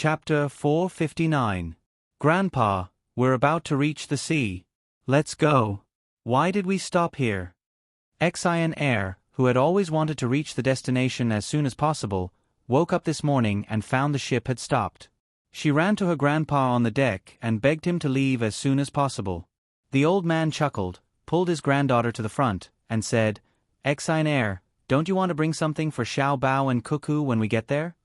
Chapter 459. Grandpa, we're about to reach the sea. Let's go. Why did we stop here? Xian Air, who had always wanted to reach the destination as soon as possible, woke up this morning and found the ship had stopped. She ran to her grandpa on the deck and begged him to leave as soon as possible. The old man chuckled, pulled his granddaughter to the front, and said, Xian Air, don't you want to bring something for Xiao Bao and Cuckoo when we get there?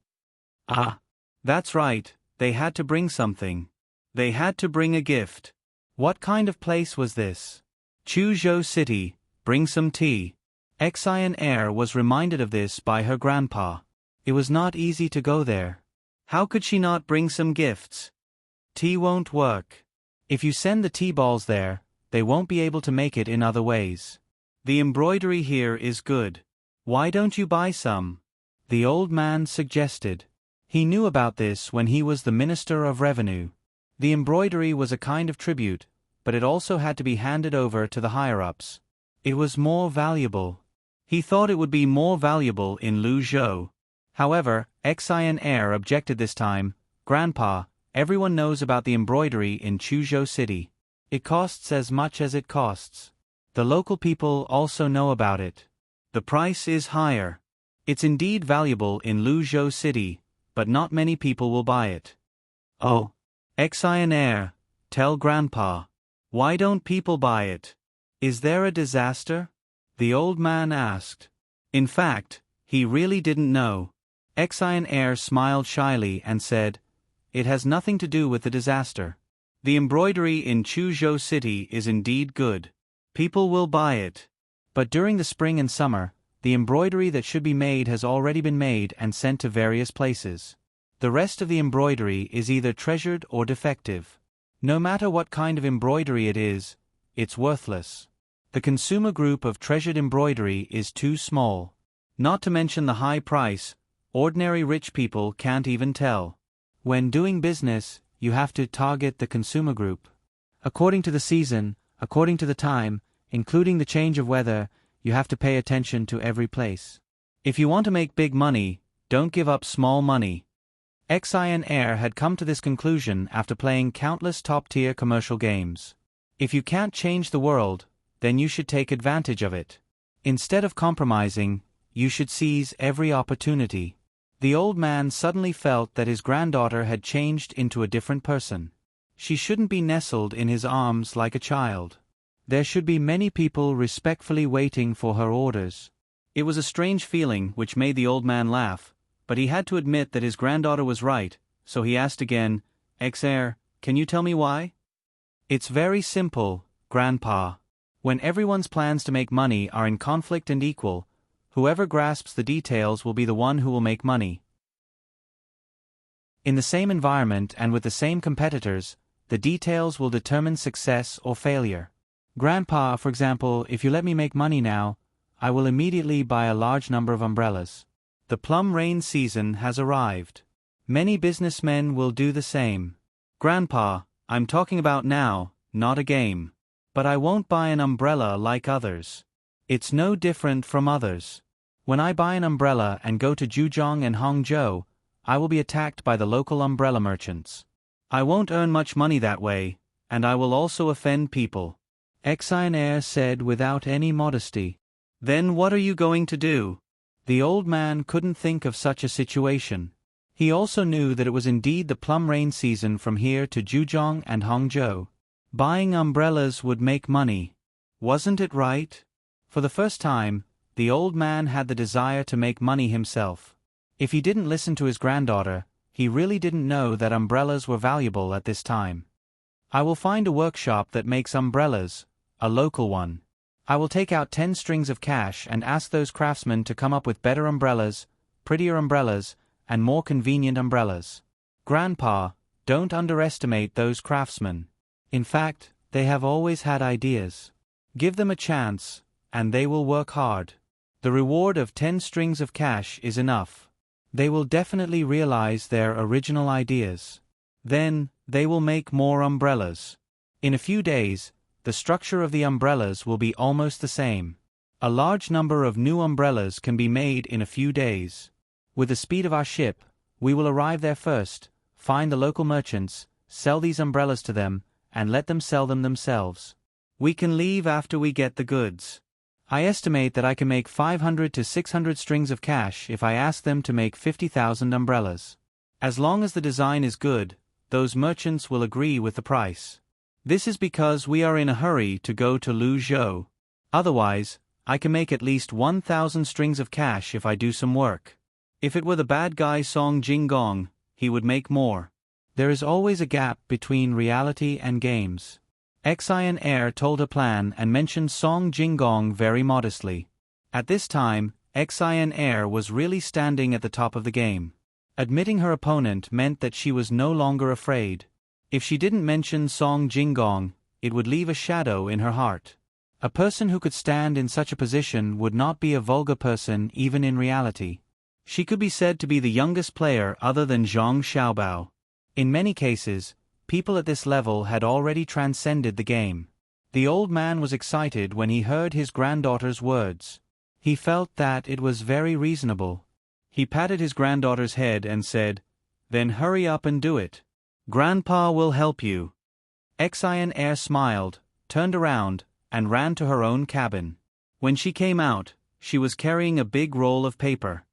Ah, that's right, they had to bring something. They had to bring a gift. What kind of place was this? Chuzhou City, bring some tea. Xian Air was reminded of this by her grandpa. It was not easy to go there. How could she not bring some gifts? Tea won't work. If you send the tea balls there, they won't be able to make it in other ways. The embroidery here is good. Why don't you buy some? The old man suggested. He knew about this when he was the Minister of Revenue. The embroidery was a kind of tribute, but it also had to be handed over to the higher-ups. It was more valuable. He thought it would be more valuable in Luzhou. However, Xian Air objected this time. Grandpa, everyone knows about the embroidery in Chuzhou City. It costs as much as it costs. The local people also know about it. The price is higher. It's indeed valuable in Luzhou City, but not many people will buy it. Oh, Xian Air, tell Grandpa. Why don't people buy it? Is there a disaster? The old man asked. In fact, he really didn't know. Xian Air smiled shyly and said, It has nothing to do with the disaster. The embroidery in Chuzhou City is indeed good. People will buy it. But during the spring and summer, the embroidery that should be made has already been made and sent to various places. The rest of the embroidery is either treasured or defective. No matter what kind of embroidery it is, it's worthless. The consumer group of treasured embroidery is too small. Not to mention the high price, ordinary rich people can't even tell. When doing business, you have to target the consumer group. According to the season, according to the time, including the change of weather, you have to pay attention to every place. If you want to make big money, don't give up small money. Xian Air had come to this conclusion after playing countless top-tier commercial games. If you can't change the world, then you should take advantage of it. Instead of compromising, you should seize every opportunity. The old man suddenly felt that his granddaughter had changed into a different person. She shouldn't be nestled in his arms like a child. There should be many people respectfully waiting for her orders. It was a strange feeling which made the old man laugh, but he had to admit that his granddaughter was right, so he asked again, Xian, can you tell me why? It's very simple, Grandpa. When everyone's plans to make money are in conflict and equal, whoever grasps the details will be the one who will make money. In the same environment and with the same competitors, the details will determine success or failure. Grandpa, for example, if you let me make money now, I will immediately buy a large number of umbrellas. The plum rain season has arrived. Many businessmen will do the same. Grandpa, I'm talking about now, not a game. But I won't buy an umbrella like others. It's no different from others. When I buy an umbrella and go to Zhejiang and Hangzhou, I will be attacked by the local umbrella merchants. I won't earn much money that way, and I will also offend people. Xian Air said without any modesty. Then what are you going to do? The old man couldn't think of such a situation. He also knew that it was indeed the plum rain season from here to Zhejiang and Hangzhou. Buying umbrellas would make money. Wasn't it right? For the first time, the old man had the desire to make money himself. If he didn't listen to his granddaughter, he really didn't know that umbrellas were valuable at this time. I will find a workshop that makes umbrellas, a local one. I will take out 10 strings of cash and ask those craftsmen to come up with better umbrellas, prettier umbrellas, and more convenient umbrellas. Grandpa, don't underestimate those craftsmen. In fact, they have always had ideas. Give them a chance, and they will work hard. The reward of 10 strings of cash is enough. They will definitely realize their original ideas. Then, they will make more umbrellas. In a few days, the structure of the umbrellas will be almost the same. A large number of new umbrellas can be made in a few days. With the speed of our ship, we will arrive there first, find the local merchants, sell these umbrellas to them, and let them sell them themselves. We can leave after we get the goods. I estimate that I can make 500 to 600 strings of cash if I ask them to make 50,000 umbrellas. As long as the design is good, those merchants will agree with the price. This is because we are in a hurry to go to Luzhou. Otherwise, I can make at least 1,000 strings of cash if I do some work. If it were the bad guy Song Jinggong, he would make more. There is always a gap between reality and games. Xian Air told her plan and mentioned Song Jinggong very modestly. At this time, Xian Air was really standing at the top of the game. Admitting her opponent meant that she was no longer afraid. If she didn't mention Song Jinggong, it would leave a shadow in her heart. A person who could stand in such a position would not be a vulgar person even in reality. She could be said to be the youngest player other than Zhang Xiaobao. In many cases, people at this level had already transcended the game. The old man was excited when he heard his granddaughter's words. He felt that it was very reasonable. He patted his granddaughter's head and said, "Then hurry up and do it. Grandpa will help you." Xian Air smiled, turned around, and ran to her own cabin. When she came out, she was carrying a big roll of paper.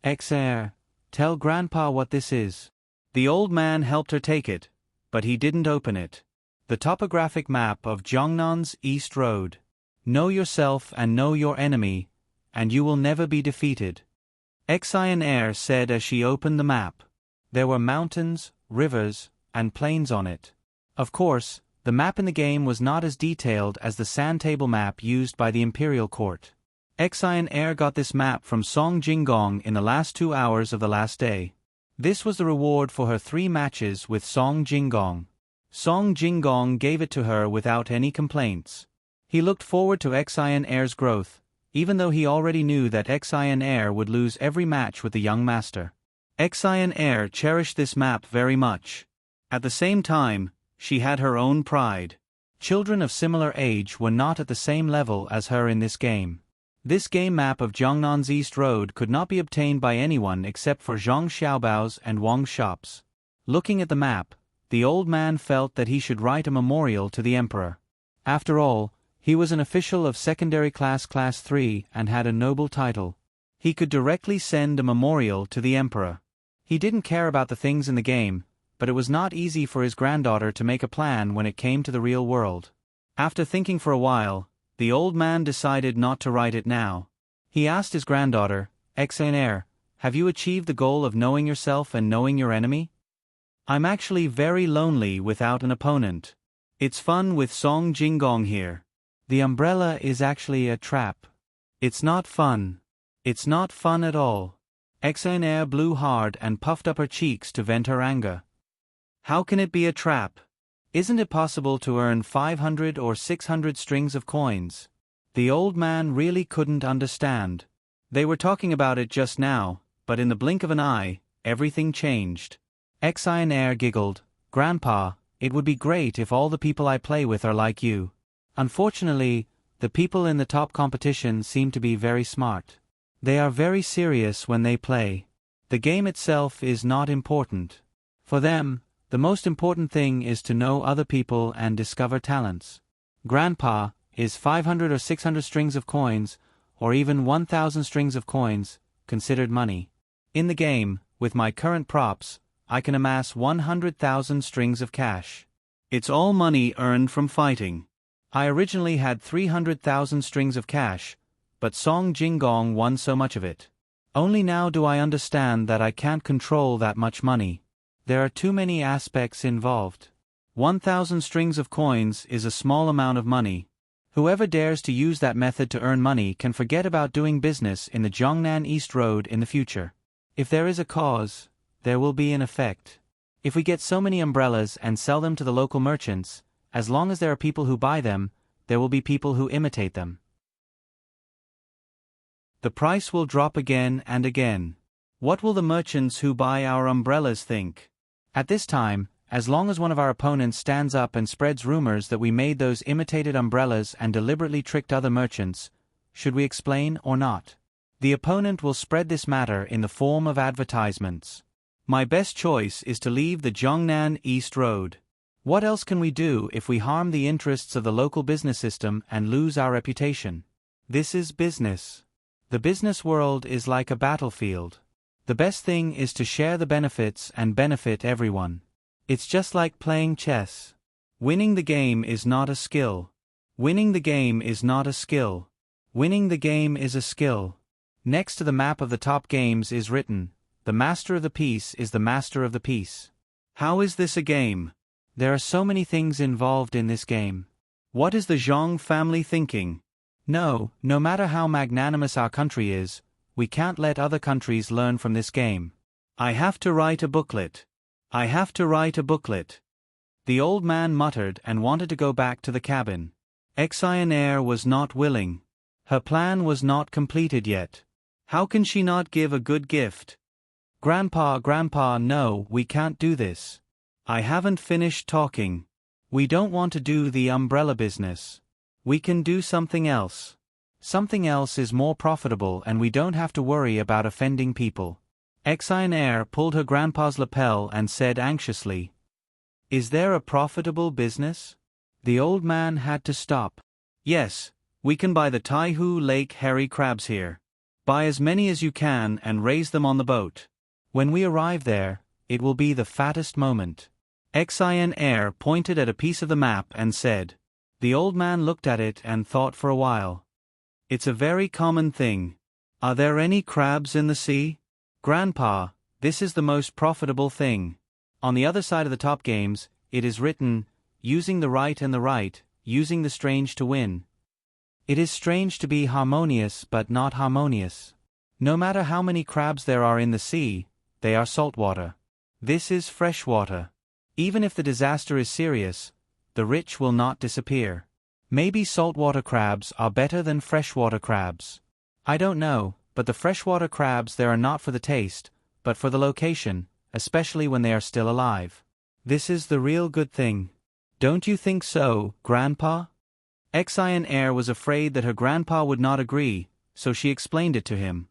"Air, tell Grandpa what this is." The old man helped her take it, but he didn't open it. The topographic map of Jiangnan's East Road. Know yourself and know your enemy, and you will never be defeated. Xian Air said as she opened the map. There were mountains, rivers, and plains on it. Of course, the map in the game was not as detailed as the sand table map used by the Imperial Court. Xian Air got this map from Song Jinggong in the last 2 hours of the last day. This was the reward for her 3 matches with Song Jinggong. Song Jinggong gave it to her without any complaints. He looked forward to Xian Air's growth, even though he already knew that Xian Air would lose every match with the young master. Xian Air cherished this map very much. At the same time, she had her own pride. Children of similar age were not at the same level as her in this game. This game map of Jiangnan's East Road could not be obtained by anyone except for Zhang Xiaobao's and Wang's shops. Looking at the map, the old man felt that he should write a memorial to the emperor. After all, he was an official of secondary class 3 and had a noble title. He could directly send a memorial to the emperor. He didn't care about the things in the game, but it was not easy for his granddaughter to make a plan when it came to the real world. After thinking for a while, the old man decided not to write it now. He asked his granddaughter, "Xian Air, have you achieved the goal of knowing yourself and knowing your enemy?" "I'm actually very lonely without an opponent. It's fun with Song Jinggong here. The umbrella is actually a trap. It's not fun. It's not fun at all." Xian Air blew hard and puffed up her cheeks to vent her anger. "How can it be a trap? Isn't it possible to earn 500 or 600 strings of coins?" The old man really couldn't understand. They were talking about it just now, but in the blink of an eye, everything changed. Xian Air giggled, "Grandpa, it would be great if all the people I play with are like you. Unfortunately, the people in the top competition seem to be very smart. They are very serious when they play. The game itself is not important. For them, the most important thing is to know other people and discover talents. Grandpa, is 500 or 600 strings of coins, or even 1,000 strings of coins, considered money? In the game, with my current props, I can amass 100,000 strings of cash. It's all money earned from fighting. I originally had 300,000 strings of cash, but Song Jinggong won so much of it. Only now do I understand that I can't control that much money. There are too many aspects involved. 1,000 strings of coins is a small amount of money. Whoever dares to use that method to earn money can forget about doing business in the Jiangnan East Road in the future. If there is a cause, there will be an effect. If we get so many umbrellas and sell them to the local merchants, as long as there are people who buy them, there will be people who imitate them. The price will drop again and again. What will the merchants who buy our umbrellas think? At this time, as long as one of our opponents stands up and spreads rumors that we made those imitated umbrellas and deliberately tricked other merchants, should we explain or not? The opponent will spread this matter in the form of advertisements. My best choice is to leave the Jiangnan East Road. What else can we do if we harm the interests of the local business system and lose our reputation? This is business. The business world is like a battlefield. The best thing is to share the benefits and benefit everyone. It's just like playing chess. Winning the game is not a skill. Winning the game is not a skill. Winning the game is a skill. Next to the map of the top games is written, "The master of the piece is the master of the piece." How is this a game? There are so many things involved in this game. What is the Zhang family thinking? No matter how magnanimous our country is, we can't let other countries learn from this game. I have to write a booklet. I have to write a booklet. The old man muttered and wanted to go back to the cabin. Exionnaire was not willing. Her plan was not completed yet. How can she not give a good gift? Grandpa, no, we can't do this. I haven't finished talking. We don't want to do the umbrella business. We can do something else. Something else is more profitable and we don't have to worry about offending people. Exionnaire pulled her grandpa's lapel and said anxiously, "Is there a profitable business?" The old man had to stop. "Yes, we can buy the Taihu Lake herring crabs here. Buy as many as you can and raise them on the boat. When we arrive there, it will be the fattest moment." Exionnaire pointed at a piece of the map and said. The old man looked at it and thought for a while. "It's a very common thing. Are there any crabs in the sea?" "Grandpa, this is the most profitable thing. On the other side of the top games, it is written, using the right and the right, using the strange to win. It is strange to be harmonious but not harmonious. No matter how many crabs there are in the sea, they are saltwater. This is freshwater. Even if the disaster is serious, the rich will not disappear. Maybe saltwater crabs are better than freshwater crabs. I don't know, but the freshwater crabs there are not for the taste, but for the location, especially when they are still alive. This is the real good thing. Don't you think so, Grandpa?" Exionnaire was afraid that her grandpa would not agree, so she explained it to him.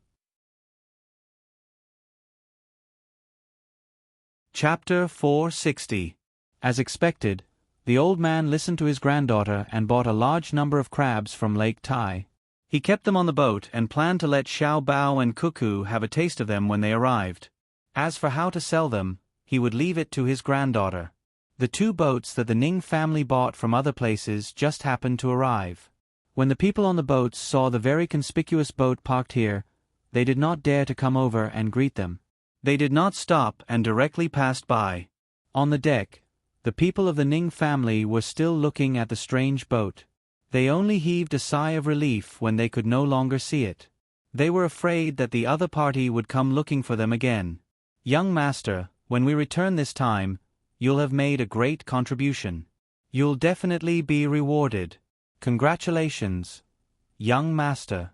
Chapter 460. As expected, the old man listened to his granddaughter and bought a large number of crabs from Lake Tai. He kept them on the boat and planned to let Xiao Bao and Cuckoo have a taste of them when they arrived. As for how to sell them, he would leave it to his granddaughter. The two boats that the Ning family bought from other places just happened to arrive. When the people on the boats saw the very conspicuous boat parked here, they did not dare to come over and greet them. They did not stop and directly passed by. On the deck, the people of the Ning family were still looking at the strange boat. They only heaved a sigh of relief when they could no longer see it. They were afraid that the other party would come looking for them again. "Young master, when we return this time, you'll have made a great contribution. You'll definitely be rewarded. Congratulations, young master."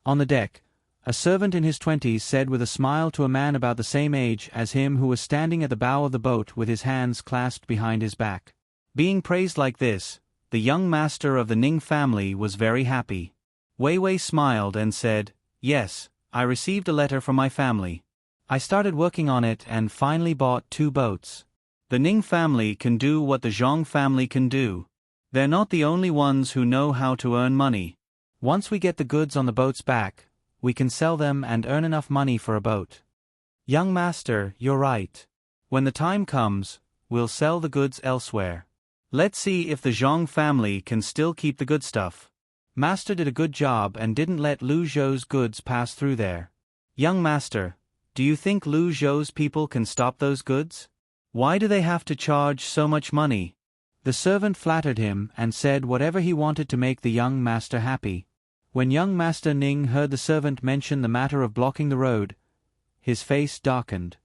On the deck, a servant in his 20s said with a smile to a man about the same age as him who was standing at the bow of the boat with his hands clasped behind his back. Being praised like this, the young master of the Ning family was very happy. Wei Wei smiled and said, "Yes, I received a letter from my family. I started working on it and finally bought 2 boats. The Ning family can do what the Zhang family can do. They're not the only ones who know how to earn money. Once we get the goods on the boat's back, we can sell them and earn enough money for a boat." "Young master, you're right. When the time comes, we'll sell the goods elsewhere. Let's see if the Zhang family can still keep the good stuff. Master did a good job and didn't let Lu Zhou's goods pass through there. Young master, do you think Lu Zhou's people can stop those goods? Why do they have to charge so much money?" The servant flattered him and said whatever he wanted to make the young master happy. When young Master Ning heard the servant mention the matter of blocking the road, his face darkened.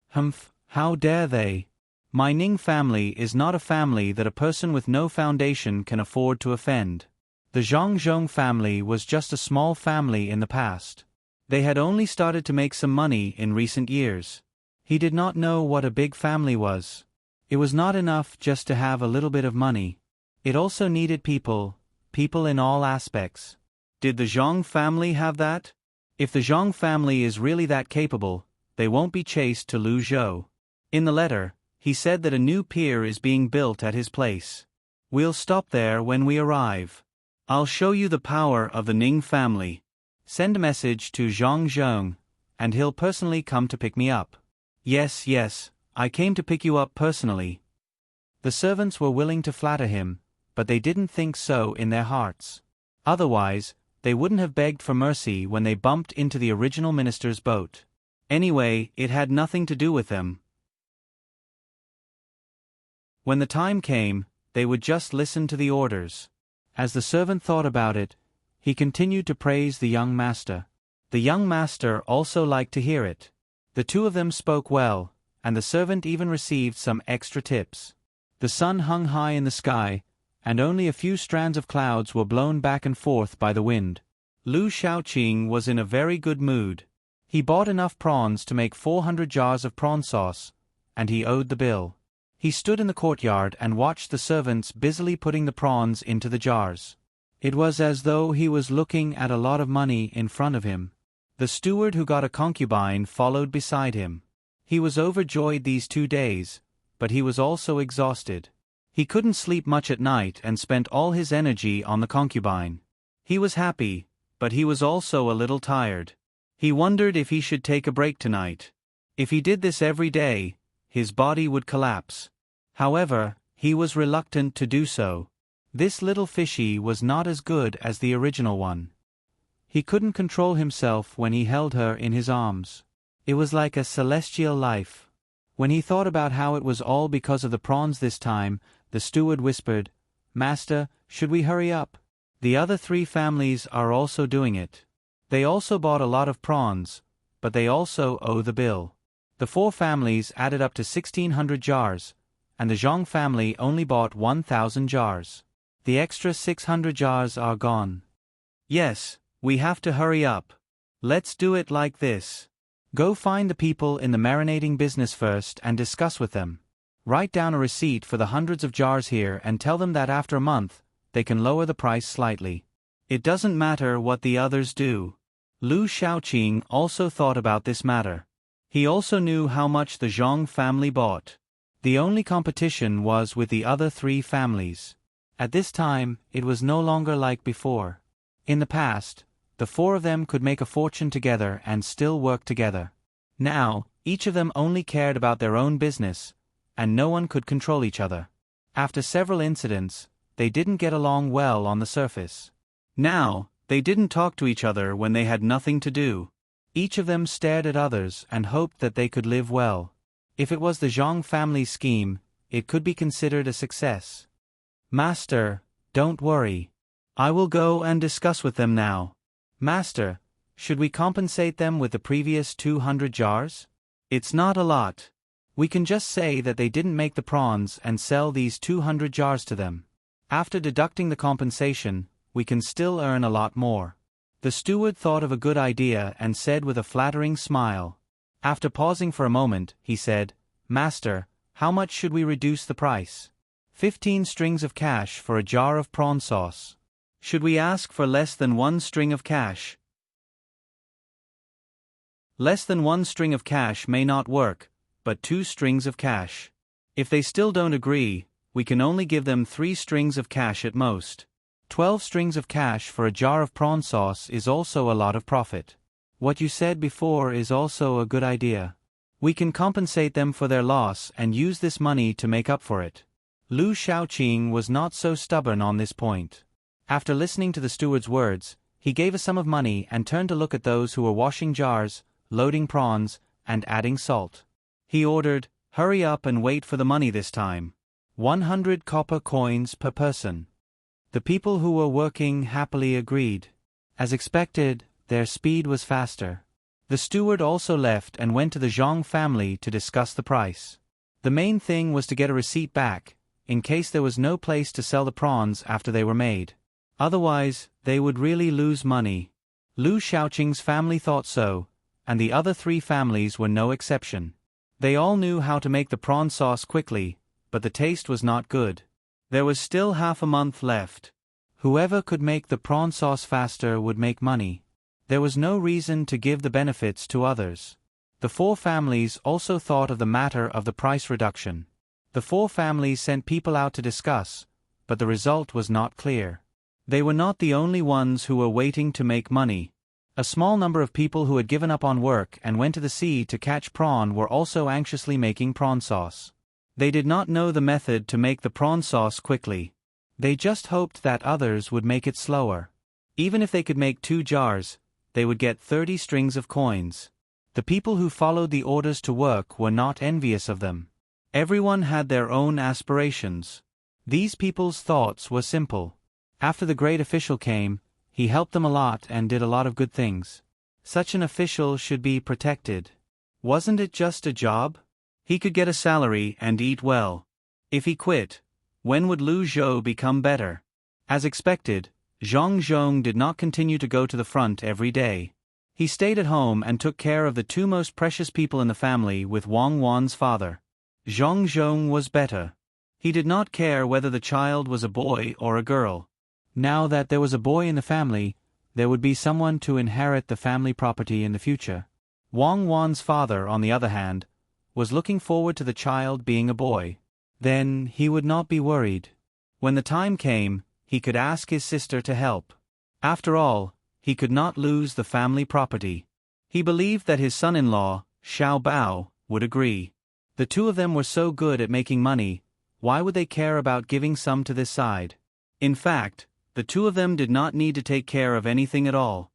"Humph, how dare they? My Ning family is not a family that a person with no foundation can afford to offend. The Zhang family was just a small family in the past. They had only started to make some money in recent years. He did not know what a big family was. It was not enough just to have a little bit of money. It also needed people in all aspects. Did the Zhang family have that? If the Zhang family is really that capable, they won't be chased to Luzhou. In the letter, he said that a new pier is being built at his place. We'll stop there when we arrive. I'll show you the power of the Ning family. Send a message to Zhang Zheng, and he'll personally come to pick me up. Yes, I came to pick you up personally. The servants were willing to flatter him, but they didn't think so in their hearts. Otherwise, they wouldn't have begged for mercy when they bumped into the original minister's boat. Anyway, it had nothing to do with them. When the time came, they would just listen to the orders. As the servant thought about it, he continued to praise the young master. The young master also liked to hear it. The two of them spoke well, and the servant even received some extra tips. The sun hung high in the sky, and only a few strands of clouds were blown back and forth by the wind. Lu Shaoqing was in a very good mood. He bought enough prawns to make 400 jars of prawn sauce, and he owed the bill. He stood in the courtyard and watched the servants busily putting the prawns into the jars. It was as though he was looking at a lot of money in front of him. The steward who got a concubine followed beside him. He was overjoyed these 2 days, but he was also exhausted. He couldn't sleep much at night and spent all his energy on the concubine. He was happy, but he was also a little tired. He wondered if he should take a break tonight. If he did this every day, his body would collapse. However, he was reluctant to do so. This little fishy was not as good as the original one. He couldn't control himself when he held her in his arms. It was like a celestial life. When he thought about how it was all because of the prawns this time, the steward whispered, "Master, should we hurry up? The other 3 families are also doing it. They also bought a lot of prawns, but they also owe the bill." The 4 families added up to 1,600 jars, and the Zhang family only bought 1,000 jars. The extra 600 jars are gone. Yes, we have to hurry up. Let's do it like this. Go find the people in the marinating business first and discuss with them. Write down a receipt for the hundreds of jars here and tell them that after a month, they can lower the price slightly. It doesn't matter what the others do. Lu Shaoqing also thought about this matter. He also knew how much the Zhang family bought. The only competition was with the other 3 families. At this time, it was no longer like before. In the past, the 4 of them could make a fortune together and still work together. Now, each of them only cared about their own business, and no one could control each other. After several incidents, they didn't get along well on the surface. Now, they didn't talk to each other when they had nothing to do. Each of them stared at others and hoped that they could live well. If it was the Zhang family's scheme, it could be considered a success. "Master, don't worry. I will go and discuss with them now. Master, should we compensate them with the previous 200 jars? It's not a lot. We can just say that they didn't make the prawns and sell these 200 jars to them. After deducting the compensation, we can still earn a lot more." The steward thought of a good idea and said with a flattering smile. After pausing for a moment, he said, "Master, how much should we reduce the price?" 15 strings of cash for a jar of prawn sauce. Should we ask for less than 1 string of cash? Less than 1 string of cash may not work, but 2 strings of cash. If they still don't agree, we can only give them 3 strings of cash at most. 12 strings of cash for a jar of prawn sauce is also a lot of profit. What you said before is also a good idea. We can compensate them for their loss and use this money to make up for it. Lu Shaoqing was not so stubborn on this point. After listening to the steward's words, he gave a sum of money and turned to look at those who were washing jars, loading prawns, and adding salt. He ordered, "Hurry up and wait for the money this time. 100 copper coins per person." The people who were working happily agreed. As expected, their speed was faster. The steward also left and went to the Zhang family to discuss the price. The main thing was to get a receipt back, in case there was no place to sell the prawns after they were made. Otherwise, they would really lose money. Lu Shaoqing's family thought so, and the other 3 families were no exception. They all knew how to make the prawn sauce quickly, but the taste was not good. There was still half a month left. Whoever could make the prawn sauce faster would make money. There was no reason to give the benefits to others. The four families also thought of the matter of the price reduction. The four families sent people out to discuss, but the result was not clear. They were not the only ones who were waiting to make money. A small number of people who had given up on work and went to the sea to catch prawn were also anxiously making prawn sauce. They did not know the method to make the prawn sauce quickly. They just hoped that others would make it slower. Even if they could make 2 jars, they would get 30 strings of coins. The people who followed the orders to work were not envious of them. Everyone had their own aspirations. These people's thoughts were simple. After the great official came, he helped them a lot and did a lot of good things. Such an official should be protected. Wasn't it just a job? He could get a salary and eat well. If he quit, when would Lu Zhou become better? As expected, Zhang Zhong did not continue to go to the front every day. He stayed at home and took care of the 2 most precious people in the family with Wang Wan's father. Zhang Zhong was better. He did not care whether the child was a boy or a girl. Now that there was a boy in the family, there would be someone to inherit the family property in the future. Wang Wan's father, on the other hand, was looking forward to the child being a boy. Then he would not be worried. When the time came, he could ask his sister to help. After all, he could not lose the family property. He believed that his son-in-law, Xiao Bao, would agree. The 2 of them were so good at making money, why would they care about giving some to this side? In fact, the 2 of them did not need to take care of anything at all.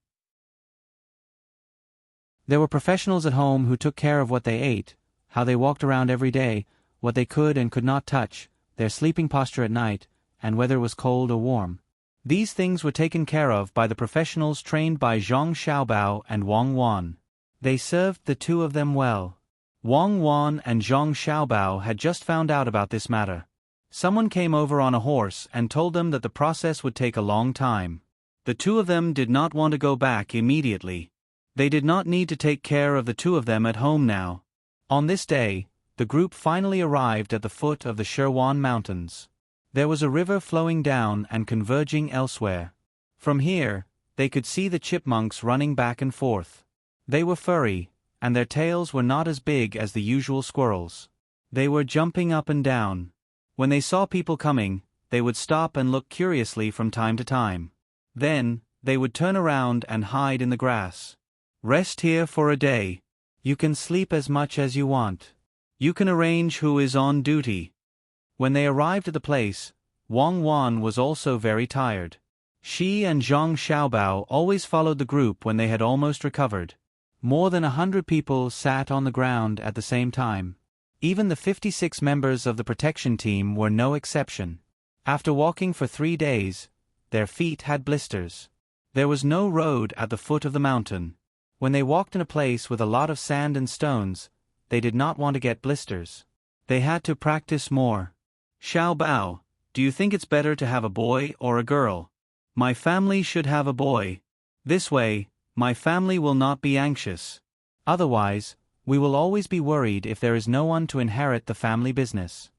There were professionals at home who took care of what they ate, how they walked around every day, what they could and could not touch, their sleeping posture at night, and whether it was cold or warm. These things were taken care of by the professionals trained by Zhang Xiaobao and Wang Wan. They served the 2 of them well. Wang Wan and Zhang Xiaobao had just found out about this matter. Someone came over on a horse and told them that the process would take a long time. The 2 of them did not want to go back immediately. They did not need to take care of the 2 of them at home now. On this day, the group finally arrived at the foot of the Sherwan Mountains. There was a river flowing down and converging elsewhere. From here, they could see the chipmunks running back and forth. They were furry, and their tails were not as big as the usual squirrels. They were jumping up and down. When they saw people coming, they would stop and look curiously from time to time. Then, they would turn around and hide in the grass. Rest here for a day. You can sleep as much as you want. You can arrange who is on duty. When they arrived at the place, Wang Wan was also very tired. She and Zhang Xiaobao always followed the group when they had almost recovered. More than 100 people sat on the ground at the same time. Even the 56 members of the protection team were no exception. After walking for 3 days, their feet had blisters. There was no road at the foot of the mountain. When they walked in a place with a lot of sand and stones, they did not want to get blisters. They had to practice more. Xiao Bao, do you think it's better to have a boy or a girl? My family should have a boy. This way, my family will not be anxious. Otherwise, we will always be worried if there is no one to inherit the family business.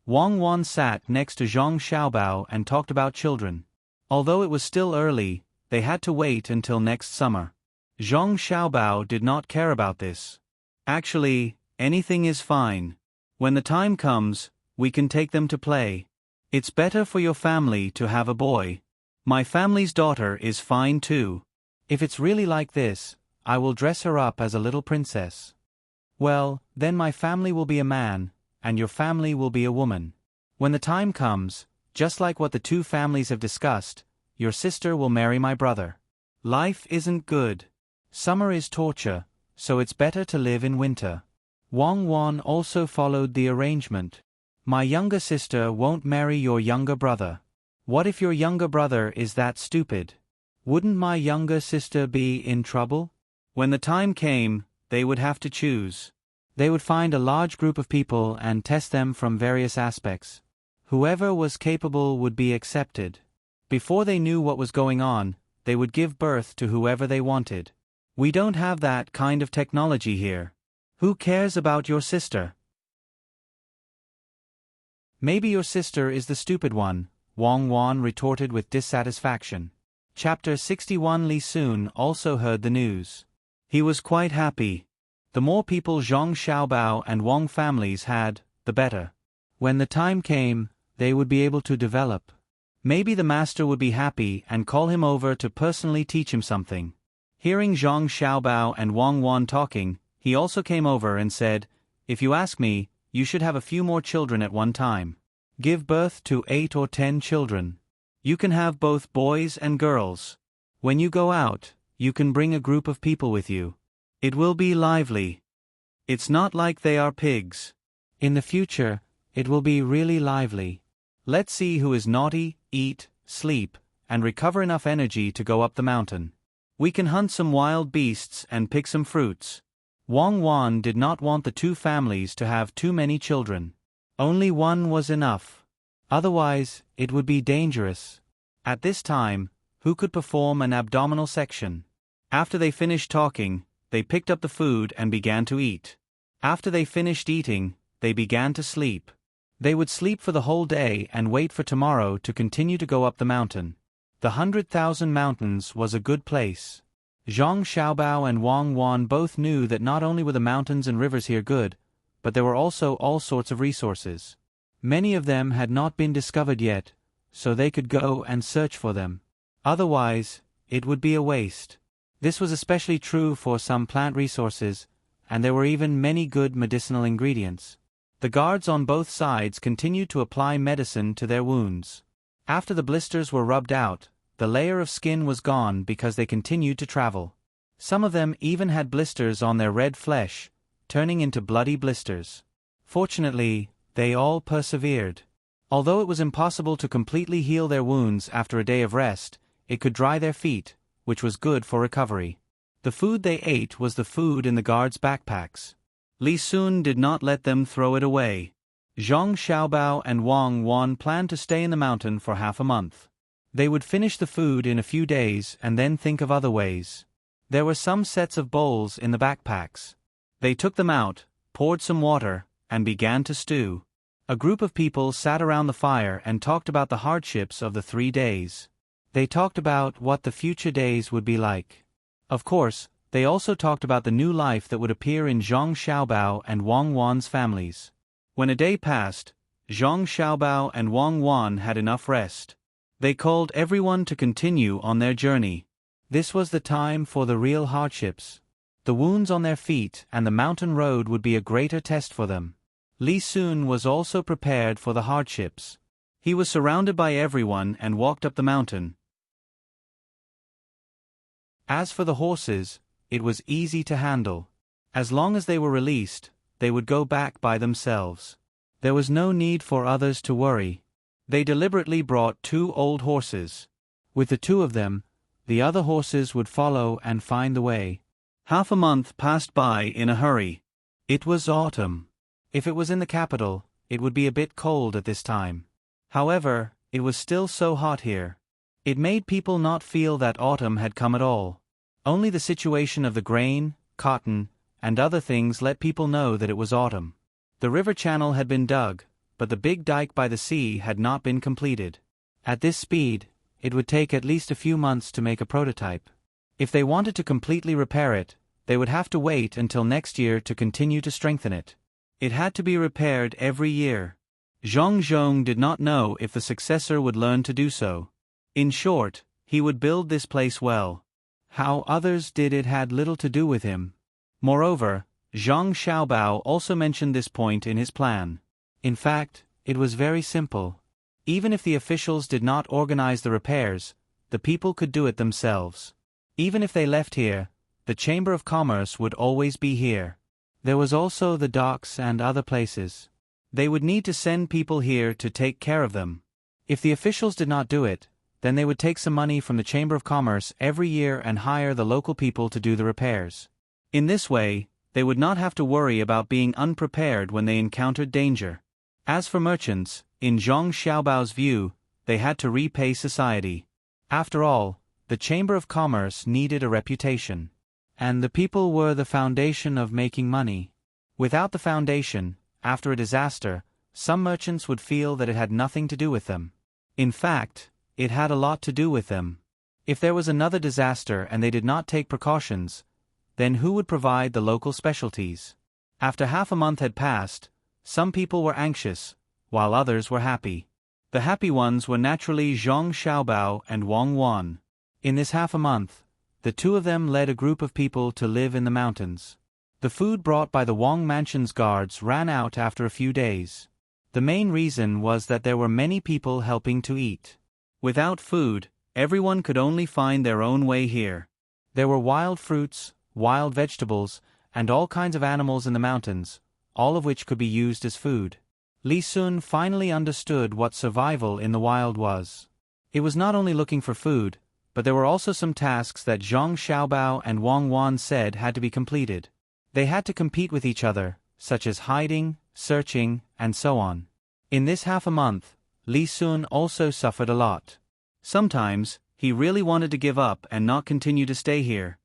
Wang Wan sat next to Zhang Xiaobao and talked about children. Although it was still early, they had to wait until next summer. Zhang Xiaobao did not care about this. Actually, anything is fine. When the time comes, we can take them to play. It's better for your family to have a boy. My family's daughter is fine too. If it's really like this, I will dress her up as a little princess. Well, then my family will be a man, and your family will be a woman. When the time comes, just like what the 2 families have discussed, your sister will marry my brother. Life isn't good. Summer is torture, so it's better to live in winter. Wang Wan also followed the arrangement. My younger sister won't marry your younger brother. What if your younger brother is that stupid? Wouldn't my younger sister be in trouble? When the time came, they would have to choose. They would find a large group of people and test them from various aspects. Whoever was capable would be accepted. Before they knew what was going on, they would give birth to whoever they wanted. We don't have that kind of technology here. Who cares about your sister? Maybe your sister is the stupid one, Wang Wan retorted with dissatisfaction. Chapter 61. Li Sun also heard the news. He was quite happy. The more people Zhang Xiaobao and Wang families had, the better. When the time came, they would be able to develop. Maybe the master would be happy and call him over to personally teach him something. Hearing Zhang Xiaobao and Wang Wan talking, he also came over and said, "If you ask me, you should have a few more children at one time. Give birth to 8 or 10 children. You can have both boys and girls. When you go out, you can bring a group of people with you. It will be lively. It's not like they are pigs. In the future, it will be really lively. Let's see who is naughty, eat, sleep, and recover enough energy to go up the mountain. We can hunt some wild beasts and pick some fruits." Wang Wan did not want the two families to have too many children. Only one was enough. Otherwise, it would be dangerous. At this time, who could perform an abdominal section? After they finished talking, they picked up the food and began to eat. After they finished eating, they began to sleep. They would sleep for the whole day and wait for tomorrow to continue to go up the mountain. The 100,000 Mountains was a good place. Zhang Xiaobao and Wang Wan both knew that not only were the mountains and rivers here good, but there were also all sorts of resources. Many of them had not been discovered yet, so they could go and search for them. Otherwise, it would be a waste. This was especially true for some plant resources, and there were even many good medicinal ingredients. The guards on both sides continued to apply medicine to their wounds. After the blisters were rubbed out, the layer of skin was gone because they continued to travel. Some of them even had blisters on their red flesh, turning into bloody blisters. Fortunately, they all persevered. Although it was impossible to completely heal their wounds after a day of rest, it could dry their feet, which was good for recovery. The food they ate was the food in the guards' backpacks. Li Sun did not let them throw it away. Zhang Xiaobao and Wang Wan planned to stay in the mountain for half a month. They would finish the food in a few days and then think of other ways. There were some sets of bowls in the backpacks. They took them out, poured some water, and began to stew. A group of people sat around the fire and talked about the hardships of the 3 days. They talked about what the future days would be like. Of course, they also talked about the new life that would appear in Zhang Xiaobao and Wang Wan's families. When a day passed, Zhang Xiaobao and Wang Wan had enough rest. They called everyone to continue on their journey. This was the time for the real hardships. The wounds on their feet and the mountain road would be a greater test for them. Li Sun was also prepared for the hardships. He was surrounded by everyone and walked up the mountain. As for the horses, it was easy to handle. As long as they were released, they would go back by themselves. There was no need for others to worry. They deliberately brought 2 old horses. With the 2 of them, the other horses would follow and find the way. Half a month passed by in a hurry. It was autumn. If it was in the capital, it would be a bit cold at this time. However, it was still so hot here. It made people not feel that autumn had come at all. Only the situation of the grain, cotton, and other things let people know that it was autumn. The river channel had been dug, but the big dike by the sea had not been completed. At this speed, it would take at least a few months to make a prototype. If they wanted to completely repair it, they would have to wait until next year to continue to strengthen it. It had to be repaired every year. Zhang Zhong did not know if the successor would learn to do so. In short, he would build this place well. How others did it had little to do with him. Moreover, Zhang Xiaobao also mentioned this point in his plan. In fact, it was very simple. Even if the officials did not organize the repairs, the people could do it themselves. Even if they left here, the Chamber of Commerce would always be here. There was also the docks and other places. They would need to send people here to take care of them. If the officials did not do it, then they would take some money from the Chamber of Commerce every year and hire the local people to do the repairs. In this way, they would not have to worry about being unprepared when they encountered danger. As for merchants, in Zhang Xiaobao's view, they had to repay society. After all, the Chamber of Commerce needed a reputation. And the people were the foundation of making money. Without the foundation, after a disaster, some merchants would feel that it had nothing to do with them. In fact, it had a lot to do with them. If there was another disaster and they did not take precautions, then who would provide the local specialties? After half a month had passed, some people were anxious, while others were happy. The happy ones were naturally Zhang Xiaobao and Wang Wan. In this half a month, the two of them led a group of people to live in the mountains. The food brought by the Wang mansion's guards ran out after a few days. The main reason was that there were many people helping to eat. Without food, everyone could only find their own way here. There were wild fruits, wild vegetables, and all kinds of animals in the mountains, all of which could be used as food. Li Sun finally understood what survival in the wild was. It was not only looking for food, but there were also some tasks that Zhang Xiaobao and Wang Wan said had to be completed. They had to compete with each other, such as hiding, searching, and so on. In this half a month, Li Sun also suffered a lot. Sometimes, he really wanted to give up and not continue to stay here.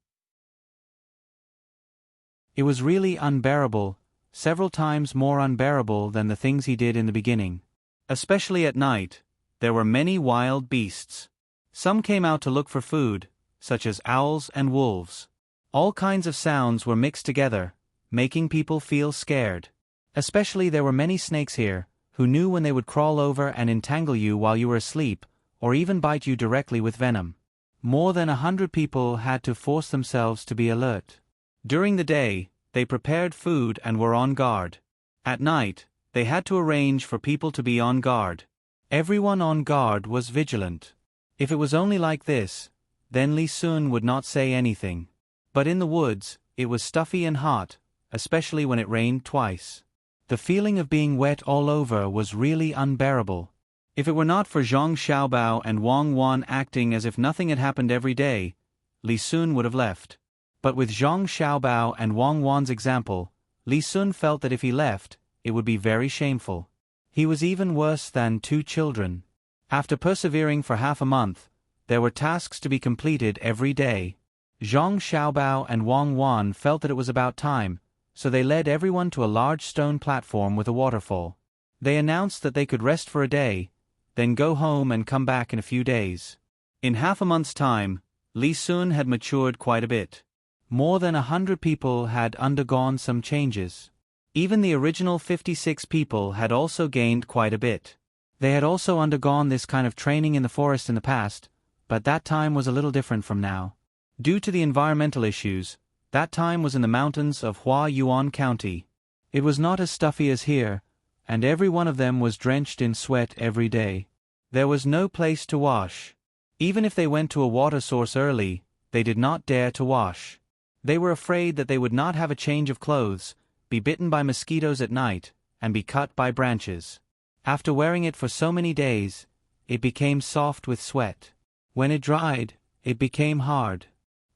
It was really unbearable, several times more unbearable than the things he did in the beginning. Especially at night, there were many wild beasts. Some came out to look for food, such as owls and wolves. All kinds of sounds were mixed together, making people feel scared. Especially there were many snakes here, who knew when they would crawl over and entangle you while you were asleep, or even bite you directly with venom. More than 100 people had to force themselves to be alert. During the day, they prepared food and were on guard. At night, they had to arrange for people to be on guard. Everyone on guard was vigilant. If it was only like this, then Li Sun would not say anything. But in the woods, it was stuffy and hot, especially when it rained twice. The feeling of being wet all over was really unbearable. If it were not for Zhang Xiaobao and Wang Wan acting as if nothing had happened every day, Li Sun would have left. But with Zhang Xiaobao and Wang Wan's example, Li Sun felt that if he left, it would be very shameful. He was even worse than two children. After persevering for half a month, there were tasks to be completed every day. Zhang Xiaobao and Wang Wan felt that it was about time, so they led everyone to a large stone platform with a waterfall. They announced that they could rest for a day, then go home and come back in a few days. In half a month's time, Li Sun had matured quite a bit. More than 100 people had undergone some changes. Even the original 56 people had also gained quite a bit. They had also undergone this kind of training in the forest in the past, but that time was a little different from now. Due to the environmental issues, that time was in the mountains of Hua Yuan County. It was not as stuffy as here, and every one of them was drenched in sweat every day. There was no place to wash. Even if they went to a water source early, they did not dare to wash. They were afraid that they would not have a change of clothes, be bitten by mosquitoes at night, and be cut by branches. After wearing it for so many days, it became soft with sweat. When it dried, it became hard.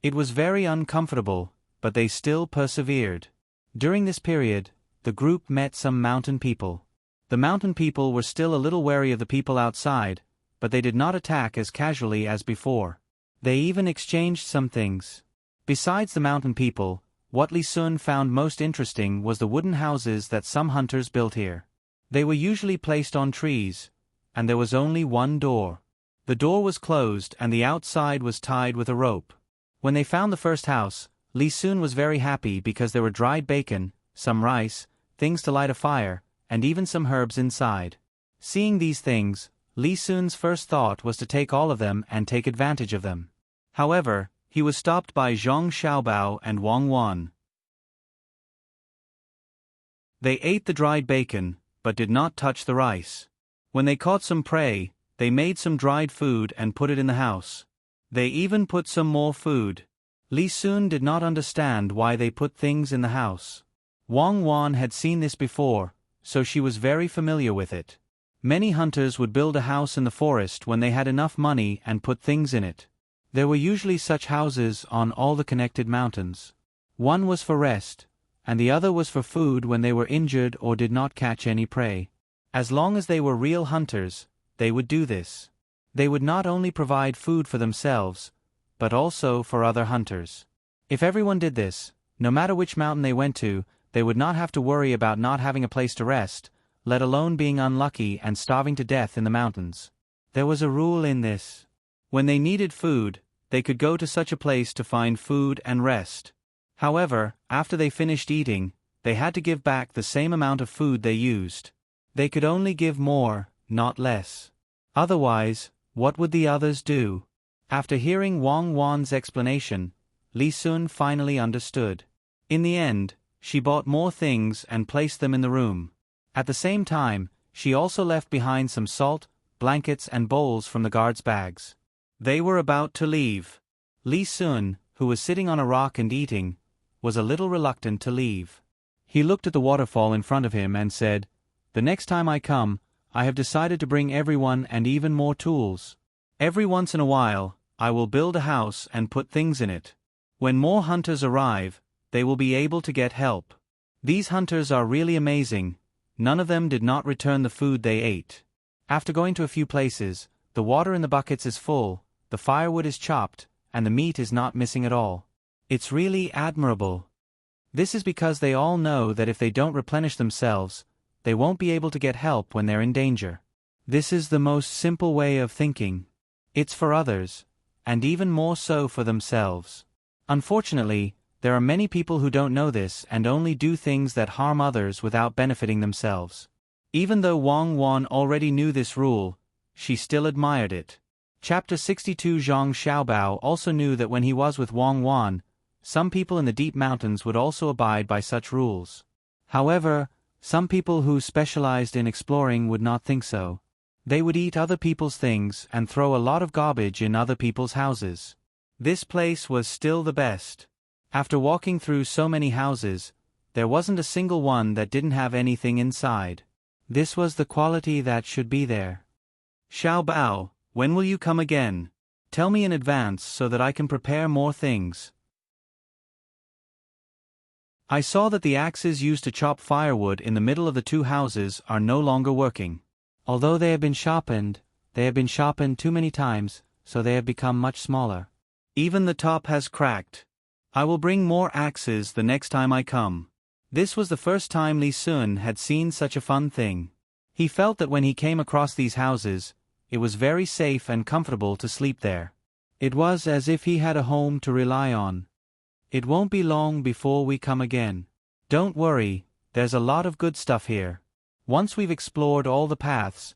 It was very uncomfortable, but they still persevered. During this period, the group met some mountain people. The mountain people were still a little wary of the people outside, but they did not attack as casually as before. They even exchanged some things. Besides the mountain people, what Li Sun found most interesting was the wooden houses that some hunters built here. They were usually placed on trees, and there was only one door. The door was closed and the outside was tied with a rope. When they found the first house, Li Sun was very happy because there were dried bacon, some rice, things to light a fire, and even some herbs inside. Seeing these things, Li Sun's first thought was to take all of them and take advantage of them. However, he was stopped by Zhang Xiaobao and Wang Wan. They ate the dried bacon, but did not touch the rice. When they caught some prey, they made some dried food and put it in the house. They even put some more food. Li Sun did not understand why they put things in the house. Wang Wan had seen this before, so she was very familiar with it. Many hunters would build a house in the forest when they had enough money and put things in it. There were usually such houses on all the connected mountains. One was for rest, and the other was for food when they were injured or did not catch any prey. As long as they were real hunters, they would do this. They would not only provide food for themselves, but also for other hunters. If everyone did this, no matter which mountain they went to, they would not have to worry about not having a place to rest, let alone being unlucky and starving to death in the mountains. There was a rule in this. When they needed food, they could go to such a place to find food and rest. However, after they finished eating, they had to give back the same amount of food they used. They could only give more, not less. Otherwise, what would the others do? After hearing Wang Wan's explanation, Li Sun finally understood. In the end, she bought more things and placed them in the room. At the same time, she also left behind some salt, blankets and bowls from the guards' bags. They were about to leave. Li Sun, who was sitting on a rock and eating, was a little reluctant to leave. He looked at the waterfall in front of him and said, "The next time I come, I have decided to bring everyone and even more tools. Every once in a while, I will build a house and put things in it. When more hunters arrive, they will be able to get help. These hunters are really amazing. None of them did not return the food they ate. After going to a few places, the water in the buckets is full, the firewood is chopped, and the meat is not missing at all. It's really admirable. This is because they all know that if they don't replenish themselves, they won't be able to get help when they're in danger. This is the most simple way of thinking. It's for others, and even more so for themselves. Unfortunately, there are many people who don't know this and only do things that harm others without benefiting themselves." Even though Wang Wan already knew this rule, she still admired it. Chapter 62. Zhang Xiaobao also knew that when he was with Wang Wan, some people in the deep mountains would also abide by such rules. However, some people who specialized in exploring would not think so. They would eat other people's things and throw a lot of garbage in other people's houses. This place was still the best. After walking through so many houses, there wasn't a single one that didn't have anything inside. This was the quality that should be there. "Xiaobao, when will you come again? Tell me in advance so that I can prepare more things." I saw that the axes used to chop firewood in the middle of the two houses are no longer working. Although they have been sharpened too many times, so they have become much smaller. Even the top has cracked. I will bring more axes the next time I come. This was the first time Li Sun had seen such a fun thing. He felt that when he came across these houses, it was very safe and comfortable to sleep there. It was as if he had a home to rely on. "It won't be long before we come again. Don't worry, there's a lot of good stuff here. Once we've explored all the paths,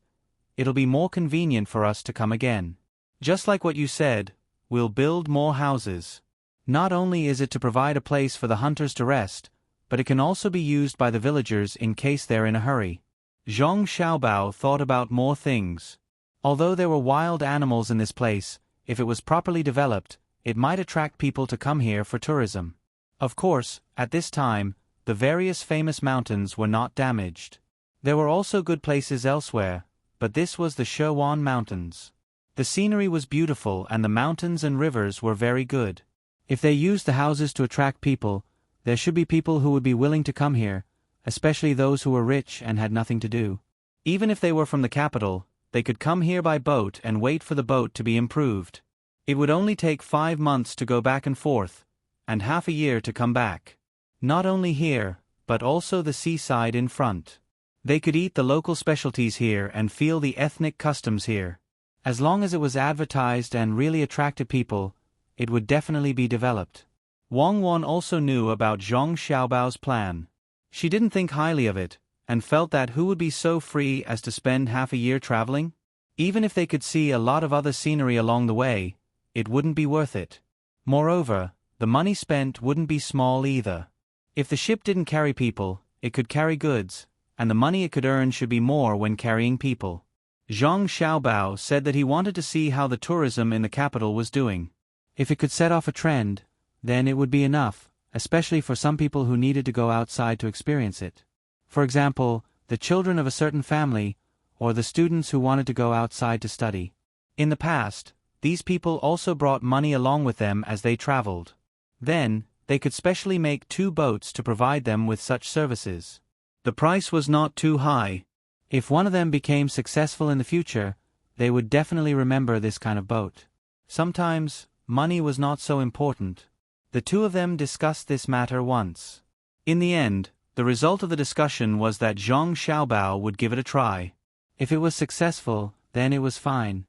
it'll be more convenient for us to come again. Just like what you said, we'll build more houses. Not only is it to provide a place for the hunters to rest, but it can also be used by the villagers in case they're in a hurry." Zhang Xiaobao thought about more things. Although there were wild animals in this place, if it was properly developed, it might attract people to come here for tourism. Of course, at this time, the various famous mountains were not damaged. There were also good places elsewhere, but this was the Shewan Mountains. The scenery was beautiful and the mountains and rivers were very good. If they used the houses to attract people, there should be people who would be willing to come here, especially those who were rich and had nothing to do. Even if they were from the capital, they could come here by boat and wait for the boat to be improved. It would only take 5 months to go back and forth, and half a year to come back. Not only here, but also the seaside in front. They could eat the local specialties here and feel the ethnic customs here. As long as it was advertised and really attracted people, it would definitely be developed. Wang Wan also knew about Zhang Xiaobao's plan. She didn't think highly of it, and felt that who would be so free as to spend half a year traveling? Even if they could see a lot of other scenery along the way, it wouldn't be worth it. Moreover, the money spent wouldn't be small either. If the ship didn't carry people, it could carry goods, and the money it could earn should be more when carrying people. Zhang Xiaobao said that he wanted to see how the tourism in the capital was doing. If it could set off a trend, then it would be enough, especially for some people who needed to go outside to experience it. For example, the children of a certain family, or the students who wanted to go outside to study. In the past, these people also brought money along with them as they traveled. Then, they could specially make 2 boats to provide them with such services. The price was not too high. If one of them became successful in the future, they would definitely remember this kind of boat. Sometimes, money was not so important. The two of them discussed this matter once. In the end, the result of the discussion was that Zhang Xiaobao would give it a try. If it was successful, then it was fine.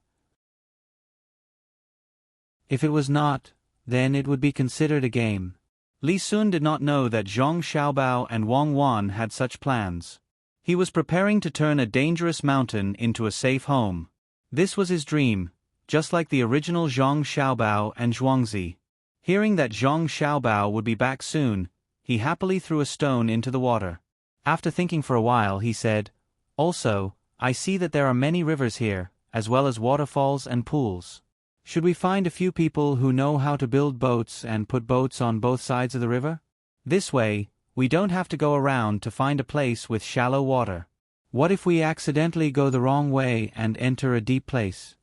If it was not, then it would be considered a game. Li Sun did not know that Zhang Xiaobao and Wang Wan had such plans. He was preparing to turn a dangerous mountain into a safe home. This was his dream, just like the original Zhang Xiaobao and Zhuangzi. Hearing that Zhang Xiaobao would be back soon, he happily threw a stone into the water. After thinking for a while, he said, "Also, I see that there are many rivers here, as well as waterfalls and pools. Should we find a few people who know how to build boats and put boats on both sides of the river? This way, we don't have to go around to find a place with shallow water. What if we accidentally go the wrong way and enter a deep place?"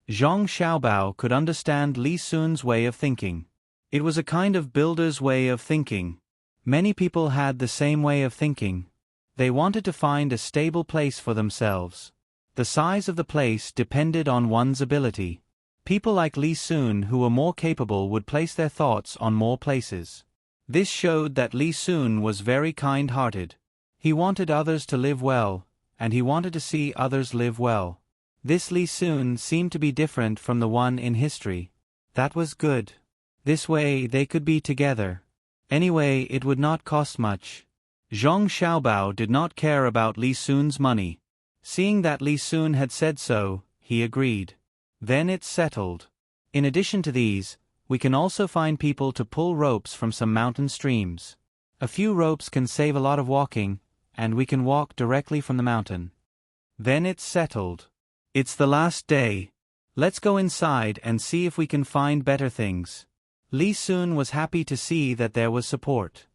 Zhang Xiaobao could understand Li Sun's way of thinking. It was a kind of builder's way of thinking. Many people had the same way of thinking. They wanted to find a stable place for themselves. The size of the place depended on one's ability. People like Li Sun who were more capable would place their thoughts on more places. This showed that Li Sun was very kind-hearted. He wanted others to live well, and he wanted to see others live well. This Li Sun seemed to be different from the one in history. That was good. This way they could be together. Anyway, it would not cost much. Zhang Xiaobao did not care about Li Sun's money. Seeing that Li Sun had said so, he agreed. Then it's settled. In addition to these, we can also find people to pull ropes from some mountain streams. A few ropes can save a lot of walking, and we can walk directly from the mountain. Then it's settled. It's the last day. Let's go inside and see if we can find better things. Li Sun was happy to see that there was support.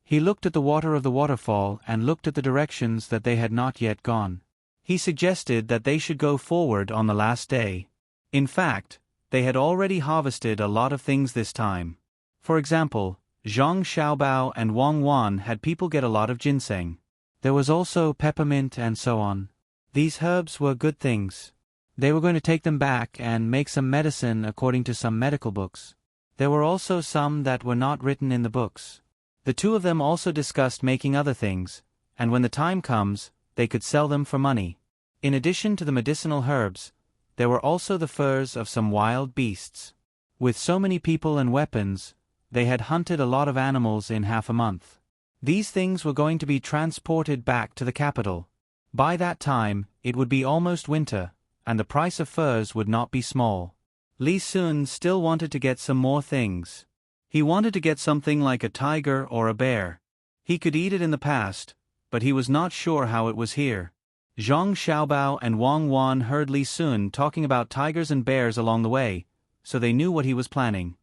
He looked at the water of the waterfall and looked at the directions that they had not yet gone. He suggested that they should go forward on the last day. In fact, they had already harvested a lot of things this time. For example, Zhang Xiaobao and Wang Wan had people get a lot of ginseng. There was also peppermint and so on. These herbs were good things. They were going to take them back and make some medicine according to some medical books. There were also some that were not written in the books. The two of them also discussed making other things, and when the time comes, they could sell them for money. In addition to the medicinal herbs, there were also the furs of some wild beasts. With so many people and weapons, they had hunted a lot of animals in half a month. These things were going to be transported back to the capital. By that time, it would be almost winter, and the price of furs would not be small. Li Sun still wanted to get some more things. He wanted to get something like a tiger or a bear. He could eat it in the past, but he was not sure how it was here. Zhang Xiaobao and Wang Wan heard Li Sun talking about tigers and bears along the way, so they knew what he was planning.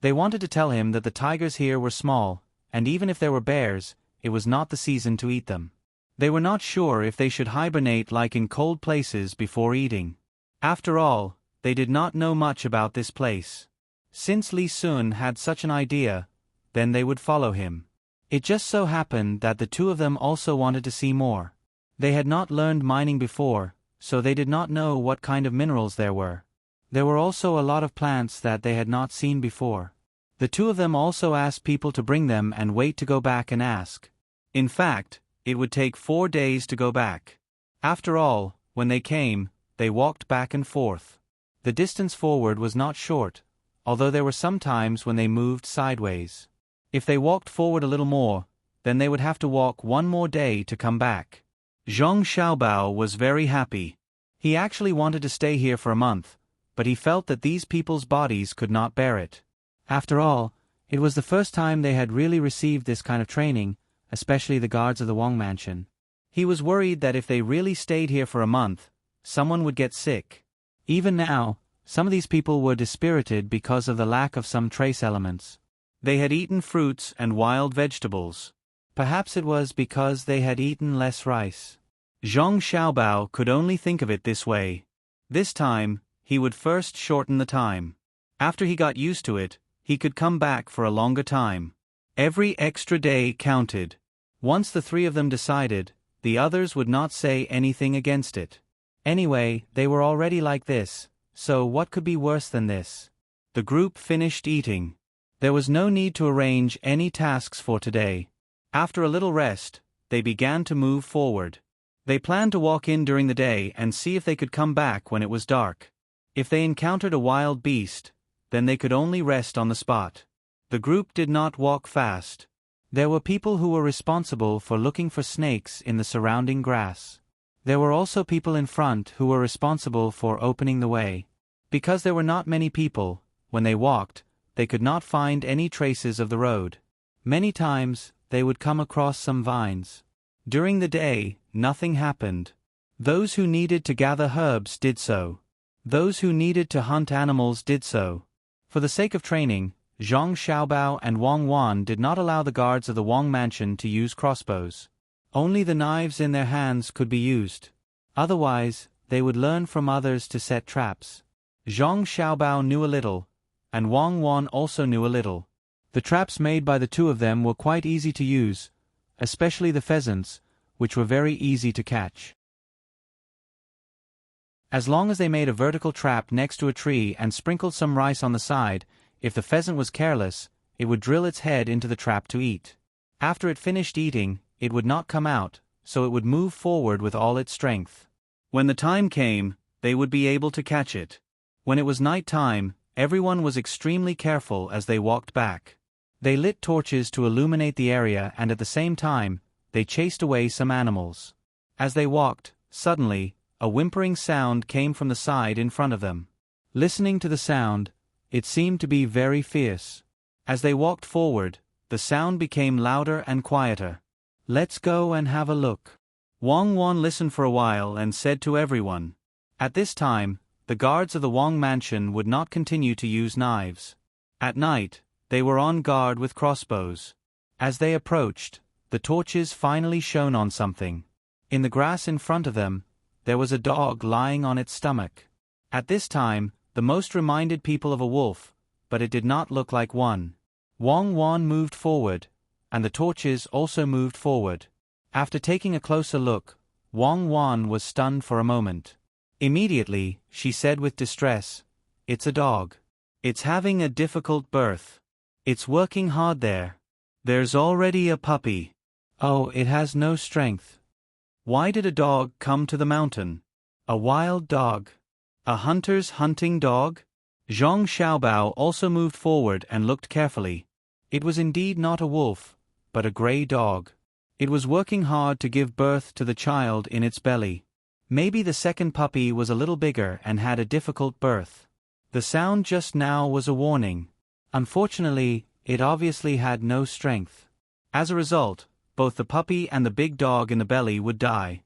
They wanted to tell him that the tigers here were small, and even if there were bears, it was not the season to eat them. They were not sure if they should hibernate like in cold places before eating. After all, they did not know much about this place. Since Li Sun had such an idea, then they would follow him. It just so happened that the two of them also wanted to see more. They had not learned mining before, so they did not know what kind of minerals there were. There were also a lot of plants that they had not seen before. The two of them also asked people to bring them and wait to go back and ask. In fact, it would take 4 days to go back. After all, when they came, they walked back and forth. The distance forward was not short, although there were some times when they moved sideways. If they walked forward a little more, then they would have to walk 1 more day to come back. Zhang Xiaobao was very happy. He actually wanted to stay here for a month, but he felt that these people's bodies could not bear it. After all, it was the first time they had really received this kind of training, especially the guards of the Wang mansion. He was worried that if they really stayed here for a month, someone would get sick. Even now, some of these people were dispirited because of the lack of some trace elements. They had eaten fruits and wild vegetables. Perhaps it was because they had eaten less rice. Zhang Xiaobao could only think of it this way. This time, he would first shorten the time. After he got used to it, he could come back for a longer time. Every extra day counted. Once the three of them decided, the others would not say anything against it. Anyway, they were already like this, so what could be worse than this? The group finished eating. There was no need to arrange any tasks for today. After a little rest, they began to move forward. They planned to walk in during the day and see if they could come back when it was dark. If they encountered a wild beast, then they could only rest on the spot. The group did not walk fast. There were people who were responsible for looking for snakes in the surrounding grass. There were also people in front who were responsible for opening the way. Because there were not many people, when they walked, they could not find any traces of the road. Many times, they would come across some vines. During the day, nothing happened. Those who needed to gather herbs did so. Those who needed to hunt animals did so. For the sake of training, Zhang Xiaobao and Wang Wan did not allow the guards of the Wang mansion to use crossbows. Only the knives in their hands could be used. Otherwise, they would learn from others to set traps. Zhang Xiaobao knew a little, and Wang Wan also knew a little. The traps made by the two of them were quite easy to use, especially the pheasants, which were very easy to catch. As long as they made a vertical trap next to a tree and sprinkled some rice on the side, if the pheasant was careless, it would drill its head into the trap to eat. After it finished eating, it would not come out, so it would move forward with all its strength. When the time came, they would be able to catch it. When it was night time, everyone was extremely careful as they walked back. They lit torches to illuminate the area, and at the same time, they chased away some animals. As they walked, suddenly, a whimpering sound came from the side in front of them. Listening to the sound, it seemed to be very fierce. As they walked forward, the sound became louder and quieter. "Let's go and have a look." Wang Wan listened for a while and said to everyone. At this time, the guards of the Wang mansion would not continue to use knives. At night, they were on guard with crossbows. As they approached, the torches finally shone on something. In the grass in front of them, there was a dog lying on its stomach. At this time, the most reminded people of a wolf, but it did not look like one. Wang Wan moved forward, and the torches also moved forward. After taking a closer look, Wang Wan was stunned for a moment. Immediately, she said with distress, "It's a dog. It's having a difficult birth. It's working hard there. There's already a puppy. Oh, it has no strength." Why did a dog come to the mountain? A wild dog. A hunter's hunting dog? Zhang Xiaobao also moved forward and looked carefully. It was indeed not a wolf, but a gray dog. It was working hard to give birth to the child in its belly. Maybe the second puppy was a little bigger and had a difficult birth. The sound just now was a warning. Unfortunately, it obviously had no strength. As a result, both the puppy and the big dog in the belly would die.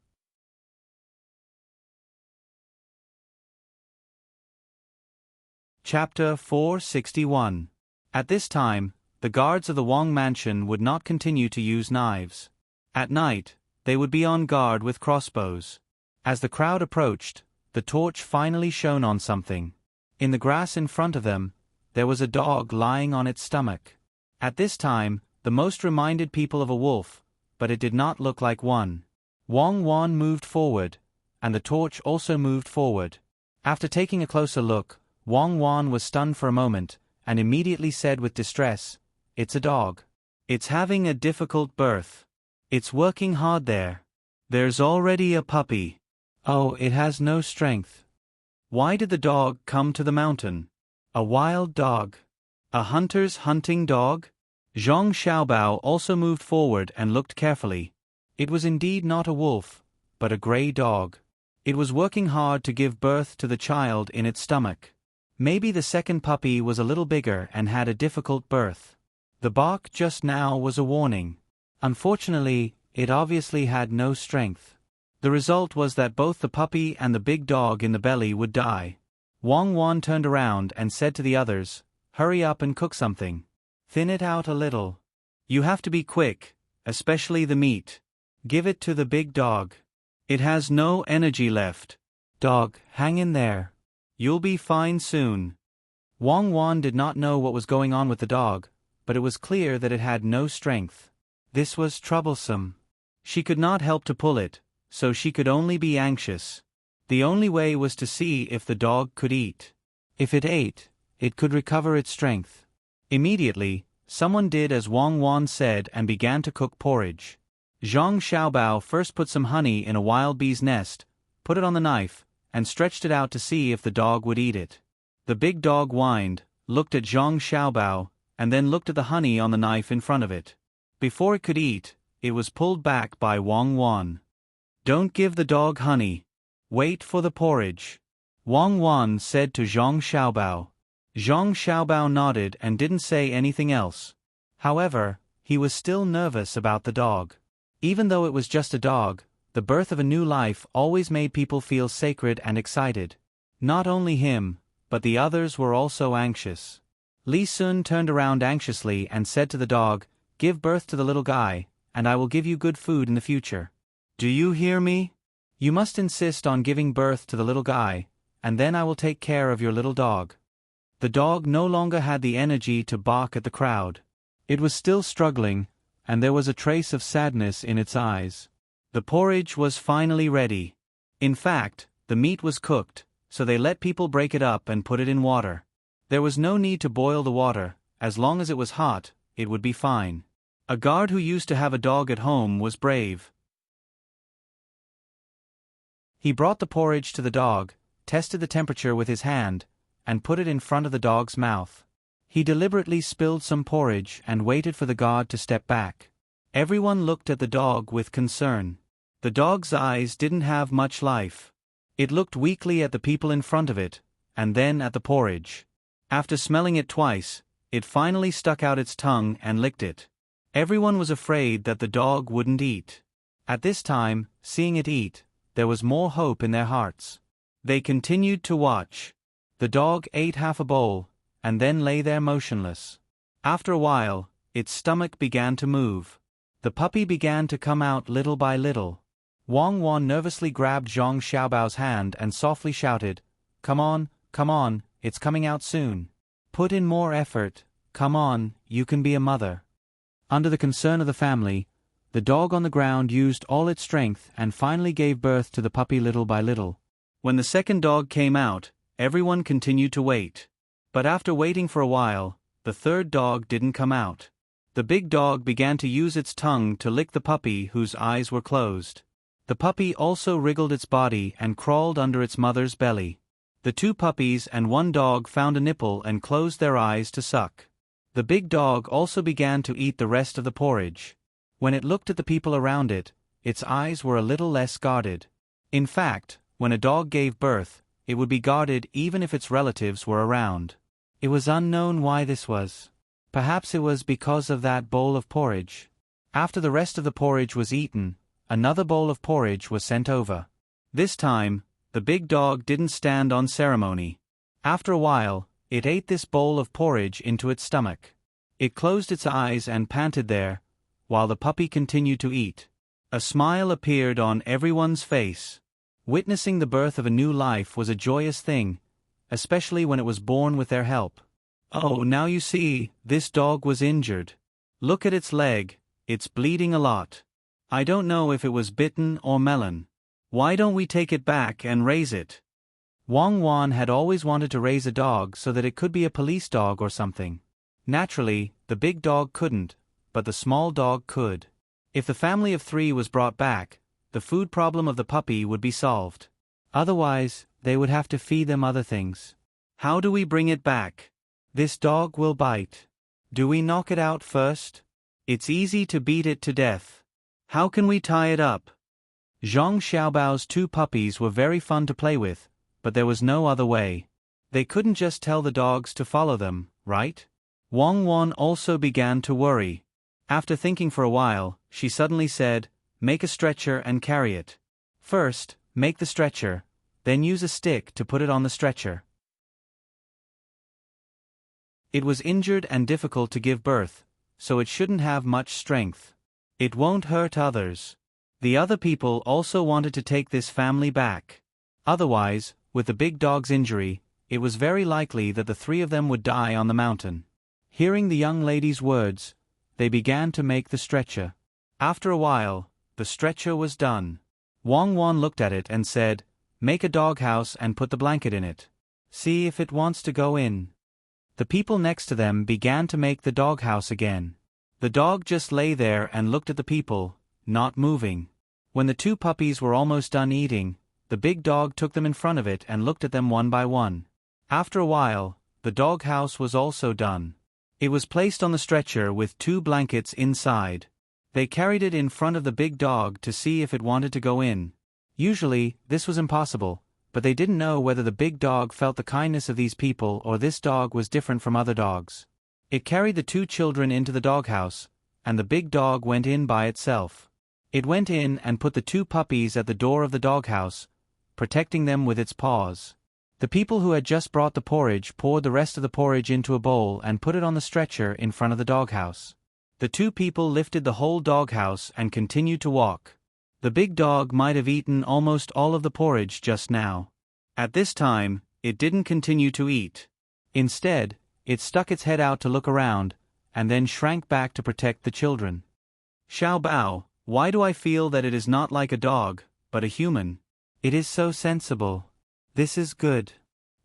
Chapter 461. At this time, the guards of the Wang mansion would not continue to use knives. At night, they would be on guard with crossbows. As the crowd approached, the torch finally shone on something. In the grass in front of them, there was a dog lying on its stomach. At this time, the most reminded people of a wolf, but it did not look like one. Wang Wan moved forward, and the torch also moved forward. After taking a closer look, Wang Wan was stunned for a moment, and immediately said with distress, "It's a dog. It's having a difficult birth. It's working hard there. There's already a puppy. Oh, it has no strength." Why did the dog come to the mountain? A wild dog. A hunter's hunting dog? Zhang Xiaobao also moved forward and looked carefully. It was indeed not a wolf, but a gray dog. It was working hard to give birth to the child in its stomach. Maybe the second puppy was a little bigger and had a difficult birth. The bark just now was a warning. Unfortunately, it obviously had no strength. The result was that both the puppy and the big dog in the belly would die. Wang Wan turned around and said to the others, "Hurry up and cook something. Thin it out a little. You have to be quick, especially the meat. Give it to the big dog. It has no energy left. Dog, hang in there. You'll be fine soon." Wang Wan did not know what was going on with the dog, but it was clear that it had no strength. This was troublesome. She could not help to pull it, so she could only be anxious. The only way was to see if the dog could eat. If it ate, it could recover its strength. Immediately, someone did as Wang Wan said and began to cook porridge. Zhang Xiaobao first put some honey in a wild bee's nest, put it on the knife, and stretched it out to see if the dog would eat it. The big dog whined, looked at Zhang Xiaobao, and then looked at the honey on the knife in front of it. Before it could eat, it was pulled back by Wang Wan. "Don't give the dog honey. Wait for the porridge," Wang Wan said to Zhang Xiaobao. Zhang Xiaobao nodded and didn't say anything else. However, he was still nervous about the dog. Even though it was just a dog, the birth of a new life always made people feel sacred and excited. Not only him, but the others were also anxious. Li Sun turned around anxiously and said to the dog, "Give birth to the little guy, and I will give you good food in the future. Do you hear me? You must insist on giving birth to the little guy, and then I will take care of your little dog." The dog no longer had the energy to bark at the crowd. It was still struggling, and there was a trace of sadness in its eyes. The porridge was finally ready. In fact, the meat was cooked, so they let people break it up and put it in water. There was no need to boil the water, as long as it was hot, it would be fine. A guard who used to have a dog at home was brave. He brought the porridge to the dog, tested the temperature with his hand, and put it in front of the dog's mouth. He deliberately spilled some porridge and waited for the guard to step back. Everyone looked at the dog with concern. The dog's eyes didn't have much life. It looked weakly at the people in front of it, and then at the porridge. After smelling it twice, it finally stuck out its tongue and licked it. Everyone was afraid that the dog wouldn't eat. At this time, seeing it eat, there was more hope in their hearts. They continued to watch. The dog ate half a bowl, and then lay there motionless. After a while, its stomach began to move. The puppy began to come out little by little. Wang Wan nervously grabbed Zhang Xiaobao's hand and softly shouted, come on, it's coming out soon. Put in more effort, come on, you can be a mother." Under the concern of the family, the dog on the ground used all its strength and finally gave birth to the puppy little by little. When the second dog came out, everyone continued to wait. But after waiting for a while, the third dog didn't come out. The big dog began to use its tongue to lick the puppy whose eyes were closed. The puppy also wriggled its body and crawled under its mother's belly. The two puppies and one dog found a nipple and closed their eyes to suck. The big dog also began to eat the rest of the porridge. When it looked at the people around it, its eyes were a little less guarded. In fact, when a dog gave birth, it would be guarded even if its relatives were around. It was unknown why this was. Perhaps it was because of that bowl of porridge. After the rest of the porridge was eaten, another bowl of porridge was sent over. This time, the big dog didn't stand on ceremony. After a while, it ate this bowl of porridge into its stomach. It closed its eyes and panted there, while the puppy continued to eat. A smile appeared on everyone's face. Witnessing the birth of a new life was a joyous thing, especially when it was born with their help. "Oh, now you see, this dog was injured. Look at its leg, it's bleeding a lot. I don't know if it was bitten or melon. Why don't we take it back and raise it?" Wang Wan had always wanted to raise a dog so that it could be a police dog or something. Naturally, the big dog couldn't, but the small dog could. If the family of 3 was brought back, the food problem of the puppy would be solved. Otherwise, they would have to feed them other things. How do we bring it back? This dog will bite. Do we knock it out first? It's easy to beat it to death. How can we tie it up? Zhang Xiaobao's 2 puppies were very fun to play with, but there was no other way. They couldn't just tell the dogs to follow them, right? Wang Wan also began to worry. After thinking for a while, she suddenly said, "Make a stretcher and carry it. First, make the stretcher, then use a stick to put it on the stretcher." It was injured and difficult to give birth, so it shouldn't have much strength. It won't hurt others. The other people also wanted to take this family back. Otherwise, with the big dog's injury, it was very likely that the 3 of them would die on the mountain. Hearing the young lady's words, they began to make the stretcher. After a while, the stretcher was done. Wang Wan looked at it and said, "Make a doghouse and put the blanket in it. See if it wants to go in." The people next to them began to make the doghouse again. The dog just lay there and looked at the people, not moving. When the 2 puppies were almost done eating, the big dog took them in front of it and looked at them one by one. After a while, the doghouse was also done. It was placed on the stretcher with 2 blankets inside. They carried it in front of the big dog to see if it wanted to go in. Usually, this was impossible, but they didn't know whether the big dog felt the kindness of these people or this dog was different from other dogs. It carried the 2 children into the doghouse, and the big dog went in by itself. It went in and put the 2 puppies at the door of the doghouse, protecting them with its paws. The people who had just brought the porridge poured the rest of the porridge into a bowl and put it on the stretcher in front of the doghouse. The 2 people lifted the whole doghouse and continued to walk. The big dog might have eaten almost all of the porridge just now. At this time, it didn't continue to eat. Instead, it stuck its head out to look around, and then shrank back to protect the children. Xiao Bao, why do I feel that it is not like a dog, but a human? It is so sensible. This is good.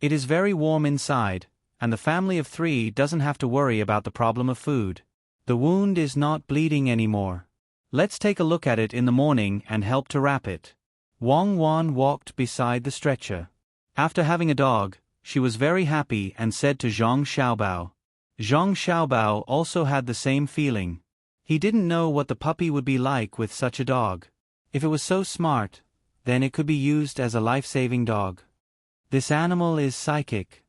It is very warm inside, and the family of 3 doesn't have to worry about the problem of food. The wound is not bleeding anymore. Let's take a look at it in the morning and help to wrap it. Wang Wan walked beside the stretcher. After having a dog, she was very happy and said to Zhang Xiaobao. Zhang Xiaobao also had the same feeling. He didn't know what the puppy would be like with such a dog. If it was so smart, then it could be used as a life-saving dog. This animal is psychic.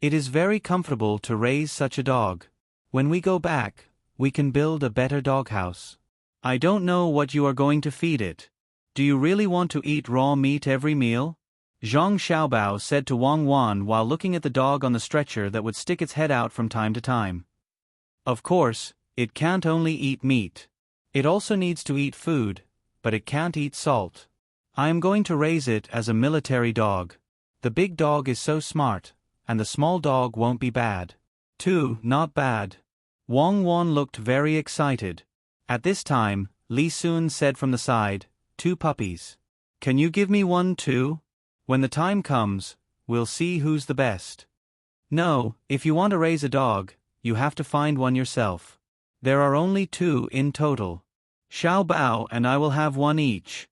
It is very comfortable to raise such a dog. When we go back, we can build a better doghouse. I don't know what you are going to feed it. Do you really want to eat raw meat every meal? Zhang Xiaobao said to Wang Wan while looking at the dog on the stretcher that would stick its head out from time to time. Of course, it can't only eat meat. It also needs to eat food, but it can't eat salt. I am going to raise it as a military dog. The big dog is so smart, and the small dog won't be bad. Not bad. Wang Wan looked very excited. At this time, Li Sun said from the side, 2 puppies. Can you give me one too? When the time comes, we'll see who's the best. No, if you want to raise a dog, you have to find one yourself. There are only 2 in total. Xiao Bao and I will have one each.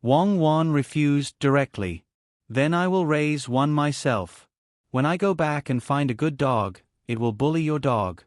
Wang Wan refused directly. Then I will raise one myself. When I go back and find a good dog, it will bully your dog.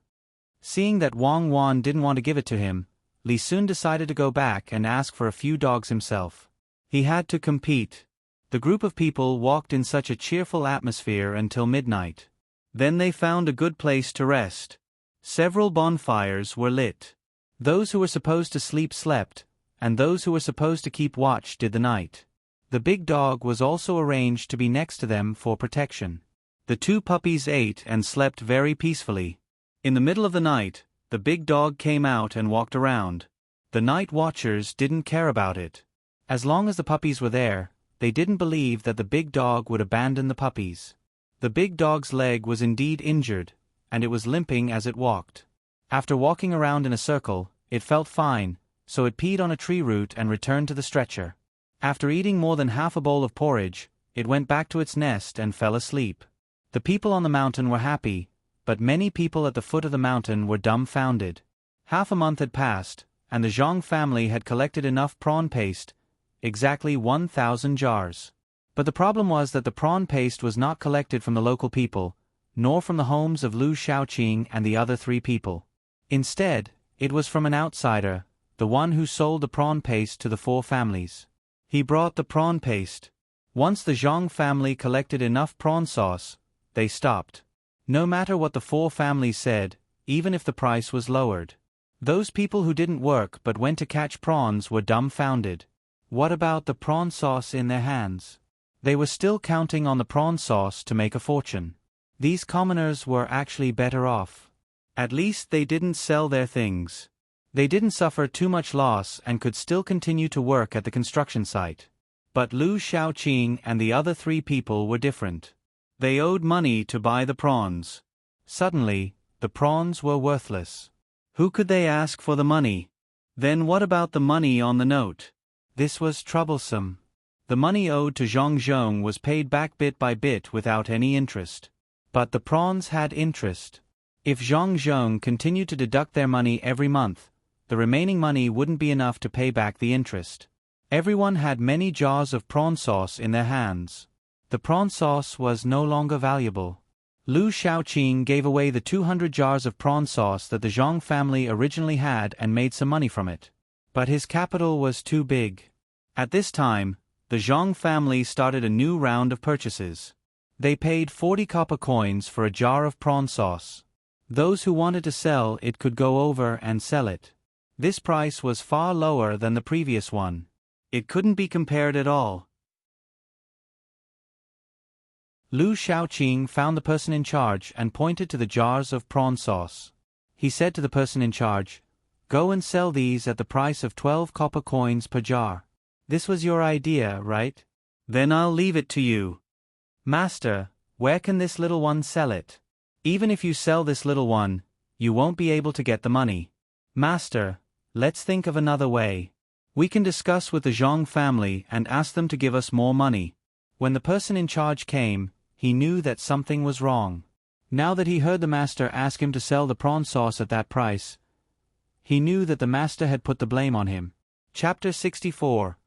Seeing that Wang Wan didn't want to give it to him, Li Sun decided to go back and ask for a few dogs himself. He had to compete. The group of people walked in such a cheerful atmosphere until midnight. Then they found a good place to rest. Several bonfires were lit. Those who were supposed to sleep slept, and those who were supposed to keep watch did the night. The big dog was also arranged to be next to them for protection. The 2 puppies ate and slept very peacefully. In the middle of the night, the big dog came out and walked around. The night watchers didn't care about it. As long as the puppies were there, they didn't believe that the big dog would abandon the puppies. The big dog's leg was indeed injured, and it was limping as it walked. After walking around in a circle, it felt fine, so it peed on a tree root and returned to the stretcher. After eating more than half a bowl of porridge, it went back to its nest and fell asleep. The people on the mountain were happy, but many people at the foot of the mountain were dumbfounded. Half a month had passed, and the Zhang family had collected enough prawn paste, exactly 1,000 jars. But the problem was that the prawn paste was not collected from the local people, nor from the homes of Lu Shaoqing and the other 3 people. Instead, it was from an outsider, the one who sold the prawn paste to the 4 families. He brought the prawn paste. Once the Zhang family collected enough prawn sauce, they stopped. No matter what the 4 families said, even if the price was lowered. Those people who didn't work but went to catch prawns were dumbfounded. What about the prawn sauce in their hands? They were still counting on the prawn sauce to make a fortune. These commoners were actually better off. At least they didn't sell their things. They didn't suffer too much loss and could still continue to work at the construction site. But Lu Shaoqing and the other 3 people were different. They owed money to buy the prawns. Suddenly, the prawns were worthless. Who could they ask for the money? Then what about the money on the note? This was troublesome. The money owed to Zhang Zhong was paid back bit by bit without any interest. But the prawns had interest. If Zhang Zhong continued to deduct their money every month, the remaining money wouldn't be enough to pay back the interest. Everyone had many jars of prawn sauce in their hands. The prawn sauce was no longer valuable. Lu Shaoqing gave away the 200 jars of prawn sauce that the Zhang family originally had and made some money from it. But his capital was too big. At this time, the Zhang family started a new round of purchases. They paid 40 copper coins for a jar of prawn sauce. Those who wanted to sell it could go over and sell it. This price was far lower than the previous one. It couldn't be compared at all. Lu Shaoqing found the person in charge and pointed to the jars of prawn sauce. He said to the person in charge, "Go and sell these at the price of 12 copper coins per jar. This was your idea, right? Then I'll leave it to you." "Master, where can this little one sell it? Even if you sell this little one, you won't be able to get the money." "Master, let's think of another way. We can discuss with the Zhang family and ask them to give us more money." When the person in charge came, he knew that something was wrong. Now that he heard the master ask him to sell the prawn sauce at that price, he knew that the master had put the blame on him. Chapter 64.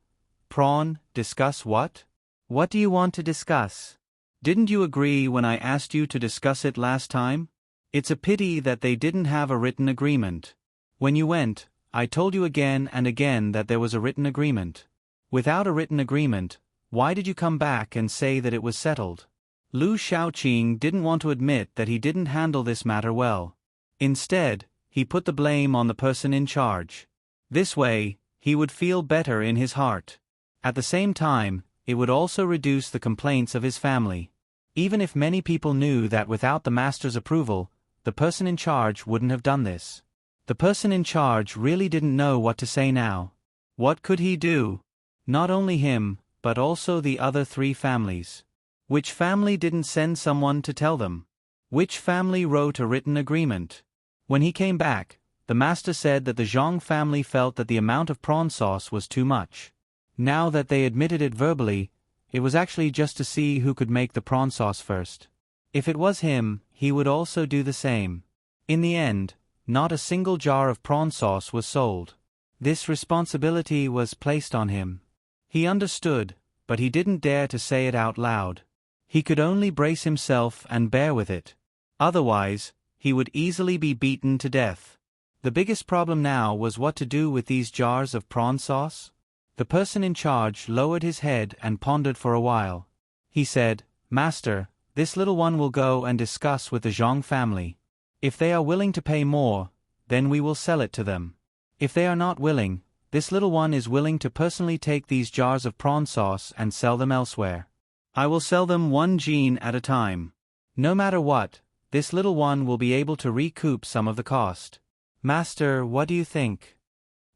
Prawn, discuss what? What do you want to discuss? Didn't you agree when I asked you to discuss it last time? It's a pity that they didn't have a written agreement. When you went, I told you again and again that there was a written agreement. Without a written agreement, why did you come back and say that it was settled? Lu Shaoqing didn't want to admit that he didn't handle this matter well. Instead, he put the blame on the person in charge. This way, he would feel better in his heart. At the same time, it would also reduce the complaints of his family. Even if many people knew that without the master's approval, the person in charge wouldn't have done this. The person in charge really didn't know what to say now. What could he do? Not only him, but also the other 3 families. Which family didn't send someone to tell them? Which family wrote a written agreement? When he came back, the master said that the Zhang family felt that the amount of prawn sauce was too much. Now that they admitted it verbally, it was actually just to see who could make the prawn sauce first. If it was him, he would also do the same. In the end, not a single jar of prawn sauce was sold. This responsibility was placed on him. He understood, but he didn't dare to say it out loud. He could only brace himself and bear with it. Otherwise, he would easily be beaten to death. The biggest problem now was what to do with these jars of prawn sauce. The person in charge lowered his head and pondered for a while. He said, "Master, this little one will go and discuss with the Zhang family. If they are willing to pay more, then we will sell it to them. If they are not willing, this little one is willing to personally take these jars of prawn sauce and sell them elsewhere. I will sell them 1 jin at a time. No matter what, this little one will be able to recoup some of the cost." "Master, what do you think?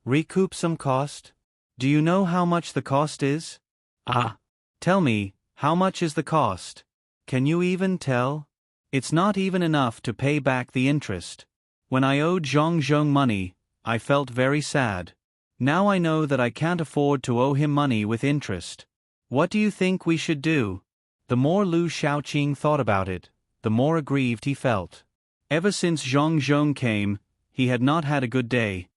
Recoup some cost? Do you know how much the cost is?" Tell me, how much is the cost? Can you even tell? It's not even enough to pay back the interest. When I owed Zhong money, I felt very sad. Now I know that I can't afford to owe him money with interest. What do you think we should do?" The more Lu Shaoqing thought about it, the more aggrieved he felt. Ever since Zhong came, he had not had a good day.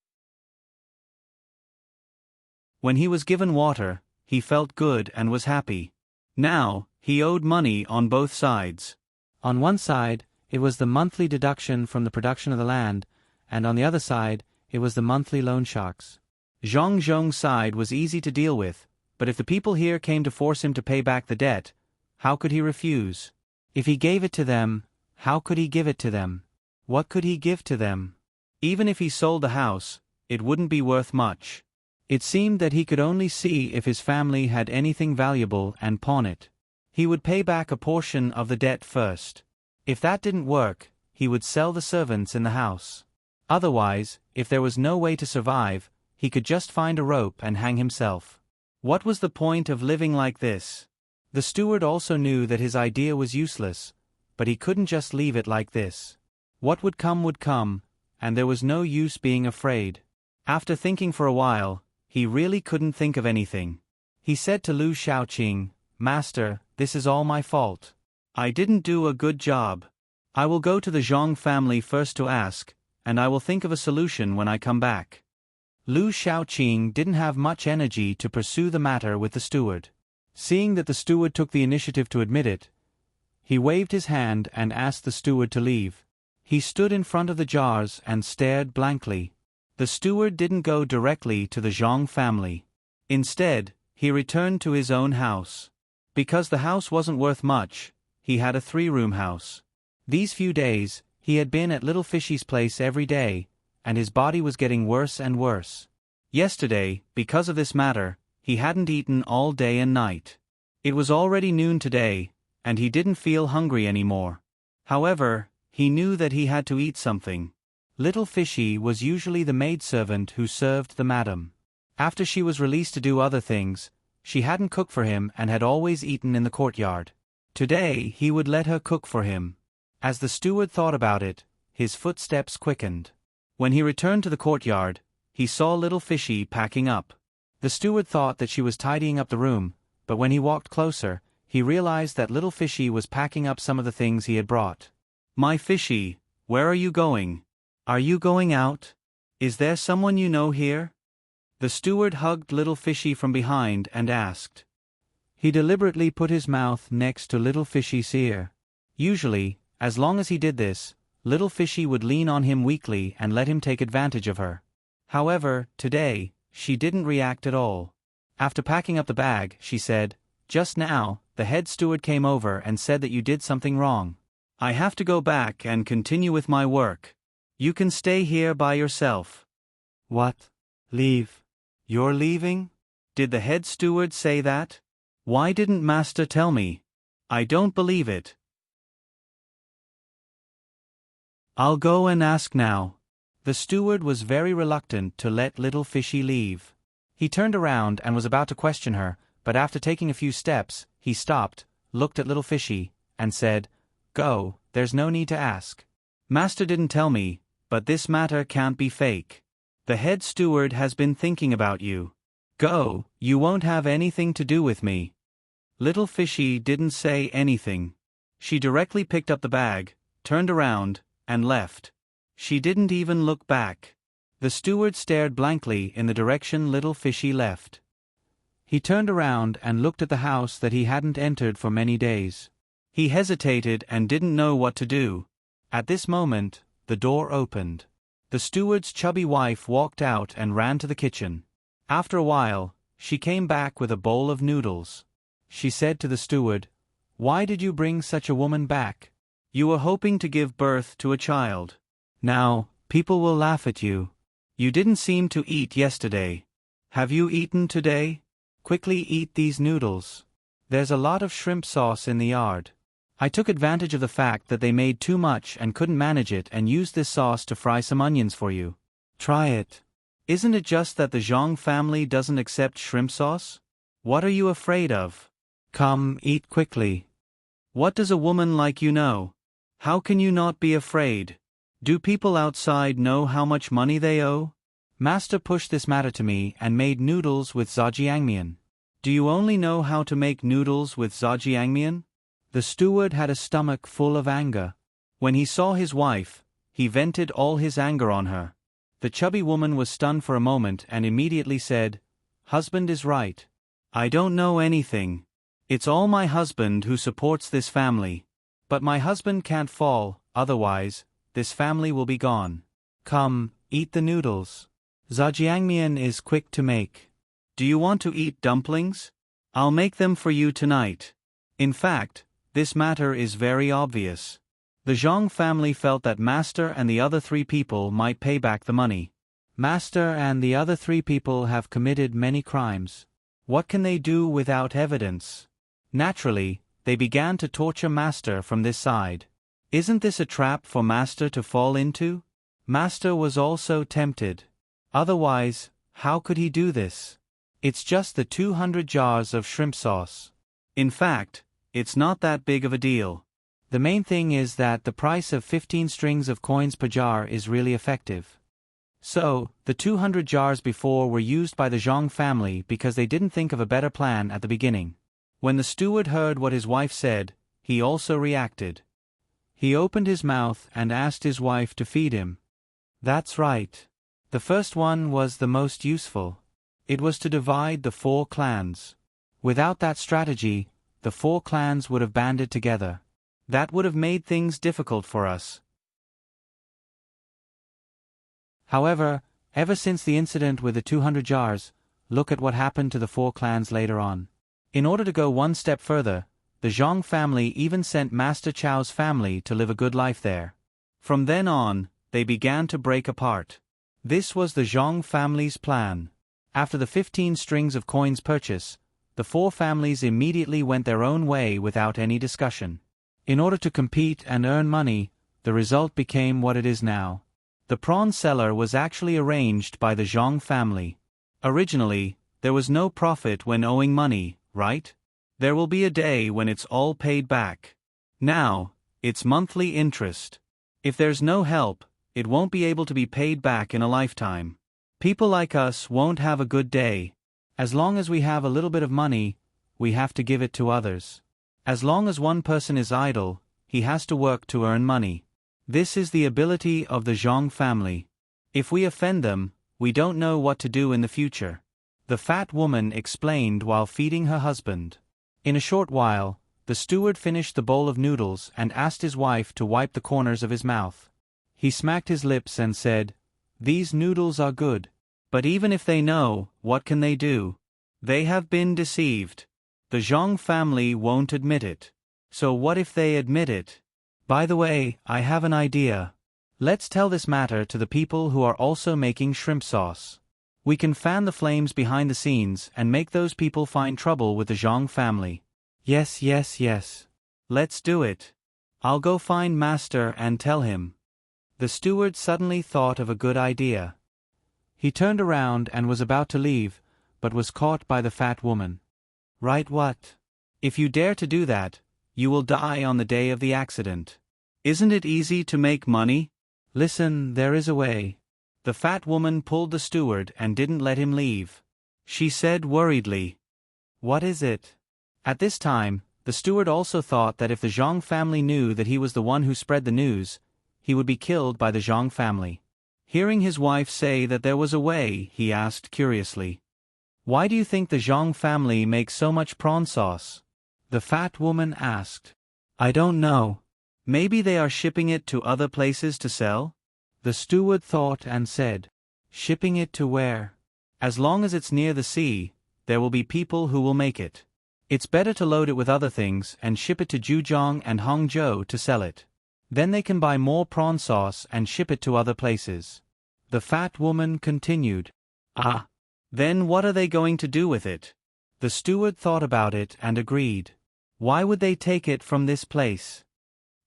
When he was given water, he felt good and was happy. Now, he owed money on both sides. On one side, it was the monthly deduction from the production of the land, and on the other side, it was the monthly loan sharks. Zhong's side was easy to deal with, but if the people here came to force him to pay back the debt, how could he refuse? If he gave it to them, how could he give it to them? What could he give to them? Even if he sold the house, it wouldn't be worth much. It seemed that he could only see if his family had anything valuable and pawn it. He would pay back a portion of the debt first. If that didn't work, he would sell the servants in the house. Otherwise, if there was no way to survive, he could just find a rope and hang himself. What was the point of living like this? The steward also knew that his idea was useless, but he couldn't just leave it like this. What would come, and there was no use being afraid. After thinking for a while, he really couldn't think of anything. He said to Lu Shaoqing, "Master, this is all my fault. I didn't do a good job. I will go to the Zhang family first to ask, and I will think of a solution when I come back." Lu Shaoqing didn't have much energy to pursue the matter with the steward. Seeing that the steward took the initiative to admit it, he waved his hand and asked the steward to leave. He stood in front of the jars and stared blankly. The steward didn't go directly to the Zhang family. Instead, he returned to his own house. Because the house wasn't worth much, he had a 3-room house. These few days, he had been at Little Fishy's place every day, and his body was getting worse and worse. Yesterday, because of this matter, he hadn't eaten all day and night. It was already noon today, and he didn't feel hungry anymore. However, he knew that he had to eat something. Little Fishy was usually the maidservant who served the madam. After she was released to do other things, she hadn't cooked for him and had always eaten in the courtyard. Today he would let her cook for him. As the steward thought about it, his footsteps quickened. When he returned to the courtyard, he saw Little Fishy packing up. The steward thought that she was tidying up the room, but when he walked closer, he realized that Little Fishy was packing up some of the things he had brought. "My Fishy, where are you going? Are you going out? Is there someone you know here?" The steward hugged Little Fishy from behind and asked. He deliberately put his mouth next to Little Fishy's ear. Usually, as long as he did this, Little Fishy would lean on him weakly and let him take advantage of her. However, today, she didn't react at all. After packing up the bag, she said, "Just now, the head steward came over and said that you did something wrong. I have to go back and continue with my work. You can stay here by yourself." "What? Leave? You're leaving? Did the head steward say that? Why didn't Master tell me? I don't believe it." "I'll go and ask now." The steward was very reluctant to let Little Fishy leave. He turned around and was about to question her, but after taking a few steps, he stopped, looked at Little Fishy, and said, "Go, there's no need to ask. Master didn't tell me, but this matter can't be fake. The head steward has been thinking about you. Go, you won't have anything to do with me." Little Fishy didn't say anything. She directly picked up the bag, turned around, and left. She didn't even look back. The steward stared blankly in the direction Little Fishy left. He turned around and looked at the house that he hadn't entered for many days. He hesitated and didn't know what to do. At this moment, the door opened. The steward's chubby wife walked out and ran to the kitchen. After a while, she came back with a bowl of noodles. She said to the steward, "Why did you bring such a woman back? You were hoping to give birth to a child. Now, people will laugh at you. You didn't seem to eat yesterday. Have you eaten today? Quickly eat these noodles. There's a lot of shrimp sauce in the yard. I took advantage of the fact that they made too much and couldn't manage it and used this sauce to fry some onions for you. Try it. Isn't it just that the Zhang family doesn't accept shrimp sauce? What are you afraid of? Come, eat quickly. What does a woman like you know? How can you not be afraid? Do people outside know how much money they owe? Master pushed this matter to me and made noodles with zhajiangmian. Do you only know how to make noodles with zhajiangmian?" The steward had a stomach full of anger. When he saw his wife, he vented all his anger on her. The chubby woman was stunned for a moment and immediately said, "Husband is right. I don't know anything. It's all my husband who supports this family. But my husband can't fall, otherwise, this family will be gone. Come, eat the noodles. Zhajiangmian is quick to make. Do you want to eat dumplings? I'll make them for you tonight. In fact, this matter is very obvious. The Zhang family felt that Master and the other 3 people might pay back the money. Master and the other 3 people have committed many crimes. What can they do without evidence? Naturally, they began to torture Master from this side. Isn't this a trap for Master to fall into? Master was also tempted. Otherwise, how could he do this? It's just the 200 jars of shrimp sauce. In fact, it's not that big of a deal. The main thing is that the price of 15 strings of coins per jar is really effective. So, the 200 jars before were used by the Zhang family because they didn't think of a better plan at the beginning. When the steward heard what his wife said, he also reacted. He opened his mouth and asked his wife to feed him. That's right. The first one was the most useful. It was to divide the 4 clans. Without that strategy, the 4 clans would have banded together. That would have made things difficult for us. However, ever since the incident with the 200 jars, look at what happened to the 4 clans later on. In order to go one step further, the Zhang family even sent Master Chao's family to live a good life there. From then on, they began to break apart. This was the Zhang family's plan. After the 15 strings of coins purchase, the 4 families immediately went their own way without any discussion. In order to compete and earn money, the result became what it is now. The prawn seller was actually arranged by the Zhang family. Originally, there was no profit when owing money, right? There will be a day when it's all paid back. Now, it's monthly interest. If there's no help, it won't be able to be paid back in a lifetime. People like us won't have a good day. As long as we have a little bit of money, we have to give it to others. As long as one person is idle, he has to work to earn money. This is the ability of the Zhang family. If we offend them, we don't know what to do in the future. The fat woman explained while feeding her husband. In a short while, the steward finished the bowl of noodles and asked his wife to wipe the corners of his mouth. He smacked his lips and said, "These noodles are good. But even if they know, what can they do? They have been deceived. The Zhang family won't admit it. So what if they admit it? By the way, I have an idea. Let's tell this matter to the people who are also making shrimp sauce. We can fan the flames behind the scenes and make those people find trouble with the Zhang family." Yes. Let's do it. I'll go find Master and tell him. The steward suddenly thought of a good idea. He turned around and was about to leave, but was caught by the fat woman. "Right, what? If you dare to do that, you will die on the day of the accident. Isn't it easy to make money? Listen, there is a way." The fat woman pulled the steward and didn't let him leave. She said worriedly, "What is it?" At this time, the steward also thought that if the Zhang family knew that he was the one who spread the news, he would be killed by the Zhang family. Hearing his wife say that there was a way, he asked curiously, "Why do you think the Zhang family makes so much prawn sauce?" The fat woman asked. "I don't know. Maybe they are shipping it to other places to sell?" The steward thought and said, "Shipping it to where? As long as it's near the sea, there will be people who will make it. It's better to load it with other things and ship it to Zhujiang and Hangzhou to sell it. Then they can buy more prawn sauce and ship it to other places." The fat woman continued, "Ah. Then what are they going to do with it?" The steward thought about it and agreed. "Why would they take it from this place?"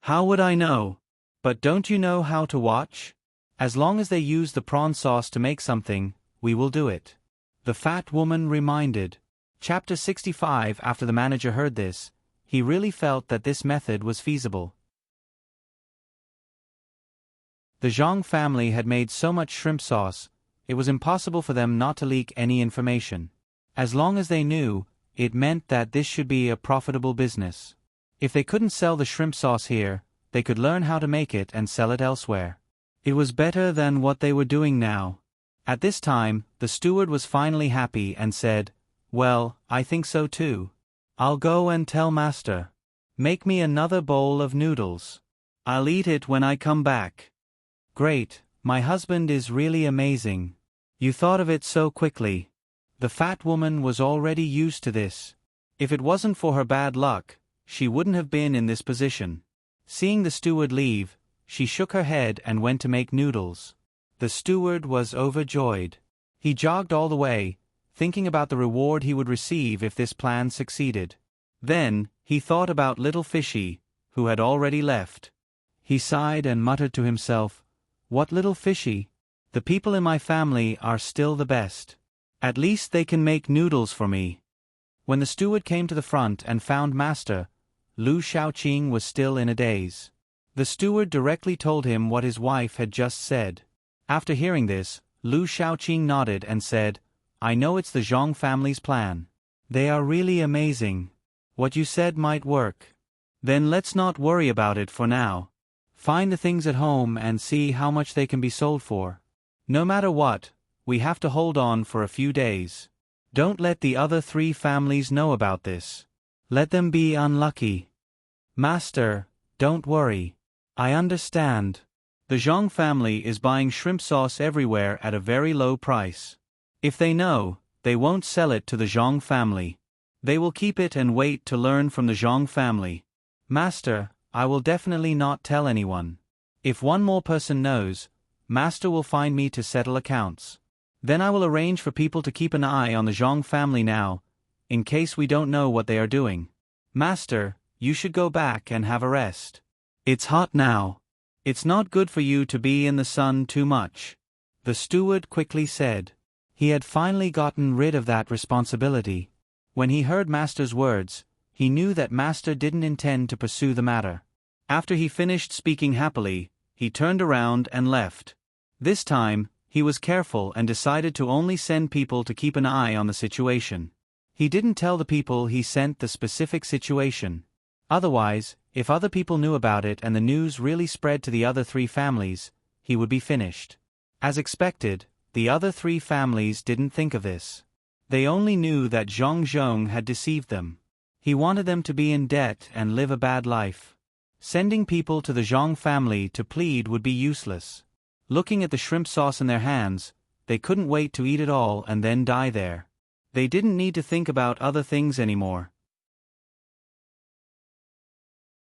"How would I know? But don't you know how to watch? As long as they use the prawn sauce to make something, we will do it." The fat woman reminded. Chapter 65. After the manager heard this, he really felt that this method was feasible. The Zhang family had made so much shrimp sauce, it was impossible for them not to leak any information. As long as they knew, it meant that this should be a profitable business. If they couldn't sell the shrimp sauce here, they could learn how to make it and sell it elsewhere. It was better than what they were doing now. At this time, the steward was finally happy and said, "Well, I think so too. I'll go and tell Master. Make me another bowl of noodles. I'll eat it when I come back." "Great, my husband is really amazing. You thought of it so quickly." The fat woman was already used to this. If it wasn't for her bad luck, she wouldn't have been in this position. Seeing the steward leave, she shook her head and went to make noodles. The steward was overjoyed. He jogged all the way, thinking about the reward he would receive if this plan succeeded. Then, he thought about little Fishy, who had already left. He sighed and muttered to himself, "What little Fishy? The people in my family are still the best. At least they can make noodles for me." When the steward came to the front and found Master, Lu Shaoqing was still in a daze. The steward directly told him what his wife had just said. After hearing this, Lu Shaoqing nodded and said, "I know it's the Zhang family's plan. They are really amazing. What you said might work. Then let's not worry about it for now. Find the things at home and see how much they can be sold for. No matter what, we have to hold on for a few days. Don't let the other 3 families know about this. Let them be unlucky. Master, don't worry. I understand. The Zhang family is buying shrimp sauce everywhere at a very low price. If they know, they won't sell it to the Zhang family. They will keep it and wait to learn from the Zhang family. Master, I will definitely not tell anyone. If one more person knows, Master will find me to settle accounts. Then I will arrange for people to keep an eye on the Zhang family now, in case we don't know what they are doing. Master, you should go back and have a rest. It's hot now. It's not good for you to be in the sun too much. The steward quickly said. He had finally gotten rid of that responsibility. When he heard Master's words, he knew that Master didn't intend to pursue the matter. After he finished speaking happily, he turned around and left. This time, he was careful and decided to only send people to keep an eye on the situation. He didn't tell the people he sent the specific situation. Otherwise, if other people knew about it and the news really spread to the other 3 families, he would be finished. As expected, the other 3 families didn't think of this. They only knew that Zhang Zhong had deceived them. He wanted them to be in debt and live a bad life. Sending people to the Zhang family to plead would be useless. Looking at the shrimp sauce in their hands, they couldn't wait to eat it all and then die there. They didn't need to think about other things anymore.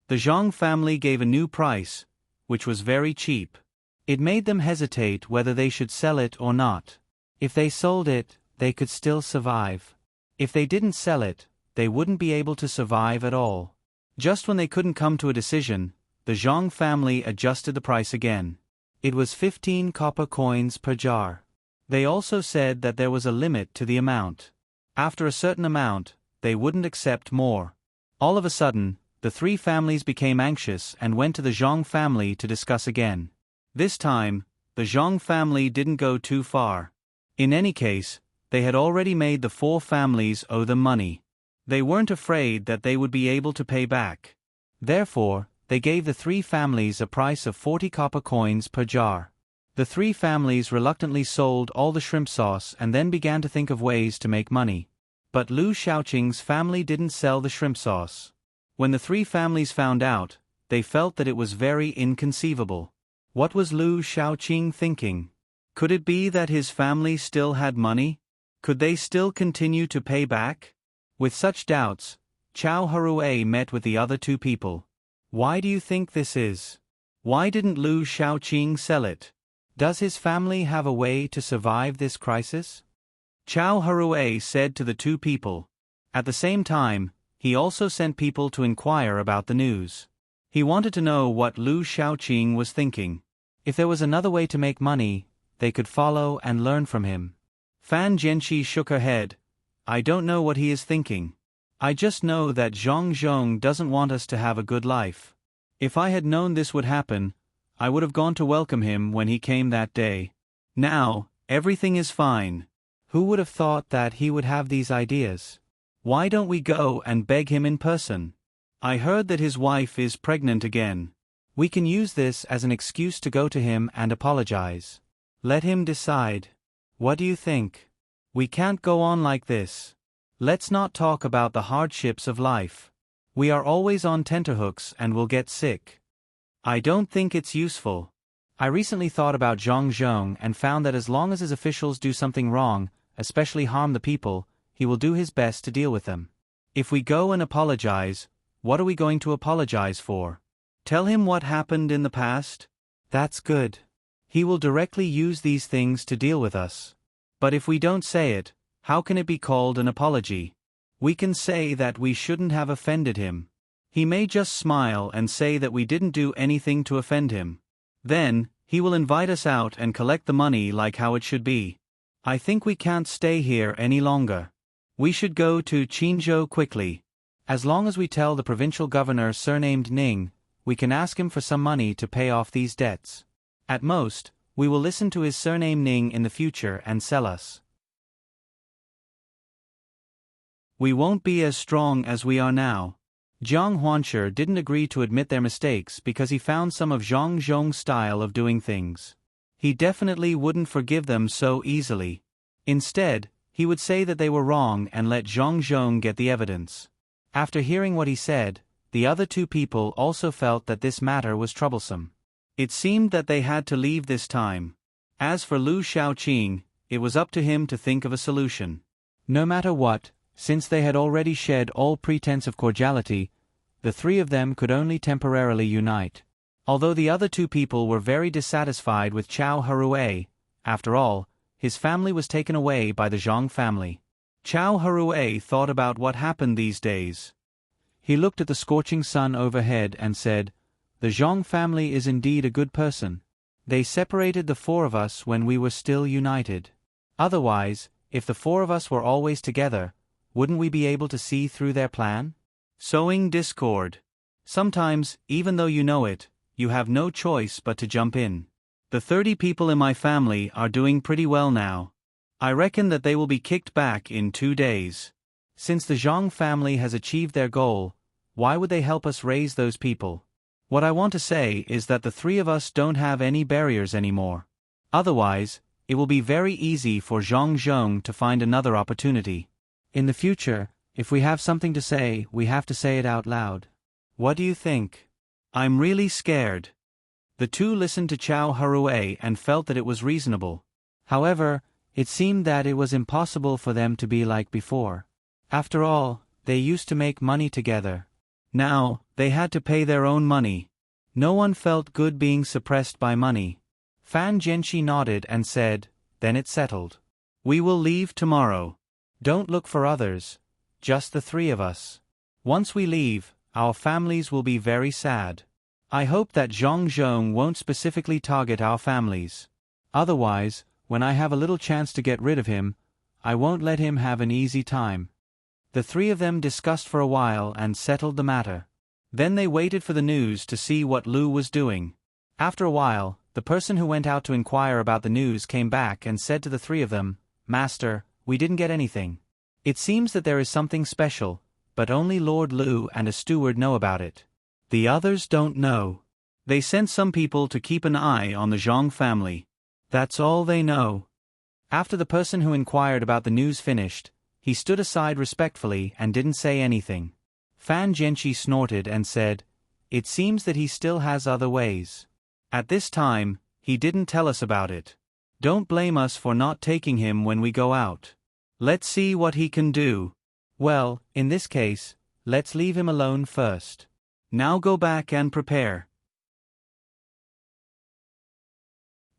The Zhang family gave a new price, which was very cheap. It made them hesitate whether they should sell it or not. If they sold it, they could still survive. If they didn't sell it, they wouldn't be able to survive at all. Just when they couldn't come to a decision, the Zhang family adjusted the price again. It was 15 copper coins per jar. They also said that there was a limit to the amount. After a certain amount, they wouldn't accept more. All of a sudden, the 3 families became anxious and went to the Zhang family to discuss again. This time, the Zhang family didn't go too far. In any case, they had already made the 4 families owe them money. They weren't afraid that they would be able to pay back. Therefore, they gave the 3 families a price of 40 copper coins per jar. The 3 families reluctantly sold all the shrimp sauce and then began to think of ways to make money. But Lu Shaoqing's family didn't sell the shrimp sauce. When the 3 families found out, they felt that it was very inconceivable. What was Lu Shaoqing thinking? Could it be that his family still had money? Could they still continue to pay back? With such doubts, Chao Harue met with the other 2 people. Why do you think this is? Why didn't Lu Shaoqing sell it? Does his family have a way to survive this crisis? Chao Harue said to the 2 people. At the same time, he also sent people to inquire about the news. He wanted to know what Lu Shaoqing was thinking. If there was another way to make money, they could follow and learn from him. Fan Jianqi shook her head. I don't know what he is thinking. I just know that Zhang Zhong doesn't want us to have a good life. If I had known this would happen, I would have gone to welcome him when he came that day. Now, everything is fine. Who would have thought that he would have these ideas? Why don't we go and beg him in person? I heard that his wife is pregnant again. We can use this as an excuse to go to him and apologize. Let him decide. What do you think? We can't go on like this. Let's not talk about the hardships of life. We are always on tenterhooks and will get sick. I don't think it's useful. I recently thought about Zhang Zhong and found that as long as his officials do something wrong, especially harm the people, he will do his best to deal with them. If we go and apologize, what are we going to apologize for? Tell him what happened in the past? That's good. He will directly use these things to deal with us. But if we don't say it, how can it be called an apology? We can say that we shouldn't have offended him. He may just smile and say that we didn't do anything to offend him. Then, he will invite us out and collect the money like how it should be. I think we can't stay here any longer. We should go to Qinzhou quickly. As long as we tell the provincial governor surnamed Ning, we can ask him for some money to pay off these debts. At most, we will listen to his surname Ning in the future and sell us. We won't be as strong as we are now. Jiang Huanshi didn't agree to admit their mistakes because he found some of Zhang Zhong's style of doing things. He definitely wouldn't forgive them so easily. Instead, He would say that they were wrong and let Zhang Zhong get the evidence. After hearing what he said, the other two people also felt that this matter was troublesome. It seemed that they had to leave this time. As for Lu Shaoqing, it was up to him to think of a solution. No matter what, since they had already shed all pretense of cordiality, the three of them could only temporarily unite. Although the other two people were very dissatisfied with Chao Harue, after all, his family was taken away by the Zhang family. Chao Harue thought about what happened these days. He looked at the scorching sun overhead and said, "The Zhang family is indeed a good person. They separated the four of us when we were still united. Otherwise, if the four of us were always together, wouldn't we be able to see through their plan? Sowing discord. Sometimes, even though you know it, you have no choice but to jump in. The 30 people in my family are doing pretty well now. I reckon that they will be kicked back in 2 days. Since the Zhang family has achieved their goal, why would they help us raise those people? What I want to say is that the three of us don't have any barriers anymore. Otherwise, it will be very easy for Zhang Zhong to find another opportunity. In the future, if we have something to say, we have to say it out loud. What do you think? I'm really scared." The two listened to Chao Harue and felt that it was reasonable. However, it seemed that it was impossible for them to be like before. After all, they used to make money together. Now, they had to pay their own money. No one felt good being suppressed by money. Fan Jianxi nodded and said, "Then it's settled. We will leave tomorrow. Don't look for others, just the three of us. Once we leave, our families will be very sad. I hope that Zhang Zhong won't specifically target our families. Otherwise, when I have a little chance to get rid of him, I won't let him have an easy time." The three of them discussed for a while and settled the matter. Then they waited for the news to see what Lu was doing. After a while, the person who went out to inquire about the news came back and said to the three of them, "Master, we didn't get anything. It seems that there is something special, but only Lord Lu and a steward know about it. The others don't know. They sent some people to keep an eye on the Zhang family. That's all they know." After the person who inquired about the news finished, he stood aside respectfully and didn't say anything. Fan Jianxi snorted and said, "It seems that he still has other ways. At this time, he didn't tell us about it. Don't blame us for not taking him when we go out. Let's see what he can do. Well, in this case, let's leave him alone first. Now go back and prepare.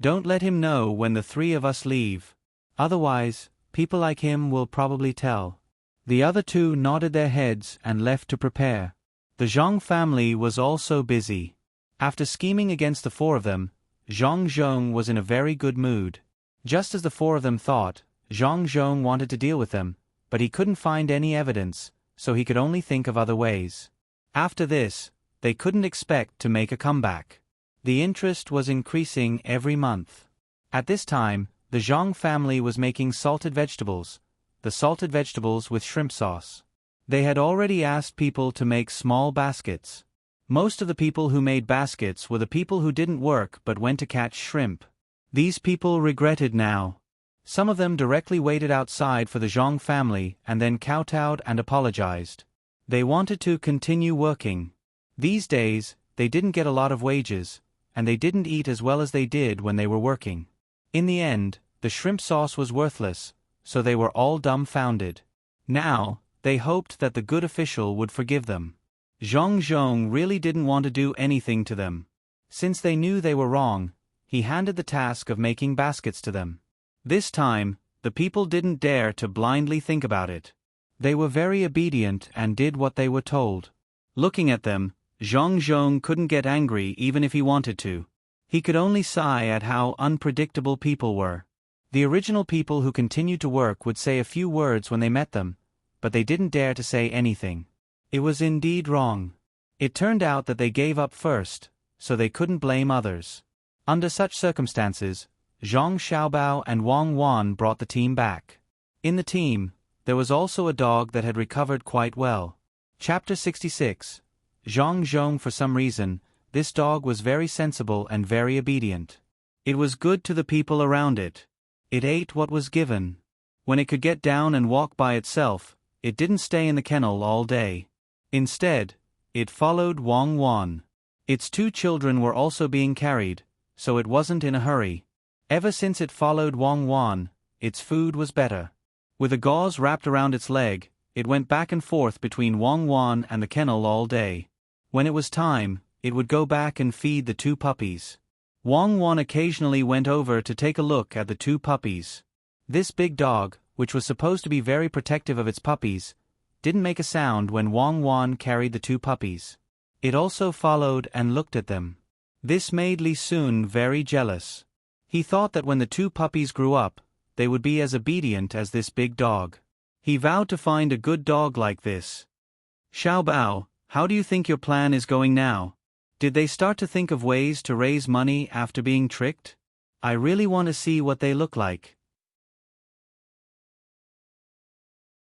Don't let him know when the three of us leave. Otherwise, people like him will probably tell." The other two nodded their heads and left to prepare. The Zhang family was also busy. After scheming against the four of them, Zhang Zhong was in a very good mood. Just as the four of them thought, Zhang Zhong wanted to deal with them, but he couldn't find any evidence, so he could only think of other ways. After this, they couldn't expect to make a comeback. The interest was increasing every month. At this time, the Zhang family was making salted vegetables, the salted vegetables with shrimp sauce. They had already asked people to make small baskets. Most of the people who made baskets were the people who didn't work but went to catch shrimp. These people regretted now. Some of them directly waited outside for the Zhang family and then kowtowed and apologized. They wanted to continue working. These days, they didn't get a lot of wages, and they didn't eat as well as they did when they were working. In the end, the shrimp sauce was worthless, so they were all dumbfounded. Now, they hoped that the good official would forgive them. Zhang Zhong really didn't want to do anything to them. Since they knew they were wrong, he handed the task of making baskets to them. This time, the people didn't dare to blindly think about it. They were very obedient and did what they were told. Looking at them, Zhang Zhong couldn't get angry even if he wanted to. He could only sigh at how unpredictable people were. The original people who continued to work would say a few words when they met them, but they didn't dare to say anything. It was indeed wrong. It turned out that they gave up first, so they couldn't blame others. Under such circumstances, Zhang Xiaobao and Wang Wan brought the team back. In the team, there was also a dog that had recovered quite well. Chapter 66. Zhang Zhong. For some reason, this dog was very sensible and very obedient. It was good to the people around it. It ate what was given. When it could get down and walk by itself, it didn't stay in the kennel all day. Instead, it followed Wang Wan. Its 2 children were also being carried, so it wasn't in a hurry. Ever since it followed Wang Wan, its food was better. With a gauze wrapped around its leg, it went back and forth between Wang Wan and the kennel all day. When it was time, it would go back and feed the 2 puppies. Wang Wan occasionally went over to take a look at the 2 puppies. This big dog, which was supposed to be very protective of its puppies, didn't make a sound when Wang Wan carried the 2 puppies. It also followed and looked at them. This made Li Sun very jealous. He thought that when the 2 puppies grew up, they would be as obedient as this big dog. He vowed to find a good dog like this. Xiao Bao, how do you think your plan is going now? Did they start to think of ways to raise money after being tricked? I really want to see what they look like.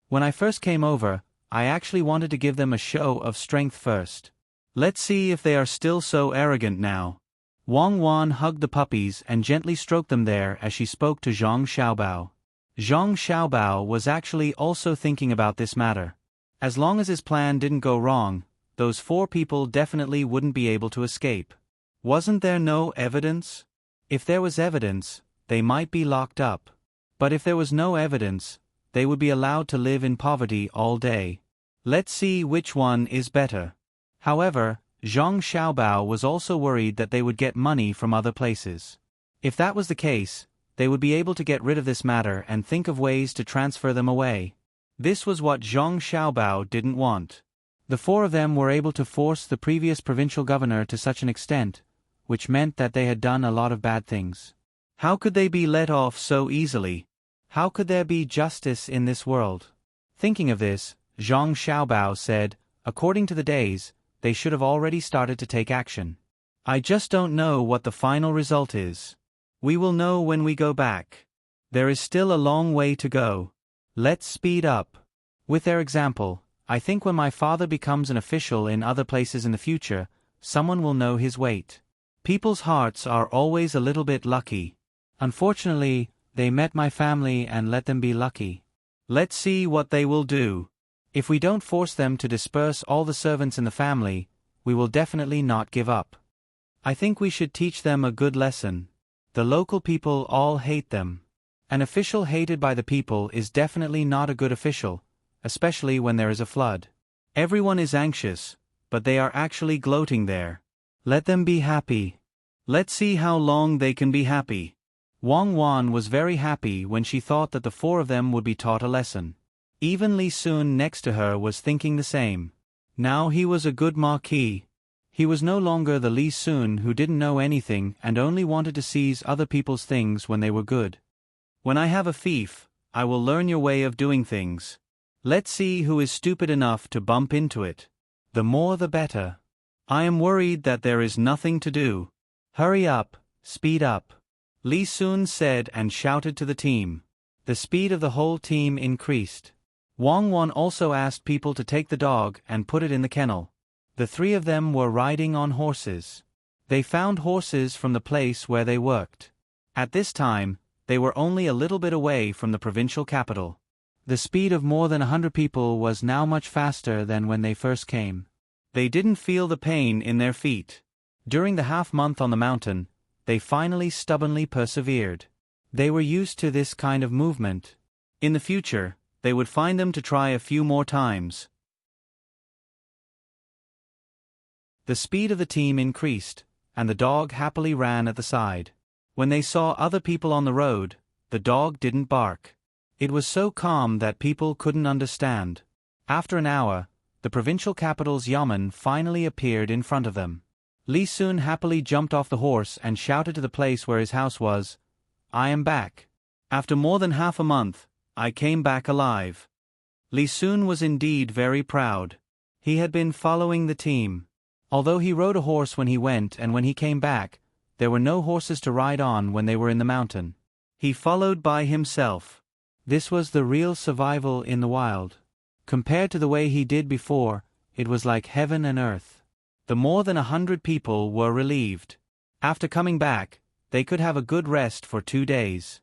When I first came over, I actually wanted to give them a show of strength first. Let's see if they are still so arrogant now. Wang Wan hugged the puppies and gently stroked them there as she spoke to Zhang Xiaobao. Zhang Xiaobao was actually also thinking about this matter. As long as his plan didn't go wrong, those 4 people definitely wouldn't be able to escape. Wasn't there no evidence? If there was evidence, they might be locked up. But if there was no evidence, they would be allowed to live in poverty all day. Let's see which one is better. However, Zhang Xiaobao was also worried that they would get money from other places. If that was the case, they would be able to get rid of this matter and think of ways to transfer them away. This was what Zhang Xiaobao didn't want. The 4 of them were able to force the previous provincial governor to such an extent, which meant that they had done a lot of bad things. How could they be let off so easily? How could there be justice in this world? Thinking of this, Zhang Xiaobao said, according to the days, they should have already started to take action. I just don't know what the final result is. We will know when we go back. There is still a long way to go. Let's speed up. With their example, I think when my father becomes an official in other places in the future, someone will know his weight. People's hearts are always a little bit lucky. Unfortunately, they met my family and let them be lucky. Let's see what they will do. If we don't force them to disperse all the servants in the family, we will definitely not give up. I think we should teach them a good lesson. The local people all hate them. An official hated by the people is definitely not a good official, especially when there is a flood. Everyone is anxious, but they are actually gloating there. Let them be happy. Let's see how long they can be happy. Wang Wan was very happy when she thought that the 4 of them would be taught a lesson. Even Li Sun next to her was thinking the same. Now he was a good marquis. He was no longer the Li Sun who didn't know anything and only wanted to seize other people's things when they were good. When I have a fief, I will learn your way of doing things. Let's see who is stupid enough to bump into it. The more the better. I am worried that there is nothing to do. Hurry up, speed up. Li Sun said and shouted to the team. The speed of the whole team increased. Wang Wan also asked people to take the dog and put it in the kennel. The 3 of them were riding on horses. They found horses from the place where they worked. At this time, they were only a little bit away from the provincial capital. The speed of more than 100 people was now much faster than when they first came. They didn't feel the pain in their feet. During the half-month on the mountain, they finally stubbornly persevered. They were used to this kind of movement. In the future, they would find them to try a few more times. The speed of the team increased, and the dog happily ran at the side. When they saw other people on the road, the dog didn't bark. It was so calm that people couldn't understand. After an hour, the provincial capital's yamen finally appeared in front of them. Li Sun happily jumped off the horse and shouted to the place where his house was, "I am back. After more than half a month, I came back alive." Li Sun was indeed very proud. He had been following the team. Although he rode a horse when he went and when he came back, there were no horses to ride on when they were in the mountain. He followed by himself. This was the real survival in the wild. Compared to the way he did before, it was like heaven and earth. The more than 100 people were relieved. After coming back, they could have a good rest for 2 days.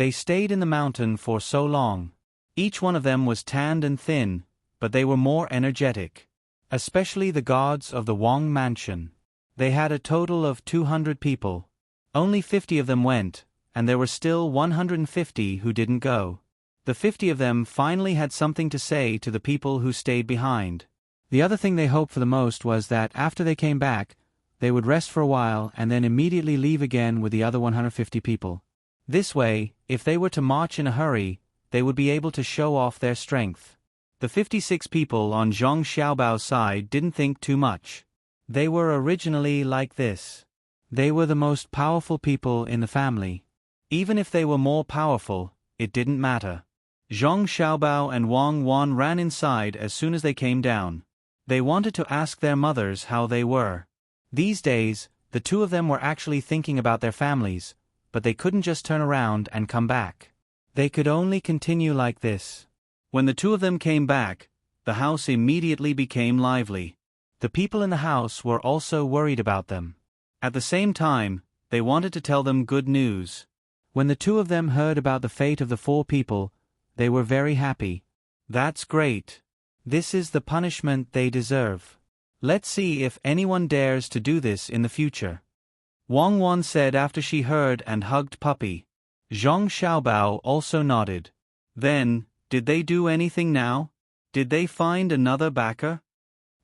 They stayed in the mountain for so long. Each one of them was tanned and thin, but they were more energetic. Especially the guards of the Wang mansion. They had a total of 200 people. Only 50 of them went, and there were still 150 who didn't go. The 50 of them finally had something to say to the people who stayed behind. The other thing they hoped for the most was that after they came back, they would rest for a while and then immediately leave again with the other 150 people. This way, if they were to march in a hurry, they would be able to show off their strength. The 56 people on Zhang Xiaobao's side didn't think too much. They were originally like this. They were the most powerful people in the family. Even if they were more powerful, it didn't matter. Zhang Xiaobao and Wang Wan ran inside as soon as they came down. They wanted to ask their mothers how they were. These days, the two of them were actually thinking about their families, but they couldn't just turn around and come back. They could only continue like this. When the two of them came back, the house immediately became lively. The people in the house were also worried about them. At the same time, they wanted to tell them good news. When the two of them heard about the fate of the 4 people, they were very happy. That's great. This is the punishment they deserve. Let's see if anyone dares to do this in the future. Wang Wan said after she heard and hugged Puppy. Zhang Xiaobao also nodded. Then, did they do anything now? Did they find another backer?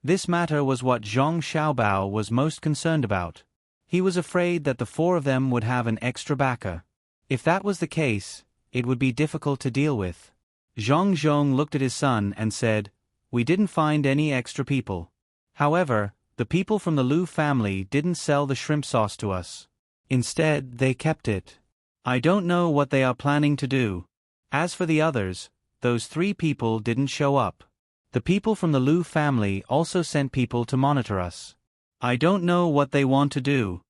This matter was what Zhang Xiaobao was most concerned about. He was afraid that the 4 of them would have an extra backer. If that was the case, it would be difficult to deal with. Zhang Zhong looked at his son and said, "We didn't find any extra people. However, the people from the Lu family didn't sell the shrimp sauce to us. Instead, they kept it. I don't know what they are planning to do. As for the others, those 3 people didn't show up. The people from the Lu family also sent people to monitor us. I don't know what they want to do."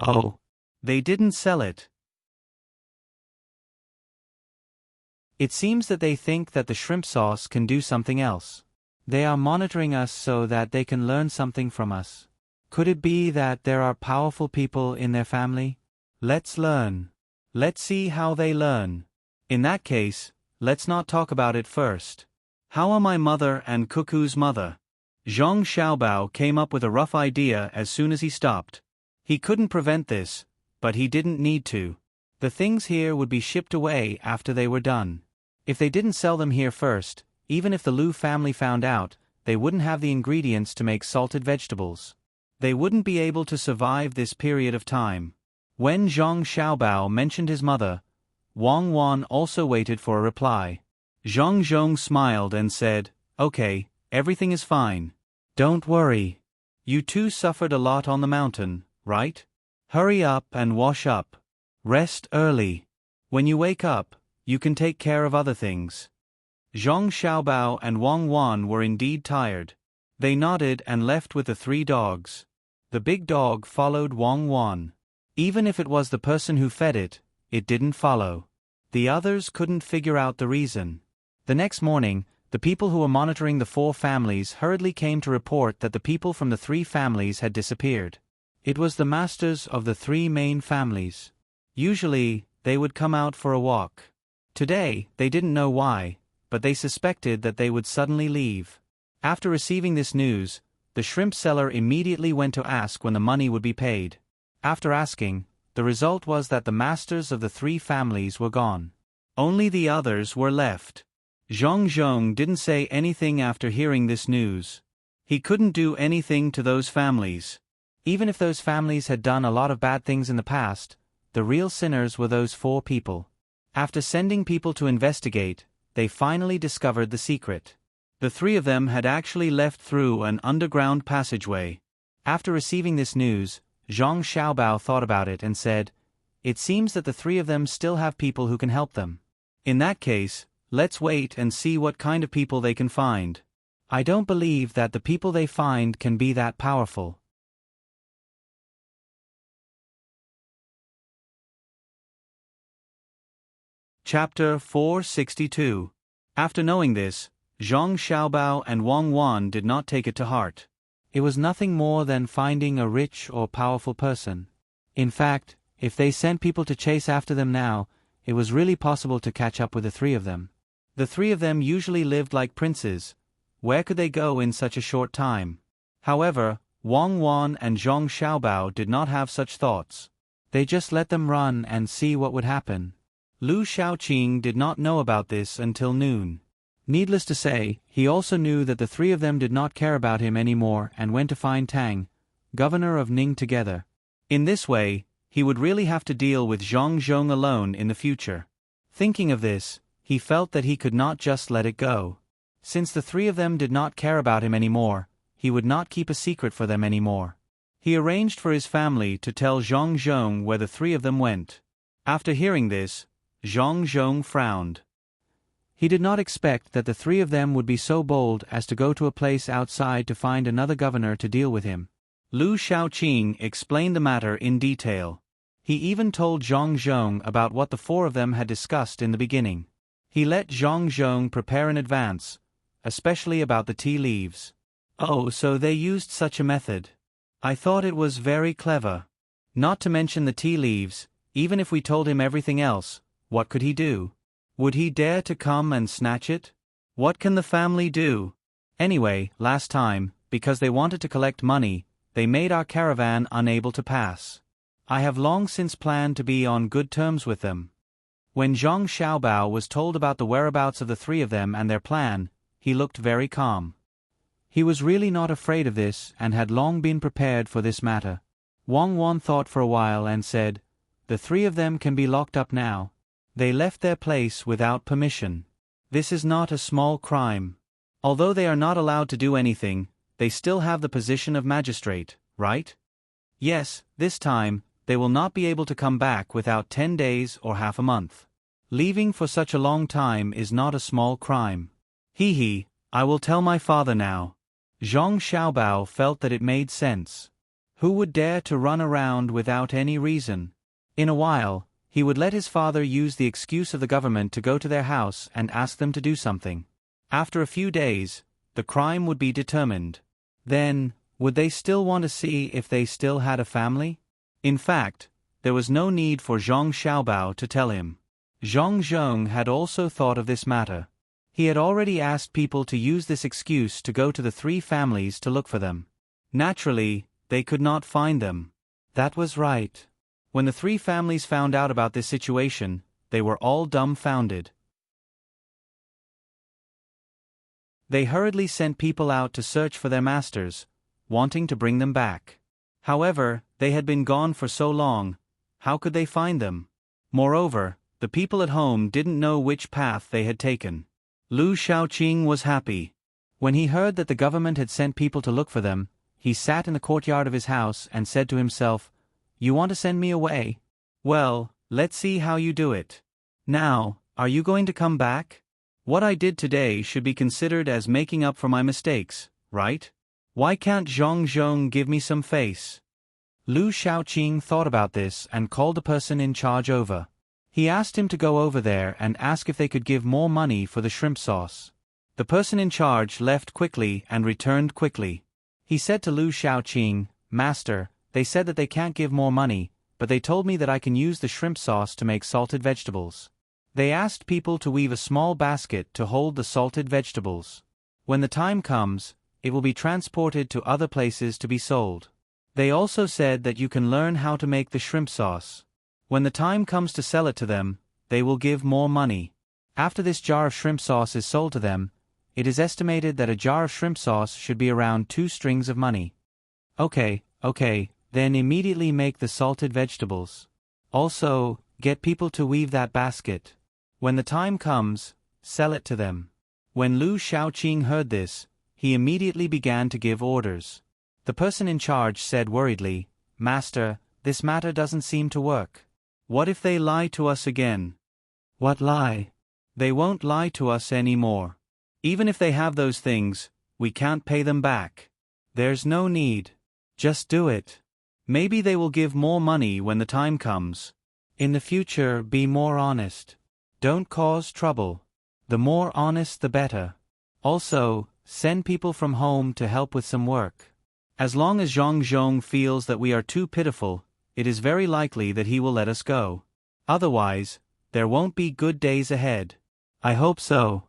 Oh. They didn't sell it. It seems that they think that the shrimp sauce can do something else. They are monitoring us so that they can learn something from us. Could it be that there are powerful people in their family? Let's learn. Let's see how they learn. In that case, let's not talk about it first. How are my mother and Cuckoo's mother? Zhang Xiaobao came up with a rough idea as soon as he stopped. He couldn't prevent this, but he didn't need to. The things here would be shipped away after they were done. If they didn't sell them here first, even if the Lu family found out, they wouldn't have the ingredients to make salted vegetables. They wouldn't be able to survive this period of time. When Zhang Xiaobao mentioned his mother, Wang Wan also waited for a reply. Zhang Zhong smiled and said, "Okay, everything is fine. Don't worry. You two suffered a lot on the mountain, right? Hurry up and wash up. Rest early. When you wake up, you can take care of other things." Zhang Xiaobao and Wang Wan were indeed tired. They nodded and left with the 3 dogs. The big dog followed Wang Wan. Even if it was the person who fed it, it didn't follow. The others couldn't figure out the reason. The next morning, the people who were monitoring the 4 families hurriedly came to report that the people from the 3 families had disappeared. It was the masters of the 3 main families. Usually, they would come out for a walk. Today, they didn't know why, but they suspected that they would suddenly leave. After receiving this news, the shrimp seller immediately went to ask when the money would be paid. After asking, the result was that the masters of the 3 families were gone. Only the others were left. Zhang Zhong didn't say anything after hearing this news. He couldn't do anything to those families. Even if those families had done a lot of bad things in the past, the real sinners were those 4 people. After sending people to investigate, they finally discovered the secret. The 3 of them had actually left through an underground passageway. After receiving this news, Zhang Xiaobao thought about it and said, "It seems that the 3 of them still have people who can help them. In that case, let's wait and see what kind of people they can find. I don't believe that the people they find can be that powerful." Chapter 462. After knowing this, Zhang Xiaobao and Wang Wan did not take it to heart. It was nothing more than finding a rich or powerful person. In fact, if they sent people to chase after them now, it was really possible to catch up with the three of them. The three of them usually lived like princes. Where could they go in such a short time? However, Wang Wan and Zhong Xiaobao did not have such thoughts. They just let them run and see what would happen. Lu Shaoqing did not know about this until noon. Needless to say, he also knew that the three of them did not care about him anymore and went to find Tang, governor of Ning, together. In this way, he would really have to deal with Zhang Zhong alone in the future. Thinking of this, he felt that he could not just let it go. Since the three of them did not care about him anymore, he would not keep a secret for them anymore. He arranged for his family to tell Zhang Zhong where the three of them went. After hearing this, Zhang Zhong frowned. He did not expect that the three of them would be so bold as to go to a place outside to find another governor to deal with him. Lu Shaoqing explained the matter in detail. He even told Zhang Zhong about what the four of them had discussed in the beginning. He let Zhang Zhong prepare in advance, especially about the tea leaves. Oh, so they used such a method. I thought it was very clever. Not to mention the tea leaves, even if we told him everything else, what could he do? Would he dare to come and snatch it? What can the family do? Anyway, last time, because they wanted to collect money, they made our caravan unable to pass. I have long since planned to be on good terms with them. When Zhong Xiaobao was told about the whereabouts of the three of them and their plan, he looked very calm. He was really not afraid of this and had long been prepared for this matter. Wang Wan thought for a while and said, "The three of them can be locked up now. They left their place without permission. This is not a small crime. Although they are not allowed to do anything, they still have the position of magistrate, right? Yes, this time, they will not be able to come back without 10 days or half a month. Leaving for such a long time is not a small crime. He, I will tell my father now." Zhong Xiaobao felt that it made sense. Who would dare to run around without any reason? In a while, he would let his father use the excuse of the government to go to their house and ask them to do something. After a few days, the crime would be determined. Then, would they still want to see if they still had a family? In fact, there was no need for Zhong Xiaobao to tell him. Zhang Zhong had also thought of this matter. He had already asked people to use this excuse to go to the three families to look for them. Naturally, they could not find them. That was right. When the three families found out about this situation, they were all dumbfounded. They hurriedly sent people out to search for their masters, wanting to bring them back. However, they had been gone for so long, how could they find them? Moreover, the people at home didn't know which path they had taken. Lu Shaoqing was happy. When he heard that the government had sent people to look for them, he sat in the courtyard of his house and said to himself, "You want to send me away? Well, let's see how you do it. Now, are you going to come back? What I did today should be considered as making up for my mistakes, right? Why can't Zhang Zhong give me some face?" Lu Shaoqing thought about this and called the person in charge over. He asked him to go over there and ask if they could give more money for the shrimp sauce. The person in charge left quickly and returned quickly. He said to Lu Shaoqing, "Master, they said that they can't give more money, but they told me that I can use the shrimp sauce to make salted vegetables. They asked people to weave a small basket to hold the salted vegetables. When the time comes, it will be transported to other places to be sold. They also said that you can learn how to make the shrimp sauce. When the time comes to sell it to them, they will give more money. After this jar of shrimp sauce is sold to them, it is estimated that a jar of shrimp sauce should be around 2 strings of money." Okay, then immediately make the salted vegetables. Also, get people to weave that basket. When the time comes, sell it to them. When Lu Shaoqing heard this, he immediately began to give orders. The person in charge said worriedly, "Master, this matter doesn't seem to work. What if they lie to us again?" "What lie?" "They won't lie to us anymore. Even if they have those things, we can't pay them back. There's no need. Just do it. Maybe they will give more money when the time comes. In the future, be more honest. Don't cause trouble. The more honest the better. Also, send people from home to help with some work. As long as Zhang Zhong feels that we are too pitiful, it is very likely that he will let us go. Otherwise, There won't be good days ahead. I hope so.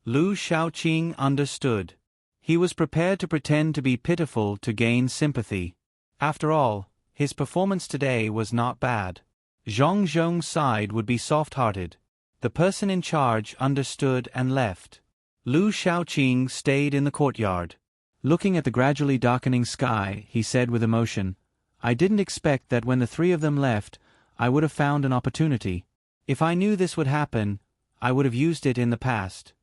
Lu Shaoqing understood. He was prepared to pretend to be pitiful to gain sympathy. After all, his performance today was not bad. Zhang Zhong's side would be soft-hearted. The person in charge understood and left. Lu Shaoqing stayed in the courtyard. Looking at the gradually darkening sky, he said with emotion, "I didn't expect that when the three of them left, I would have found an opportunity. If I knew this would happen, I would have used it in the past."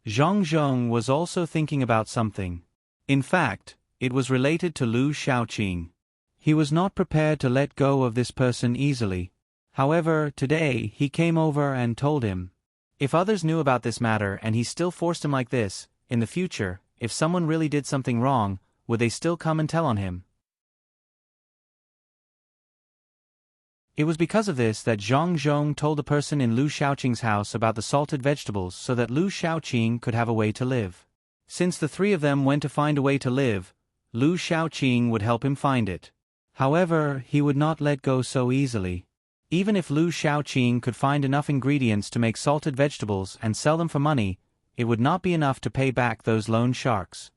Zhang Zhong was also thinking about something. In fact, it was related to Lu Shaoqing. He was not prepared to let go of this person easily. However, today he came over and told him. If others knew about this matter and he still forced him like this, in the future, if someone really did something wrong, would they still come and tell on him? It was because of this that Zhang Zhong told the person in Lu Shaoqing's house about the salted vegetables so that Lu Shaoqing could have a way to live. Since the three of them went to find a way to live, Lu Shaoqing would help him find it. However, he would not let go so easily. Even if Lu Shaoqing could find enough ingredients to make salted vegetables and sell them for money, it would not be enough to pay back those loan sharks.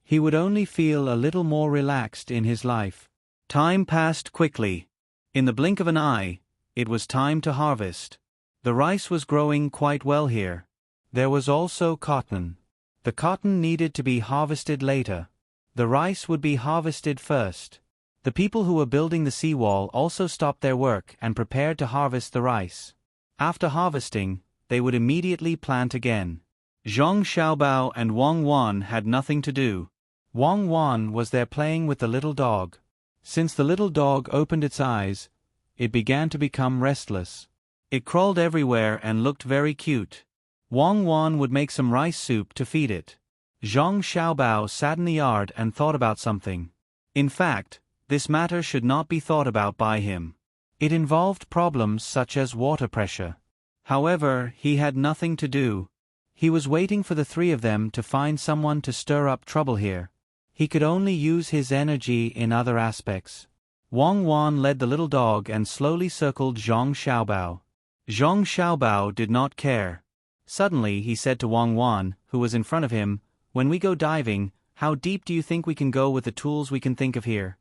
He would only feel a little more relaxed in his life. Time passed quickly. In the blink of an eye, it was time to harvest. The rice was growing quite well here. There was also cotton. The cotton needed to be harvested later. The rice would be harvested first. The people who were building the seawall also stopped their work and prepared to harvest the rice. After harvesting, they would immediately plant again. Zhang Xiaobao and Wang Wan had nothing to do. Wang Wan was there playing with the little dog. Since the little dog opened its eyes, it began to become restless. It crawled everywhere and looked very cute. Wang Wan would make some rice soup to feed it. Zhang Xiaobao sat in the yard and thought about something. In fact, this matter should not be thought about by him. It involved problems such as water pressure. However, he had nothing to do. He was waiting for the three of them to find someone to stir up trouble here. He could only use his energy in other aspects. Wang Wan led the little dog and slowly circled Zhang Xiaobao. Zhang Xiaobao did not care. Suddenly he said to Wang Wan, who was in front of him, "When we go diving, how deep do you think we can go with the tools we can think of here?"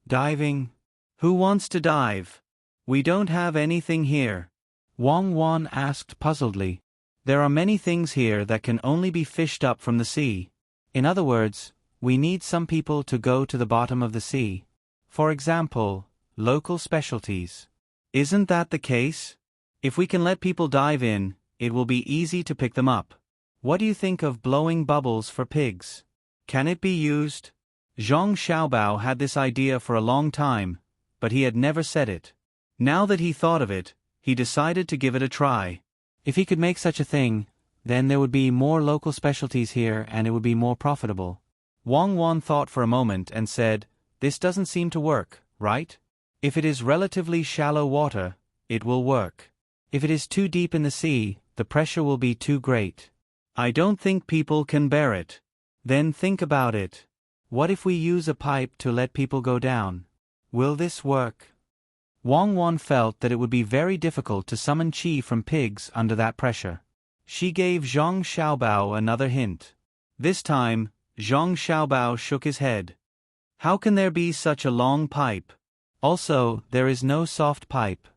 "Diving? Who wants to dive? We don't have anything here." Wang Wan asked puzzledly. "There are many things here that can only be fished up from the sea. In other words, we need some people to go to the bottom of the sea. For example, local specialties. Isn't that the case? If we can let people dive in, it will be easy to pick them up. What do you think of blowing bubbles for pigs? Can it be used?" Zhang Xiaobao had this idea for a long time, but he had never said it. Now that he thought of it, he decided to give it a try. If he could make such a thing, then there would be more local specialties here and it would be more profitable. Wang Wan thought for a moment and said, "This doesn't seem to work, right? If it is relatively shallow water, it will work. If it is too deep in the sea, the pressure will be too great. I don't think people can bear it. Then think about it. What if we use a pipe to let people go down? Will this work?" Wang Wan felt that it would be very difficult to summon qi from pigs under that pressure. She gave Zhang Xiaobao another hint. This time, Zhang Xiaobao shook his head. "How can there be such a long pipe? Also, there is no soft pipe.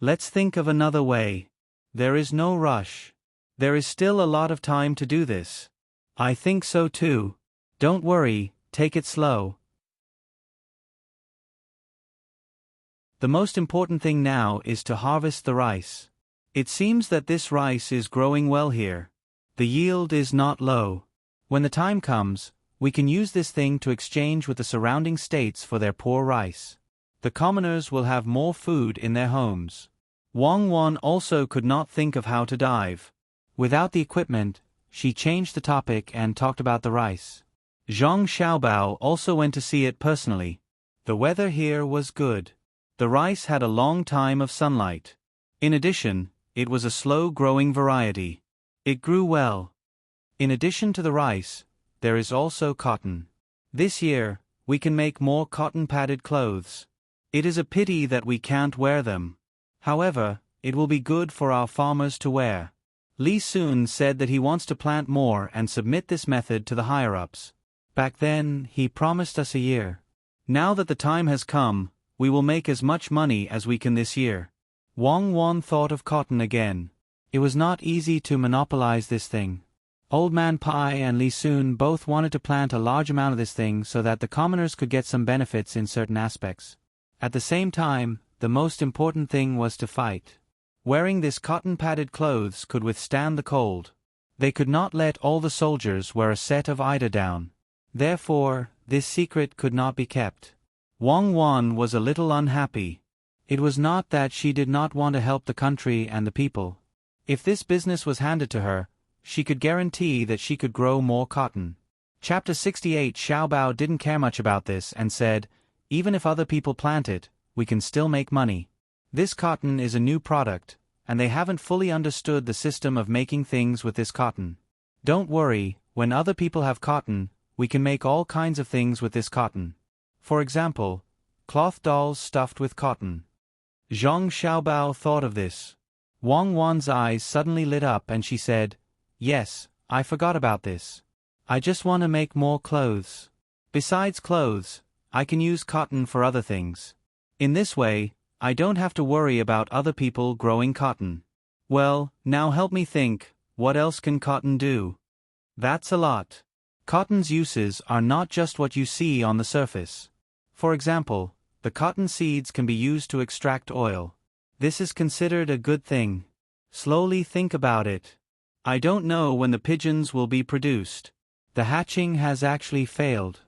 Let's think of another way. There is no rush. There is still a lot of time to do this." "I think so too. Don't worry, take it slow. The most important thing now is to harvest the rice. It seems that this rice is growing well here. The yield is not low. When the time comes, we can use this thing to exchange with the surrounding states for their poor rice. The commoners will have more food in their homes." Wang Wan also could not think of how to dive. Without the equipment, she changed the topic and talked about the rice. Zhang Xiaobao also went to see it personally. The weather here was good. The rice had a long time of sunlight. In addition, it was a slow-growing variety. It grew well. In addition to the rice, there is also cotton. This year, we can make more cotton-padded clothes. It is a pity that we can't wear them. However, it will be good for our farmers to wear. Li Sun said that he wants to plant more and submit this method to the higher-ups. Back then, he promised us a year. Now that the time has come, we will make as much money as we can this year. Wang Wan thought of cotton again. It was not easy to monopolize this thing. Old Man Pai and Li Sun both wanted to plant a large amount of this thing so that the commoners could get some benefits in certain aspects. At the same time, the most important thing was to fight. Wearing this cotton-padded clothes could withstand the cold. They could not let all the soldiers wear a set of eiderdown. Therefore, this secret could not be kept. Wang Wan was a little unhappy. It was not that she did not want to help the country and the people. If this business was handed to her, she could guarantee that she could grow more cotton. Chapter 68. Xiaobao didn't care much about this and said, even if other people plant it, we can still make money. This cotton is a new product, and they haven't fully understood the system of making things with this cotton. Don't worry, when other people have cotton, we can make all kinds of things with this cotton. For example, cloth dolls stuffed with cotton. Zhang Xiaobao thought of this. Wang Wan's eyes suddenly lit up and she said, yes, I forgot about this. I just want to make more clothes. Besides clothes, I can use cotton for other things. In this way, I don't have to worry about other people growing cotton. Well, now help me think, what else can cotton do? That's a lot. Cotton's uses are not just what you see on the surface. For example, the cotton seeds can be used to extract oil. This is considered a good thing. Slowly think about it. I don't know when the pigeons will be produced. The hatching has actually failed.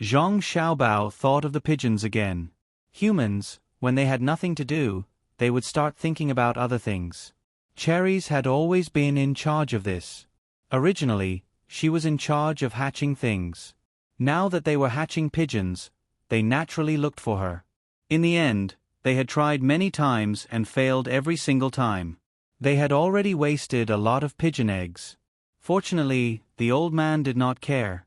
Zhang Xiaobao thought of the pigeons again. Humans, when they had nothing to do, they would start thinking about other things. Cherries had always been in charge of this. Originally, she was in charge of hatching things. Now that they were hatching pigeons, they naturally looked for her. In the end, they had tried many times and failed every single time. They had already wasted a lot of pigeon eggs. Fortunately, the old man did not care.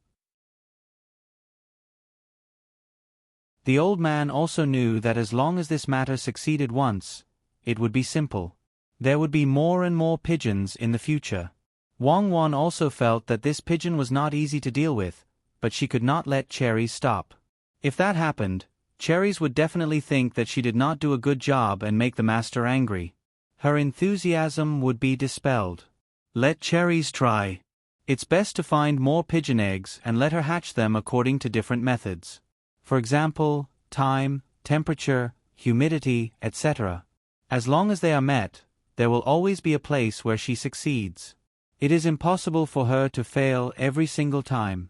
The old man also knew that as long as this matter succeeded once, it would be simple. There would be more and more pigeons in the future. Wang Wan also felt that this pigeon was not easy to deal with, but she could not let Cherries stop. If that happened, Cherries would definitely think that she did not do a good job and make the master angry. Her enthusiasm would be dispelled. Let Cherries try. It's best to find more pigeon eggs and let her hatch them according to different methods. For example, time, temperature, humidity, etc. As long as they are met, there will always be a place where she succeeds. It is impossible for her to fail every single time.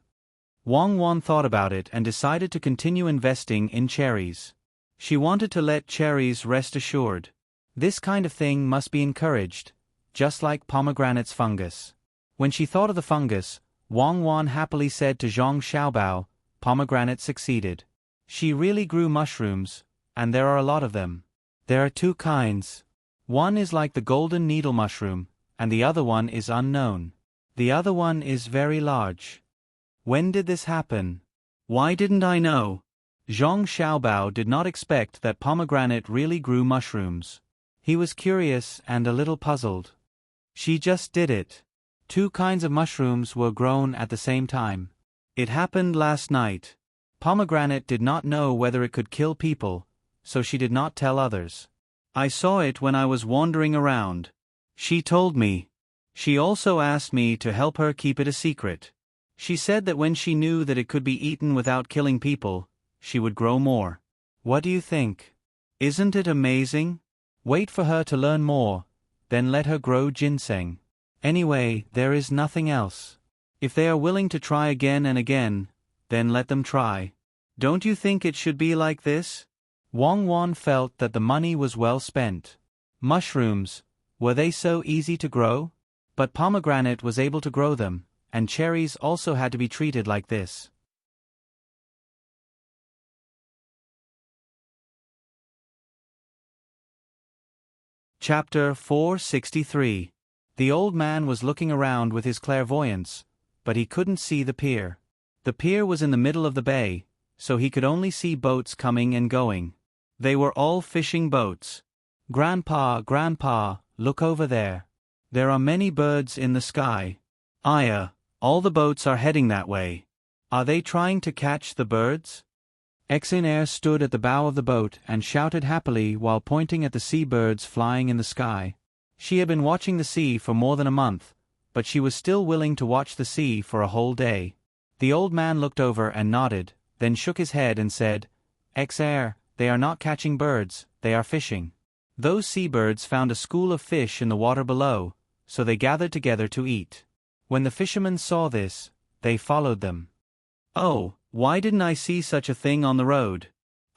Wang Wan thought about it and decided to continue investing in Cherries. She wanted to let Cherries rest assured. This kind of thing must be encouraged, just like pomegranate's fungus. When she thought of the fungus, Wang Wan happily said to Zhang Xiaobao, pomegranate succeeded. She really grew mushrooms, and there are a lot of them. There are two kinds. One is like the golden needle mushroom, and the other one is unknown. The other one is very large. When did this happen? Why didn't I know? Zhang Xiaobao did not expect that pomegranate really grew mushrooms. He was curious and a little puzzled. She just did it. Two kinds of mushrooms were grown at the same time. It happened last night. Pomegranate did not know whether it could kill people, so she did not tell others. I saw it when I was wandering around. She told me. She also asked me to help her keep it a secret. She said that when she knew that it could be eaten without killing people, she would grow more. What do you think? Isn't it amazing? Wait for her to learn more, then let her grow ginseng. Anyway, there is nothing else. If they are willing to try again and again, then let them try. Don't you think it should be like this? Wang Wan felt that the money was well spent. Mushrooms, were they so easy to grow? But pomegranate was able to grow them, and cherries also had to be treated like this. Chapter 463. The old man was looking around with his clairvoyance, but he couldn't see the pier. The pier was in the middle of the bay, so he could only see boats coming and going. They were all fishing boats. Grandpa, Grandpa, look over there. There are many birds in the sky. Aya, all the boats are heading that way. Are they trying to catch the birds? Exain stood at the bow of the boat and shouted happily while pointing at the sea birds flying in the sky. She had been watching the sea for more than a month, but she was still willing to watch the sea for a whole day. The old man looked over and nodded, then shook his head and said, Exain, they are not catching birds, they are fishing. Those seabirds found a school of fish in the water below, so they gathered together to eat. When the fishermen saw this, they followed them. Oh, why didn't I see such a thing on the road?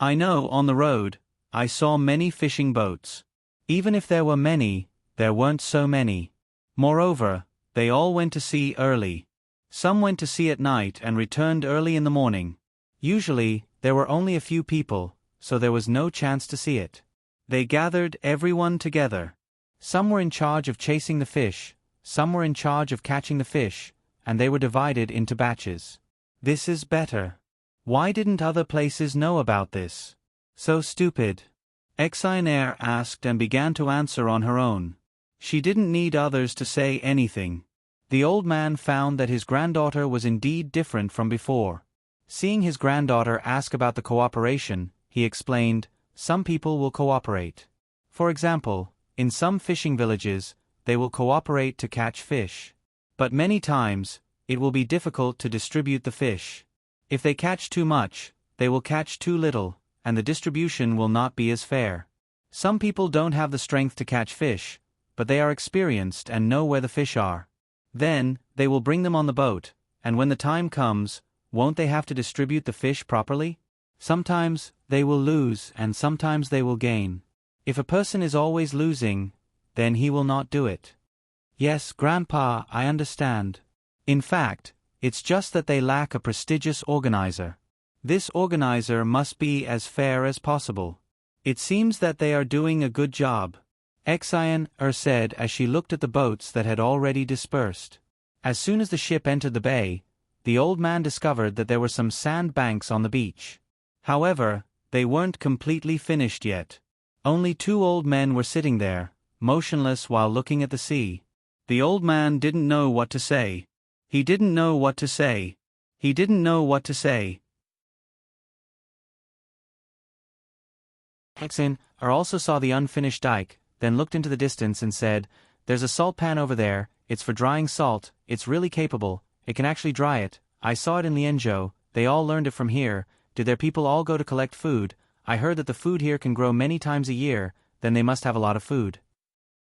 I know, on the road, I saw many fishing boats. Even if there were many, there weren't so many. Moreover, they all went to sea early. Some went to sea at night and returned early in the morning. Usually, there were only a few people, so there was no chance to see it. They gathered everyone together. Some were in charge of chasing the fish, some were in charge of catching the fish, and they were divided into batches. This is better. Why didn't other places know about this? So stupid. Exain asked and began to answer on her own. She didn't need others to say anything. The old man found that his granddaughter was indeed different from before. Seeing his granddaughter ask about the cooperation, he explained, some people will cooperate. For example, in some fishing villages, they will cooperate to catch fish. But many times, it will be difficult to distribute the fish. If they catch too much, they will catch too little, and the distribution will not be as fair. Some people don't have the strength to catch fish, but they are experienced and know where the fish are. Then, they will bring them on the boat, and when the time comes, won't they have to distribute the fish properly? Sometimes, they will lose and sometimes they will gain. If a person is always losing, then he will not do it. Yes, Grandpa, I understand. In fact, it's just that they lack a prestigious organizer. This organizer must be as fair as possible. It seems that they are doing a good job. Exain said as she looked at the boats that had already dispersed. As soon as the ship entered the bay, the old man discovered that there were some sand banks on the beach. However, they weren't completely finished yet. Only 2 old men were sitting there, motionless while looking at the sea. The old man didn't know what to say. He didn't know what to say. He didn't know what to say. Exain also saw the unfinished dike, then looked into the distance and said, There's a salt pan over there, it's for drying salt, it's really capable, it can actually dry it, I saw it in Lianzhou, they all learned it from here, did their people all go to collect food, I heard that the food here can grow many times a year, then they must have a lot of food.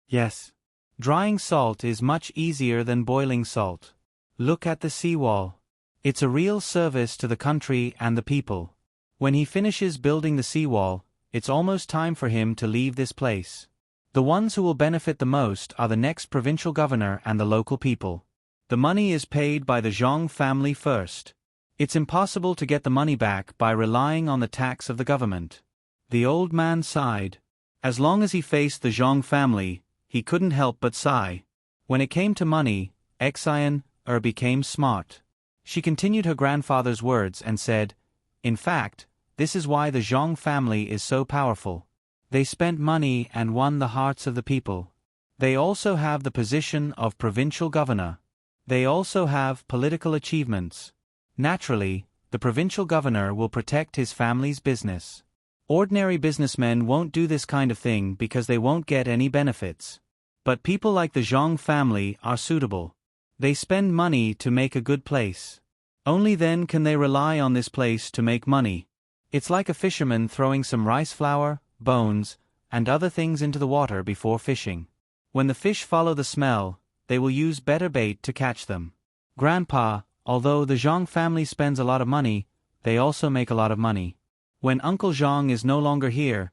Yes. Drying salt is much easier than boiling salt. Look at the seawall. It's a real service to the country and the people. When he finishes building the seawall, it's almost time for him to leave this place. The ones who will benefit the most are the next provincial governor and the local people. The money is paid by the Zhang family first. It's impossible to get the money back by relying on the tax of the government. The old man sighed. As long as he faced the Zhang family, he couldn't help but sigh. When it came to money, Exain became smart. She continued her grandfather's words and said, In fact, this is why the Zhang family is so powerful. They spent money and won the hearts of the people. They also have the position of provincial governor. They also have political achievements. Naturally, the provincial governor will protect his family's business. Ordinary businessmen won't do this kind of thing because they won't get any benefits. But people like the Zhang family are suitable. They spend money to make a good place. Only then can they rely on this place to make money. It's like a fisherman throwing some rice flour, bones, and other things into the water before fishing. When the fish follow the smell, they will use better bait to catch them. Grandpa, although the Zhang family spends a lot of money, they also make a lot of money. When Uncle Zhang is no longer here,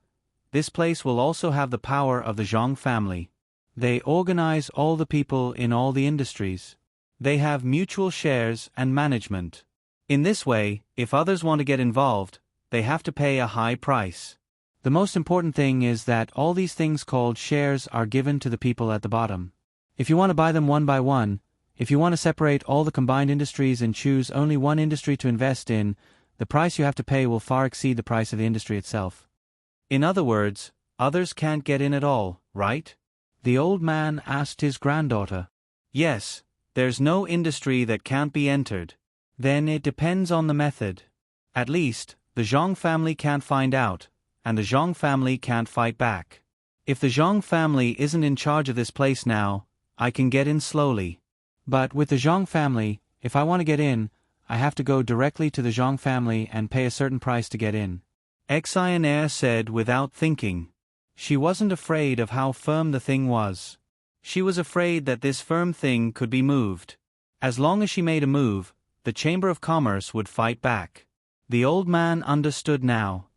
this place will also have the power of the Zhang family. They organize all the people in all the industries. They have mutual shares and management. In this way, if others want to get involved, they have to pay a high price. The most important thing is that all these things called shares are given to the people at the bottom. If you want to buy them one by one, if you want to separate all the combined industries and choose only one industry to invest in, the price you have to pay will far exceed the price of the industry itself. In other words, Others can't get in at all, right? The old man asked his granddaughter. Yes, there's no industry that can't be entered. Then it depends on the method. At least, the Zhang family can't find out, and the Zhang family can't fight back. If the Zhang family isn't in charge of this place now, I can get in slowly. But with the Zhang family, if I want to get in, I have to go directly to the Zhang family and pay a certain price to get in. Xionair said without thinking. She wasn't afraid of how firm the thing was. She was afraid that this firm thing could be moved. As long as she made a move, the Chamber of Commerce would fight back. The old man understood now.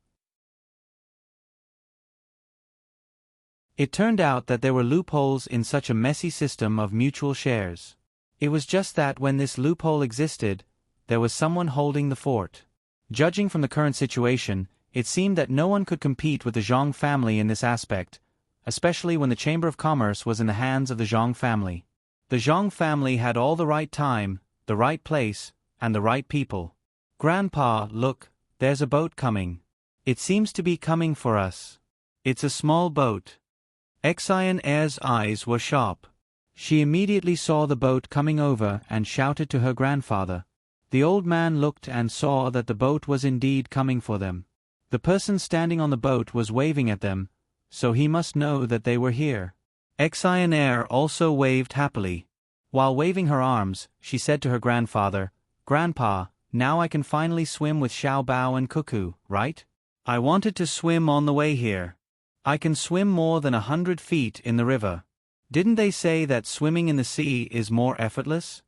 It turned out that there were loopholes in such a messy system of mutual shares. It was just that when this loophole existed, there was someone holding the fort. Judging from the current situation, it seemed that no one could compete with the Zhang family in this aspect, especially when the Chamber of Commerce was in the hands of the Zhang family. The Zhang family had all the right time, the right place, and the right people. Grandpa, look, there's a boat coming. It seems to be coming for us. It's a small boat. Xionair's eyes were sharp. She immediately saw the boat coming over and shouted to her grandfather. The old man looked and saw that the boat was indeed coming for them. The person standing on the boat was waving at them, so he must know that they were here. Xionair also waved happily. While waving her arms, she said to her grandfather, "Grandpa, now I can finally swim with Xiao Bao and Cuckoo, right? I wanted to swim on the way here. I can swim more than 100 feet in the river. Didn't they say that swimming in the sea is more effortless?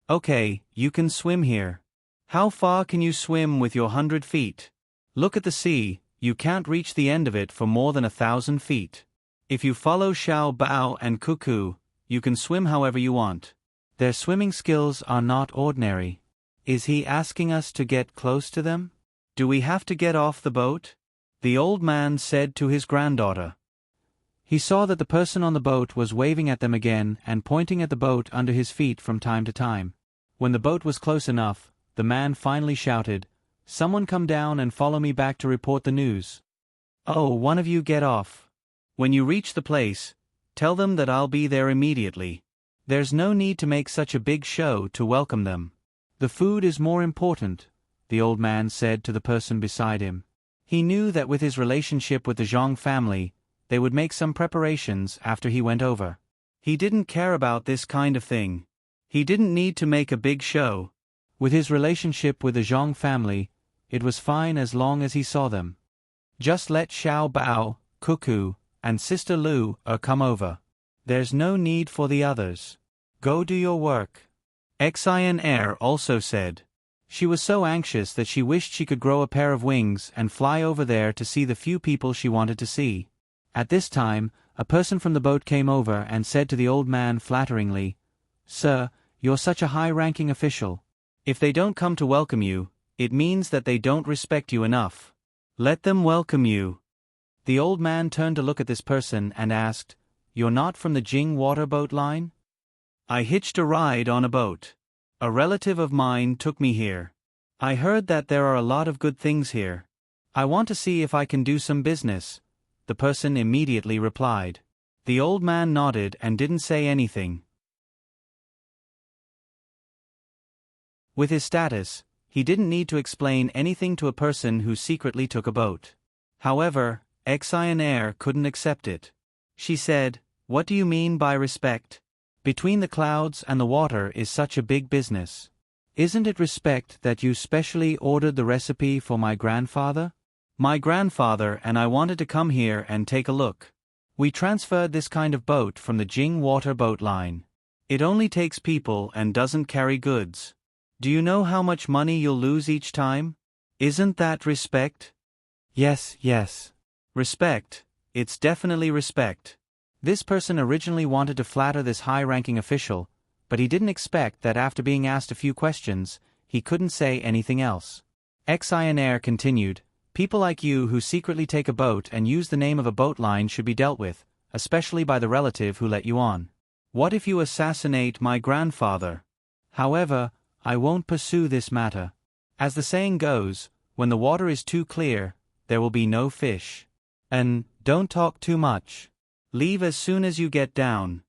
Okay, you can swim here. How far can you swim with your 100 feet? Look at the sea, you can't reach the end of it for more than 1,000 feet. If you follow Xiao Bao and Cuckoo, you can swim however you want. Their swimming skills are not ordinary. Is he asking us to get close to them? Do we have to get off the boat?" the old man said to his granddaughter. He saw that the person on the boat was waving at them again and pointing at the boat under his feet from time to time. When the boat was close enough, the man finally shouted, "Someone come down and follow me back to report the news. Oh, one of you get off. When you reach the place, tell them that I'll be there immediately. There's no need to make such a big show to welcome them. The food is more important," the old man said to the person beside him. He knew that with his relationship with the Zhang family, they would make some preparations after he went over. He didn't care about this kind of thing. He didn't need to make a big show. With his relationship with the Zhang family, it was fine as long as he saw them. Just let Xiao Bao, Cuckoo, and Sister Lu come over. There's no need for the others. Go do your work. Xionair also said. She was so anxious that she wished she could grow a pair of wings and fly over there to see the few people she wanted to see. At this time, a person from the boat came over and said to the old man flatteringly, "Sir, you're such a high-ranking official. If they don't come to welcome you, it means that they don't respect you enough. Let them welcome you." The old man turned to look at this person and asked, "You're not from the Jing water boat line?" "I hitched a ride on a boat. A relative of mine took me here. I heard that there are a lot of good things here. I want to see if I can do some business," the person immediately replied. The old man nodded and didn't say anything. With his status, he didn't need to explain anything to a person who secretly took a boat. However, Xionair couldn't accept it. She said, "What do you mean by respect? Between the clouds and the water is such a big business. Isn't it respect that you specially ordered the recipe for my grandfather?" "My grandfather and I wanted to come here and take a look. We transferred this kind of boat from the Jing water boat line. It only takes people and doesn't carry goods. Do you know how much money you'll lose each time? Isn't that respect?" "Yes, yes. Respect, it's definitely respect." This person originally wanted to flatter this high-ranking official, but he didn't expect that after being asked a few questions, he couldn't say anything else. Xionair continued, "People like you who secretly take a boat and use the name of a boat line should be dealt with, especially by the relative who let you on. What if you assassinate my grandfather? However, I won't pursue this matter. As the saying goes, when the water is too clear, there will be no fish. And Don't talk too much. Leave as soon as you get down.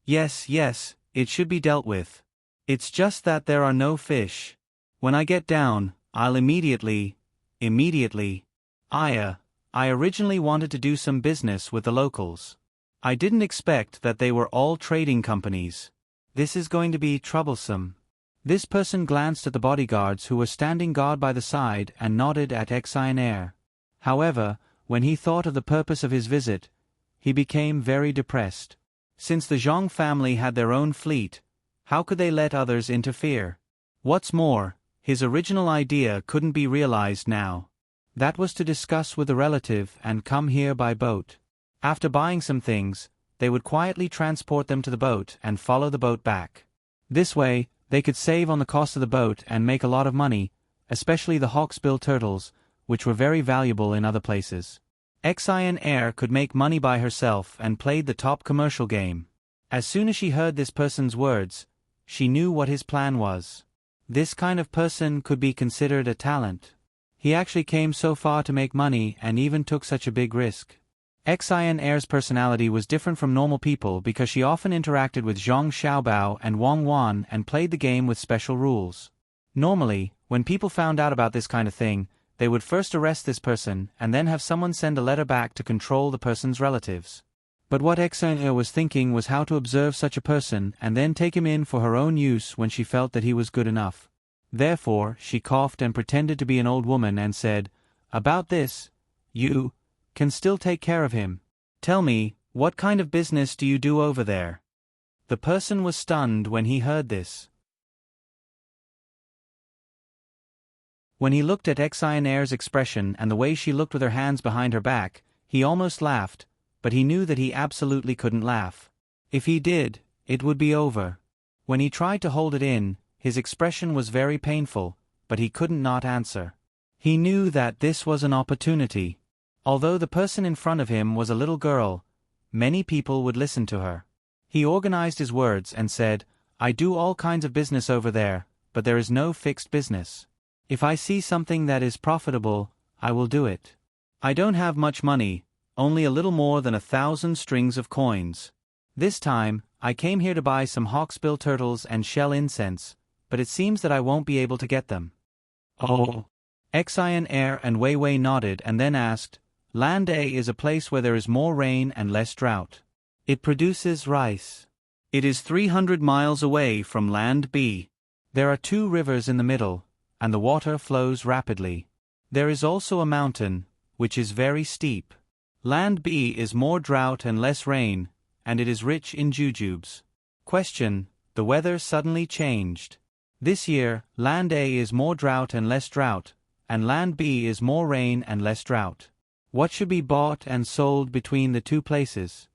Yes, it should be dealt with. It's just that there are no fish. When I get down, I'll immediately. I originally wanted to do some business with the locals. I didn't expect that they were all trading companies. This is going to be troublesome. This person glanced at the bodyguards who were standing guard by the side and nodded at Exionaire. However, when he thought of the purpose of his visit, he became very depressed. Since the Zhang family had their own fleet, how could they let others interfere? What's more, his original idea couldn't be realized now. That was to discuss with a relative and come here by boat. After buying some things, they would quietly transport them to the boat and follow the boat back. This way, they could save on the cost of the boat and make a lot of money, especially the hawksbill turtles, which were very valuable in other places. Exionaire could make money by herself and played the top commercial game. As soon as she heard this person's words, she knew what his plan was. This kind of person could be considered a talent. He actually came so far to make money and even took such a big risk. Exionaire's personality was different from normal people because she often interacted with Zhang Xiaobao and Wang Wan and played the game with special rules. Normally, when people found out about this kind of thing, they would first arrest this person and then have someone send a letter back to control the person's relatives. But what Exionaire was thinking was how to observe such a person and then take him in for her own use when she felt that he was good enough. Therefore, she coughed and pretended to be an old woman and said, "About this, you can still take care of him. Tell me, what kind of business do you do over there?" The person was stunned when he heard this. When he looked at Exionaire's expression and the way she looked with her hands behind her back, he almost laughed, but he knew that he absolutely couldn't laugh. If he did, it would be over. When he tried to hold it in, his expression was very painful, but he couldn't not answer. He knew that this was an opportunity. Although the person in front of him was a little girl, many people would listen to her. He organized his words and said, "I do all kinds of business over there, but there is no fixed business. If I see something that is profitable, I will do it. I don't have much money, only a little more than 1,000 strings of coins. This time, I came here to buy some hawksbill turtles and shell incense, but it seems that I won't be able to get them." "Oh." Exionaire and Wei Wei nodded and then asked, "Land A is a place where there is more rain and less drought. It produces rice. It is 300 miles away from Land B. There are 2 rivers in the middle, and the water flows rapidly. There is also a mountain, which is very steep. Land B is more drought and less rain, and it is rich in jujubes." Question: the weather suddenly changed. This year, Land A is more drought and less drought, and Land B is more rain and less drought. What should be bought and sold between the 2 places?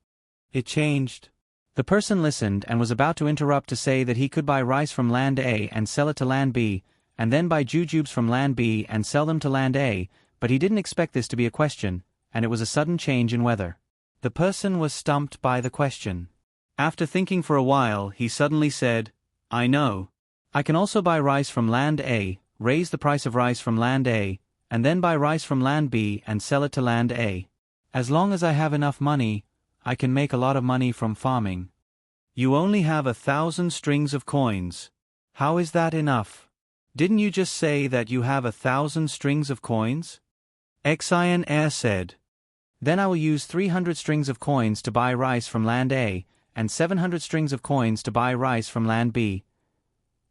It changed. The person listened and was about to interrupt to say that he could buy rice from Land A and sell it to Land B, and then buy jujubes from Land B and sell them to Land A, but he didn't expect this to be a question, and it was a sudden change in weather. The person was stumped by the question. After thinking for a while, he suddenly said, "I know. I can also buy rice from Land A, raise the price of rice from Land A, and then buy rice from Land B and sell it to Land A. As long as I have enough money, I can make a lot of money from farming." "You only have 1,000 strings of coins. How is that enough? Didn't you just say that you have 1,000 strings of coins?" Exionaire said. "Then I will use 300 strings of coins to buy rice from Land A, and 700 strings of coins to buy rice from Land B."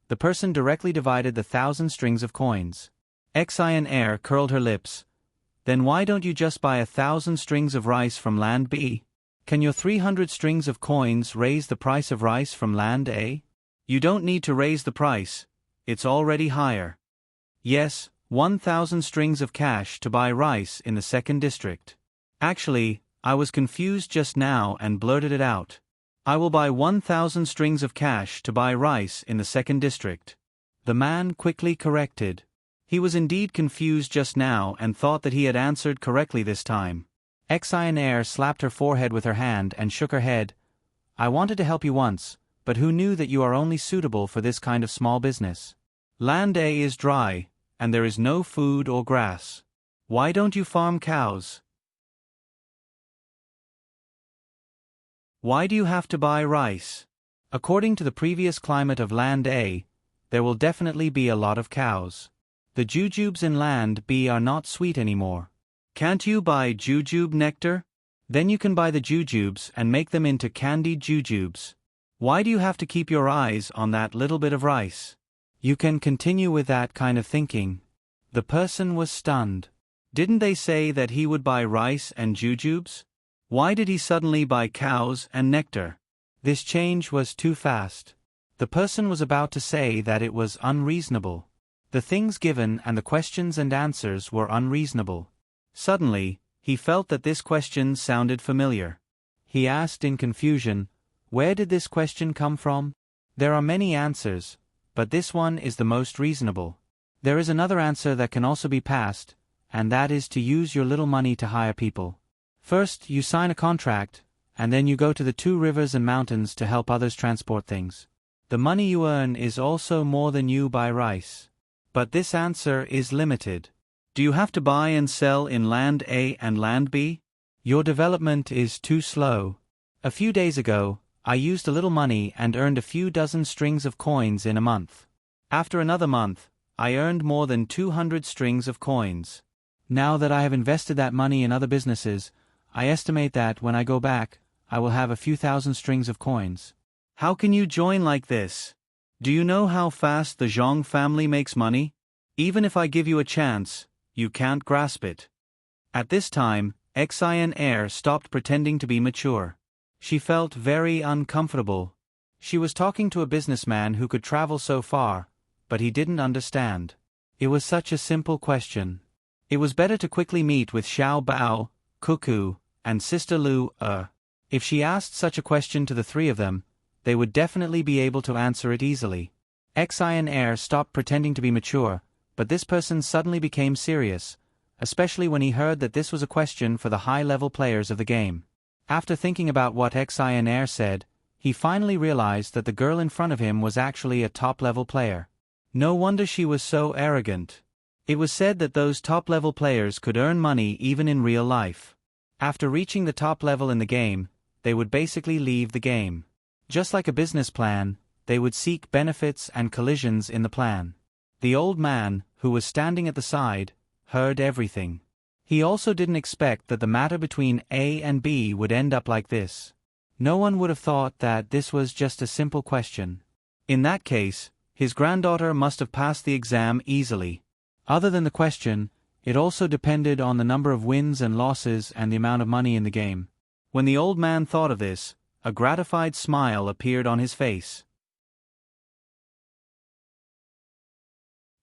The person directly divided the 1,000 strings of coins. Exionaire curled her lips. "Then why don't you just buy 1,000 strings of rice from Land B? Can your 300 strings of coins raise the price of rice from Land A?" "You don't need to raise the price. It's already higher." "Yes, 1,000 strings of cash to buy rice in the 2nd district. Actually, I was confused just now and blurted it out. I will buy 1,000 strings of cash to buy rice in the 2nd district." The man quickly corrected. He was indeed confused just now and thought that he had answered correctly this time. Exionaire slapped her forehead with her hand and shook her head. "I wanted to help you once, but who knew that you are only suitable for this kind of small business? Land A is dry, and there is no food or grass. Why don't you farm cows?" Why do you have to buy rice? According to the previous climate of Land A, there will definitely be a lot of cows. The jujubes in Land B are not sweet anymore. Can't you buy jujube nectar? Then you can buy the jujubes and make them into candied jujubes. Why do you have to keep your eyes on that little bit of rice? You can continue with that kind of thinking. The person was stunned. Didn't they say that he would buy rice and jujubes? Why did he suddenly buy cows and nectar? This change was too fast. The person was about to say that it was unreasonable. The things given and the questions and answers were unreasonable. Suddenly, he felt that this question sounded familiar. He asked in confusion, "Where did this question come from?" There are many answers, but this one is the most reasonable. There is another answer that can also be passed, and that is to use your little money to hire people. First, you sign a contract, and then you go to the 2 rivers and mountains to help others transport things. The money you earn is also more than you buy rice. But this answer is limited. Do you have to buy and sell in Land A and Land B? Your development is too slow. A few days ago, I used a little money and earned a few dozen strings of coins in a month. After another month, I earned more than 200 strings of coins. Now that I have invested that money in other businesses, I estimate that when I go back, I will have a few thousand strings of coins. How can you join like this? Do you know how fast the Zhang family makes money? Even if I give you a chance, you can't grasp it. At this time, Xian Air stopped pretending to be mature. She felt very uncomfortable. She was talking to a businessman who could travel so far, but he didn't understand. It was such a simple question. It was better to quickly meet with Xiao Bao, Cuckoo, and Sister Lu. If she asked such a question to the 3 of them, they would definitely be able to answer it easily. Xian Air stopped pretending to be mature, but this person suddenly became serious, especially when he heard that this was a question for the high-level players of the game. After thinking about what Xian Air said, he finally realized that the girl in front of him was actually a top-level player. No wonder she was so arrogant. It was said that those top-level players could earn money even in real life. After reaching the top level in the game, they would basically leave the game. Just like a business plan, they would seek benefits and collisions in the plan. The old man, who was standing at the side, heard everything. He also didn't expect that the matter between A and B would end up like this. No one would have thought that this was just a simple question. In that case, his granddaughter must have passed the exam easily. Other than the question, it also depended on the number of wins and losses and the amount of money in the game. When the old man thought of this, a gratified smile appeared on his face.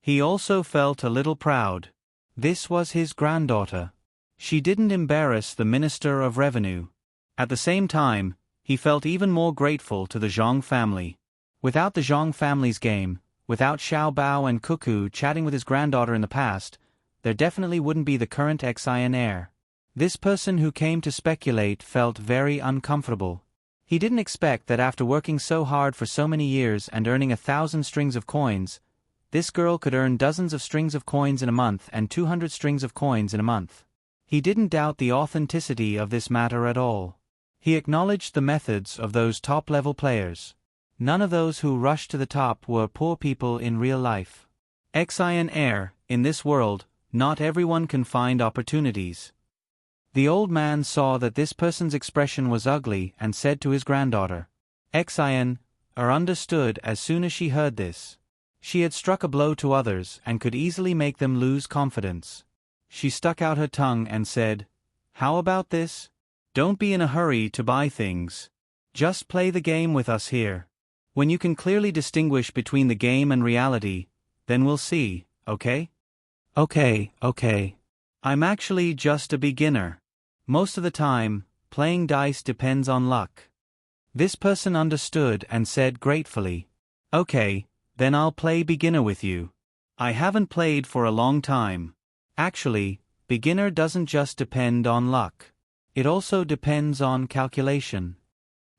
He also felt a little proud. This was his granddaughter. She didn't embarrass the Minister of Revenue. At the same time, he felt even more grateful to the Zhang family. Without the Zhang family's game, without Xiao Bao and Cuckoo chatting with his granddaughter in the past, there definitely wouldn't be the current Xian Air. This person who came to speculate felt very uncomfortable. He didn't expect that after working so hard for so many years and earning 1,000 strings of coins, this girl could earn dozens of strings of coins in a month and 200 strings of coins in a month. He didn't doubt the authenticity of this matter at all. He acknowledged the methods of those top-level players. None of those who rushed to the top were poor people in real life. Xian Air, in this world, not everyone can find opportunities. The old man saw that this person's expression was ugly and said to his granddaughter. Xian Air understood as soon as she heard this. She had struck a blow to others and could easily make them lose confidence. She stuck out her tongue and said, "How about this? Don't be in a hurry to buy things. Just play the game with us here. When you can clearly distinguish between the game and reality, then we'll see, okay?" Okay. I'm actually just a beginner. Most of the time, playing dice depends on luck. This person understood and said gratefully, "Okay, then I'll play beginner with you. I haven't played for a long time." Actually, beginner doesn't just depend on luck. It also depends on calculation.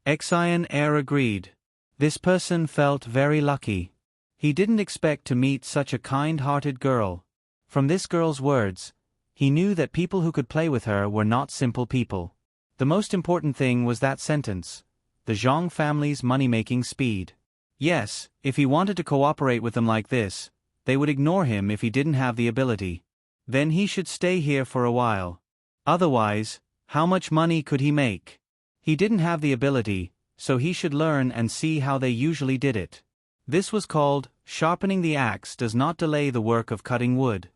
Xian Air agreed. This person felt very lucky. He didn't expect to meet such a kind-hearted girl. From this girl's words, he knew that people who could play with her were not simple people. The most important thing was that sentence, the Zhang family's money-making speed. Yes, if he wanted to cooperate with them like this, they would ignore him if he didn't have the ability. Then he should stay here for a while. Otherwise, how much money could he make? He didn't have the ability, so he should learn and see how they usually did it. This was called, sharpening the axe does not delay the work of cutting wood.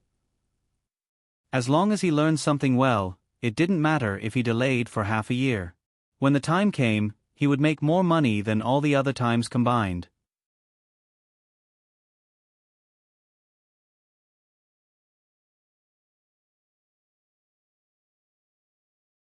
As long as he learned something well, it didn't matter if he delayed for half a year. When the time came, he would make more money than all the other times combined.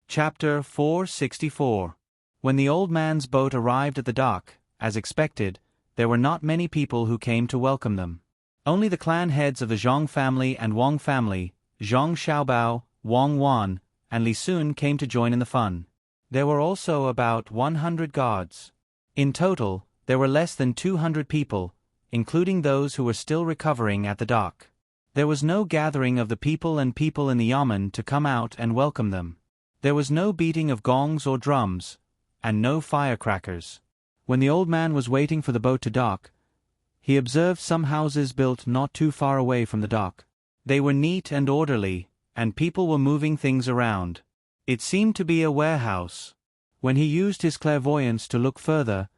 Chapter 464. When the old man's boat arrived at the dock, as expected, there were not many people who came to welcome them. Only the clan heads of the Zhang family and Wang family, Zhang Xiaobao, Wang Wan, and Li Sun came to join in the fun. There were also about 100 guards. In total, there were less than 200 people, including those who were still recovering at the dock. There was no gathering of the people in the yamen to come out and welcome them. There was no beating of gongs or drums, and no firecrackers. When the old man was waiting for the boat to dock, he observed some houses built not too far away from the dock. They were neat and orderly, and people were moving things around. It seemed to be a warehouse. When he used his clairvoyance to look further,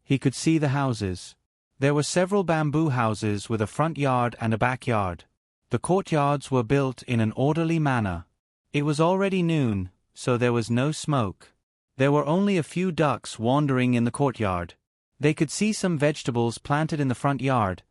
he could see the houses. There were several bamboo houses with a front yard and a backyard. The courtyards were built in an orderly manner. It was already noon, so there was no smoke. There were only a few ducks wandering in the courtyard. They could see some vegetables planted in the front yard,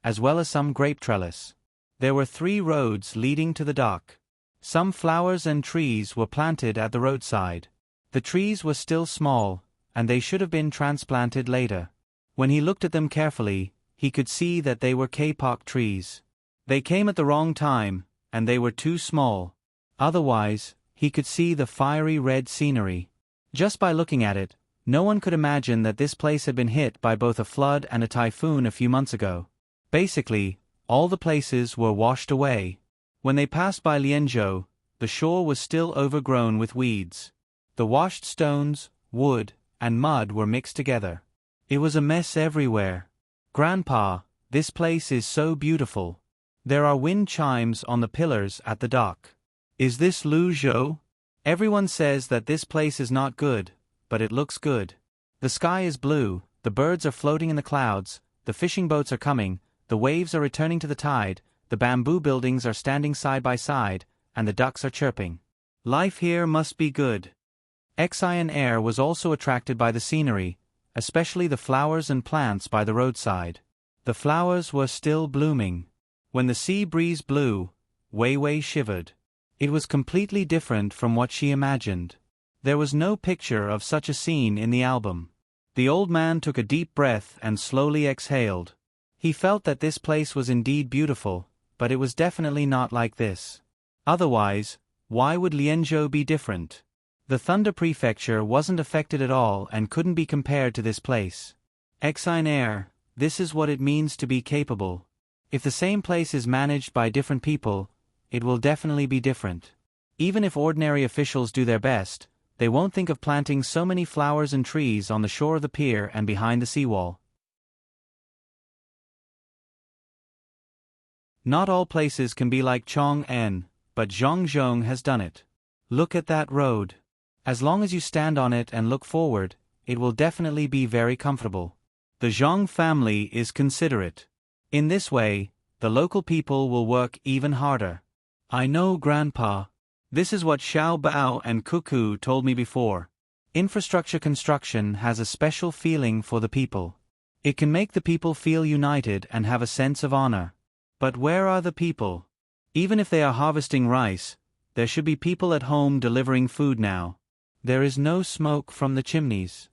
as well as some grape trellis. There were 3 roads leading to the dock. Some flowers and trees were planted at the roadside. The trees were still small, and they should have been transplanted later. When he looked at them carefully, he could see that they were kapok trees. They came at the wrong time, and they were too small. Otherwise, he could see the fiery red scenery. Just by looking at it, no one could imagine that this place had been hit by both a flood and a typhoon a few months ago. Basically, all the places were washed away. When they passed by Lianzhou, the shore was still overgrown with weeds. The washed stones, wood, and mud were mixed together. It was a mess everywhere. "Grandpa, this place is so beautiful. There are wind chimes on the pillars at the dock. Is this Luzhou? Everyone says that this place is not good, but it looks good. The sky is blue, the birds are floating in the clouds, the fishing boats are coming, the waves are returning to the tide, the bamboo buildings are standing side by side, and the ducks are chirping. Life here must be good." Xian Air was also attracted by the scenery, especially the flowers and plants by the roadside. The flowers were still blooming. When the sea breeze blew, Wei Wei shivered. It was completely different from what she imagined. There was no picture of such a scene in the album. The old man took a deep breath and slowly exhaled. He felt that this place was indeed beautiful, but it was definitely not like this. Otherwise, why would Lianzhou be different? The Thunder Prefecture wasn't affected at all and couldn't be compared to this place. Xian Air, this is what it means to be capable. If the same place is managed by different people, it will definitely be different. Even if ordinary officials do their best, they won't think of planting so many flowers and trees on the shore of the pier and behind the seawall. Not all places can be like Chong'an, but Zhongzhong has done it. Look at that road. As long as you stand on it and look forward, it will definitely be very comfortable. The Zhang family is considerate. In this way, the local people will work even harder. I know, Grandpa. This is what Xiao Bao and Cuckoo told me before. Infrastructure construction has a special feeling for the people. It can make the people feel united and have a sense of honor. But where are the people? Even if they are harvesting rice, there should be people at home delivering food now. There is no smoke from the chimneys.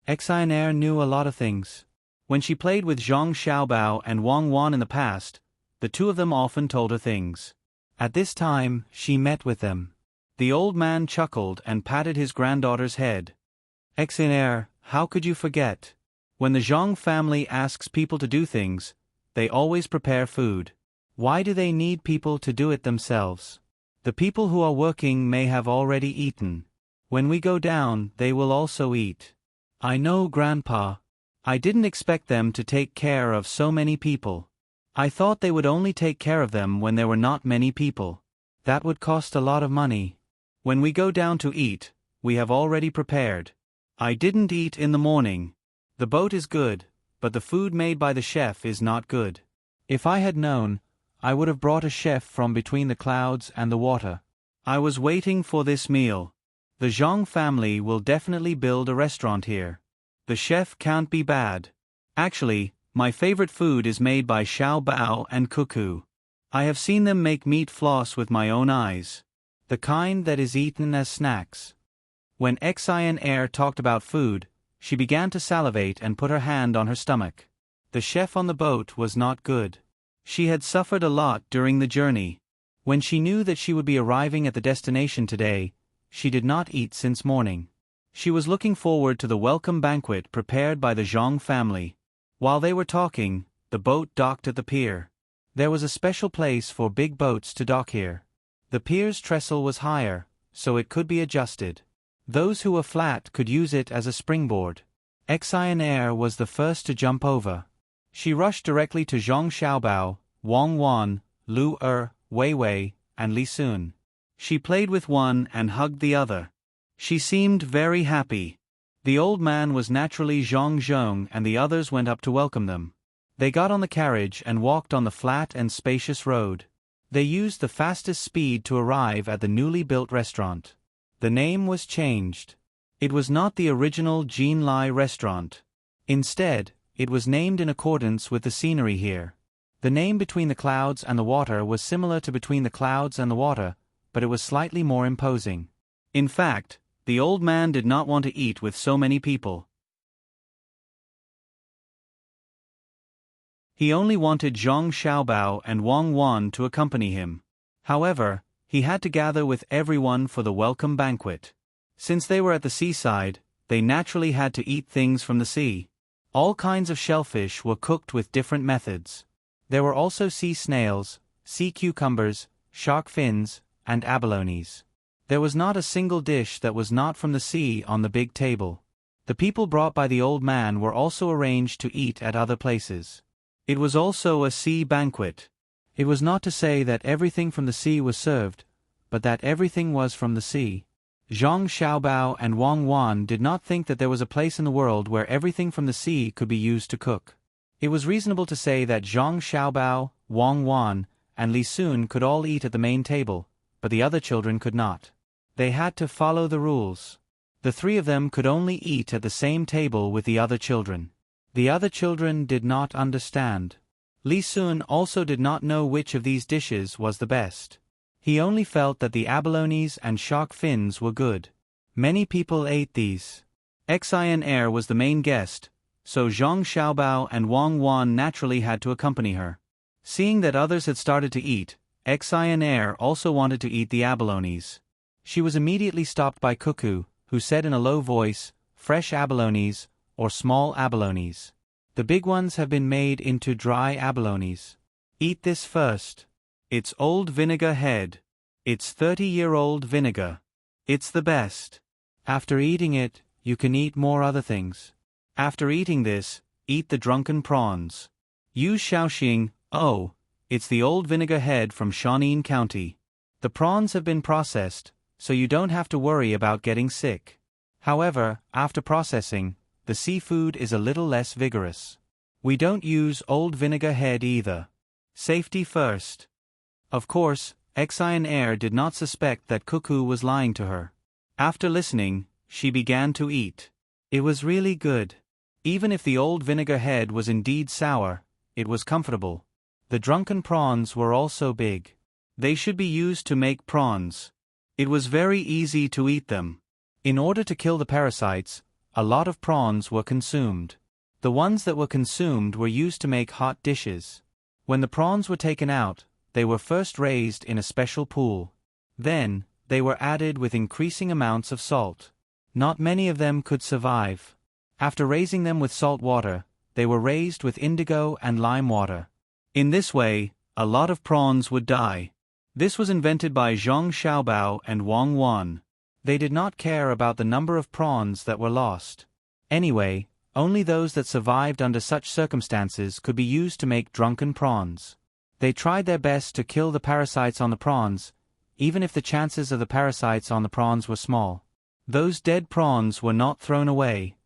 Xian Air knew a lot of things. When she played with Zhang Xiaobao and Wang Wan in the past, the two of them often told her things. At this time, she met with them. The old man chuckled and patted his granddaughter's head. Xian Air, how could you forget? When the Zhang family asks people to do things, they always prepare food. Why do they need people to do it themselves? The people who are working may have already eaten. When we go down, they will also eat. I know, Grandpa. I didn't expect them to take care of so many people. I thought they would only take care of them when there were not many people. That would cost a lot of money. When we go down to eat, we have already prepared. I didn't eat in the morning. The boat is good, but the food made by the chef is not good. If I had known, I would have brought a chef from between the clouds and the water. I was waiting for this meal. The Zhang family will definitely build a restaurant here. The chef can't be bad. Actually, my favorite food is made by Xiao Bao and Cuckoo. I have seen them make meat floss with my own eyes. The kind that is eaten as snacks. When Xian Air talked about food, she began to salivate and put her hand on her stomach. The chef on the boat was not good. She had suffered a lot during the journey. When she knew that she would be arriving at the destination today, she did not eat since morning. She was looking forward to the welcome banquet prepared by the Zhang family. While they were talking, the boat docked at the pier. There was a special place for big boats to dock here. The pier's trestle was higher, so it could be adjusted. Those who were flat could use it as a springboard. Xian Air was the first to jump over. She rushed directly to Zhang Xiaobao, Wang Wan, Lu Wei Wei, and Li Sun. She played with one and hugged the other. She seemed very happy. The old man was naturally Zhang Zhong, and the others went up to welcome them. They got on the carriage and walked on the flat and spacious road. They used the fastest speed to arrive at the newly built restaurant. The name was changed. It was not the original Jin Lai restaurant. Instead, it was named in accordance with the scenery here. The name Between the Clouds and the Water was similar to Between the Clouds and the Water, but it was slightly more imposing. In fact, the old man did not want to eat with so many people. He only wanted Zhang Xiaobao and Wang Wan to accompany him. However, he had to gather with everyone for the welcome banquet. Since they were at the seaside, they naturally had to eat things from the sea. All kinds of shellfish were cooked with different methods. There were also sea snails, sea cucumbers, shark fins, and abalones. There was not a single dish that was not from the sea on the big table. The people brought by the old man were also arranged to eat at other places. It was also a sea banquet. It was not to say that everything from the sea was served, but that everything was from the sea. Zhang Xiaobao and Wang Wan did not think that there was a place in the world where everything from the sea could be used to cook. It was reasonable to say that Zhang Xiaobao, Wang Wan, and Li Sun could all eat at the main table, but the other children could not. They had to follow the rules. The three of them could only eat at the same table with the other children. The other children did not understand. Li Sun also did not know which of these dishes was the best. He only felt that the abalones and shark fins were good. Many people ate these. Xian Air was the main guest, so Zhang Xiaobao and Wang Wan naturally had to accompany her. Seeing that others had started to eat, Xian Air also wanted to eat the abalones. She was immediately stopped by Cuckoo, who said in a low voice, "Fresh abalones, or small abalones. The big ones have been made into dry abalones. Eat this first. It's old vinegar head. It's 30-year-old vinegar. It's the best. After eating it, you can eat more other things. After eating this, eat the drunken prawns. Use Shaoxing, oh, it's the old vinegar head from Shaanxi County. The prawns have been processed, so you don't have to worry about getting sick. However, after processing, the seafood is a little less vigorous. We don't use old vinegar head either. Safety first." Of course, Xian Air did not suspect that Cuckoo was lying to her. After listening, she began to eat. It was really good. Even if the old vinegar head was indeed sour, it was comfortable. The drunken prawns were also big. They should be used to make prawns. It was very easy to eat them. In order to kill the parasites, a lot of prawns were consumed. The ones that were consumed were used to make hot dishes. When the prawns were taken out, they were first raised in a special pool. Then, they were added with increasing amounts of salt. Not many of them could survive. After raising them with salt water, they were raised with indigo and lime water. In this way, a lot of prawns would die. This was invented by Zhang Xiaobao and Wang Wan. They did not care about the number of prawns that were lost. Anyway, only those that survived under such circumstances could be used to make drunken prawns. They tried their best to kill the parasites on the prawns, even if the chances of the parasites on the prawns were small. Those dead prawns were not thrown away.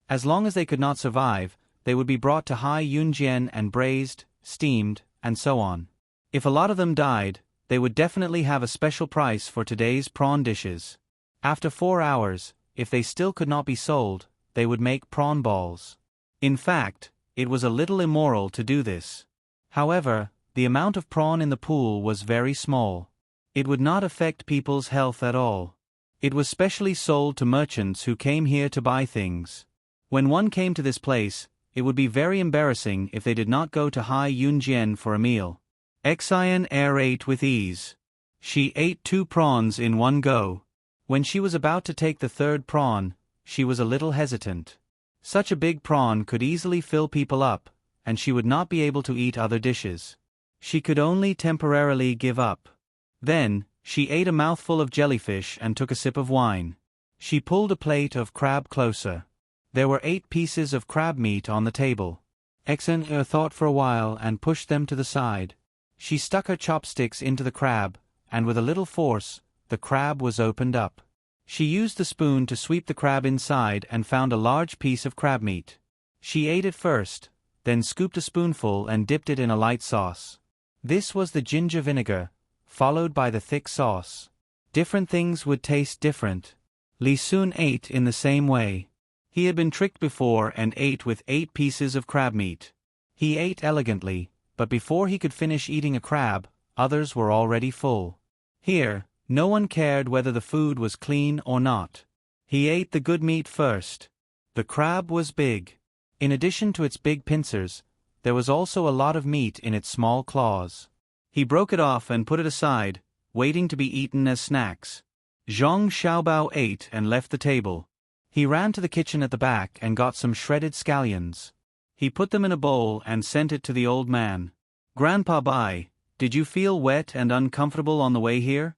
As long as they could not survive, they would be brought to Hai Yunjian and braised, steamed, and so on. If a lot of them died, they would definitely have a special price for today's prawn dishes. After 4 hours, if they still could not be sold, they would make prawn balls. In fact, it was a little immoral to do this. However, the amount of prawn in the pool was very small. It would not affect people's health at all. It was specially sold to merchants who came here to buy things. When one came to this place, it would be very embarrassing if they did not go to Hai Yunjian for a meal. Xian ate with ease. She ate 2 prawns in one go. When she was about to take the 3rd prawn, she was a little hesitant. Such a big prawn could easily fill people up, and she would not be able to eat other dishes. She could only temporarily give up. Then, she ate a mouthful of jellyfish and took a sip of wine. She pulled a plate of crab closer. There were 8 pieces of crab meat on the table. Xian thought for a while and pushed them to the side. She stuck her chopsticks into the crab, and with a little force, the crab was opened up. She used the spoon to sweep the crab inside and found a large piece of crab meat. She ate it first, then scooped a spoonful and dipped it in a light sauce. This was the ginger vinegar, followed by the thick sauce. Different things would taste different. Li Sun ate in the same way. He had been tricked before and ate with 8 pieces of crab meat. He ate elegantly, but before he could finish eating a crab, others were already full. Here, no one cared whether the food was clean or not. He ate the good meat first. The crab was big. In addition to its big pincers, there was also a lot of meat in its small claws. He broke it off and put it aside, waiting to be eaten as snacks. Zhang Xiaobao ate and left the table. He ran to the kitchen at the back and got some shredded scallions. He put them in a bowl and sent it to the old man. "Grandpa Bai, did you feel wet and uncomfortable on the way here?"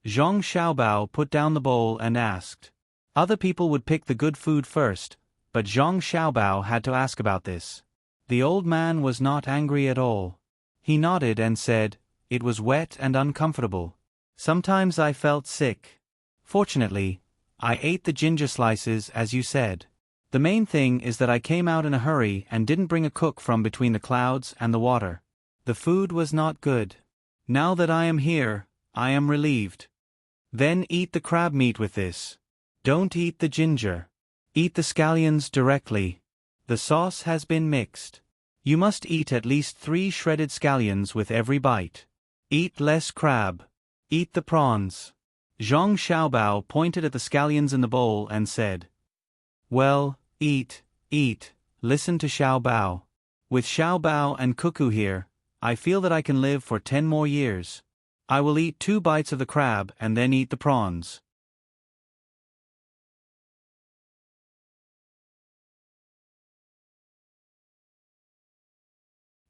Zhang Xiaobao put down the bowl and asked. Other people would pick the good food first, but Zhang Xiaobao had to ask about this. The old man was not angry at all. He nodded and said, "It was wet and uncomfortable. Sometimes I felt sick. Fortunately, I ate the ginger slices as you said. The main thing is that I came out in a hurry and didn't bring a cook from between the clouds and the water. The food was not good. Now that I am here, I am relieved. Then eat the crab meat with this. Don't eat the ginger. Eat the scallions directly. The sauce has been mixed. You must eat at least 3 shredded scallions with every bite. Eat less crab. Eat the prawns." Zhang Xiaobao pointed at the scallions in the bowl and said, "Well, eat, listen to Xiaobao. With Xiaobao and Cuckoo here, I feel that I can live for 10 more years. I will eat 2 bites of the crab and then eat the prawns."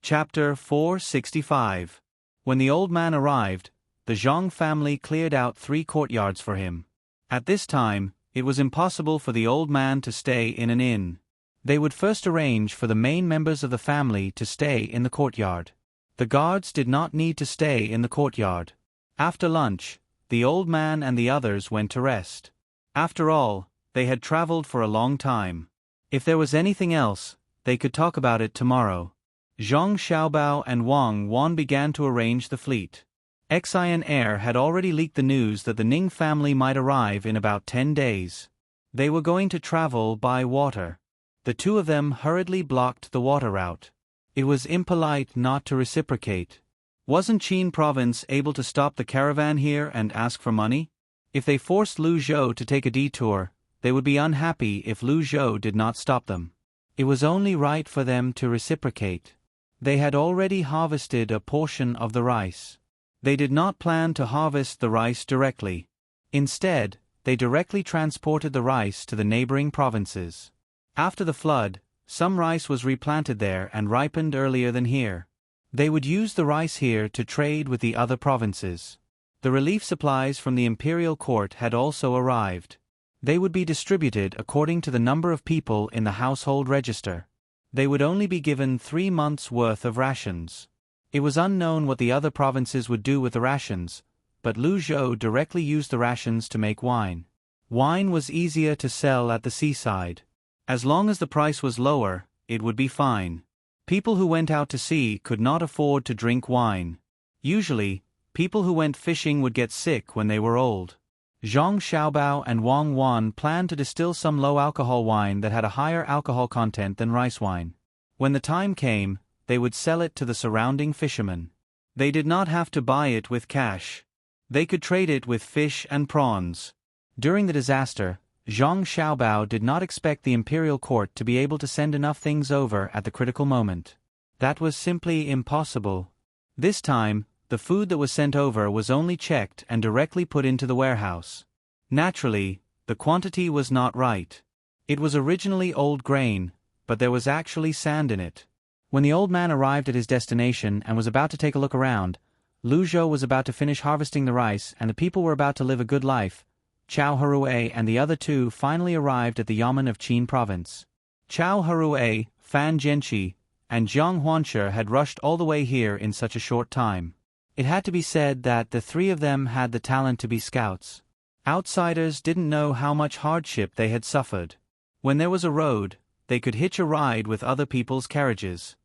Chapter 465. When the old man arrived, the Zhang family cleared out 3 courtyards for him. At this time, it was impossible for the old man to stay in an inn. They would first arrange for the main members of the family to stay in the courtyard. The guards did not need to stay in the courtyard. After lunch, the old man and the others went to rest. After all, they had traveled for a long time. If there was anything else, they could talk about it tomorrow. Zhang Xiaobao and Wang Wan began to arrange the fleet. Xian had already leaked the news that the Ning family might arrive in about 10 days. They were going to travel by water. The 2 of them hurriedly blocked the water route. It was impolite not to reciprocate. Wasn't Qin province able to stop the caravan here and ask for money? If they forced Lu Zhou to take a detour, they would be unhappy if Lu Zhou did not stop them. It was only right for them to reciprocate. They had already harvested a portion of the rice. They did not plan to harvest the rice directly. Instead, they directly transported the rice to the neighboring provinces. After the flood, some rice was replanted there and ripened earlier than here. They would use the rice here to trade with the other provinces. The The relief supplies from the imperial court had also arrived. They would be distributed according to the number of people in the household register. They would only be given 3 months' worth of rations. It was unknown what the other provinces would do with the rations, but Lu Zhou directly used the rations to make wine. Wine was easier to sell at the seaside. As long as the price was lower, it would be fine. People who went out to sea could not afford to drink wine. Usually, people who went fishing would get sick when they were old. Zhang Xiaobao and Wang Wan planned to distill some low-alcohol wine that had a higher alcohol content than rice wine. When the time came, they would sell it to the surrounding fishermen. They did not have to buy it with cash. They could trade it with fish and prawns. During the disaster, Zhang Xiaobao did not expect the imperial court to be able to send enough things over at the critical moment. That was simply impossible. This time, the food that was sent over was only checked and directly put into the warehouse. Naturally, the quantity was not right. It was originally old grain, but there was actually sand in it. When the old man arrived at his destination and was about to take a look around, Lu Zhou was about to finish harvesting the rice and the people were about to live a good life. Chao Herue and the other two finally arrived at the yamen of Qin province. Chao Herue, Fan Jianqi, and Jiang Huanshe had rushed all the way here in such a short time. It had to be said that the three of them had the talent to be scouts. Outsiders didn't know how much hardship they had suffered. When there was a road, they could hitch a ride with other people's carriages.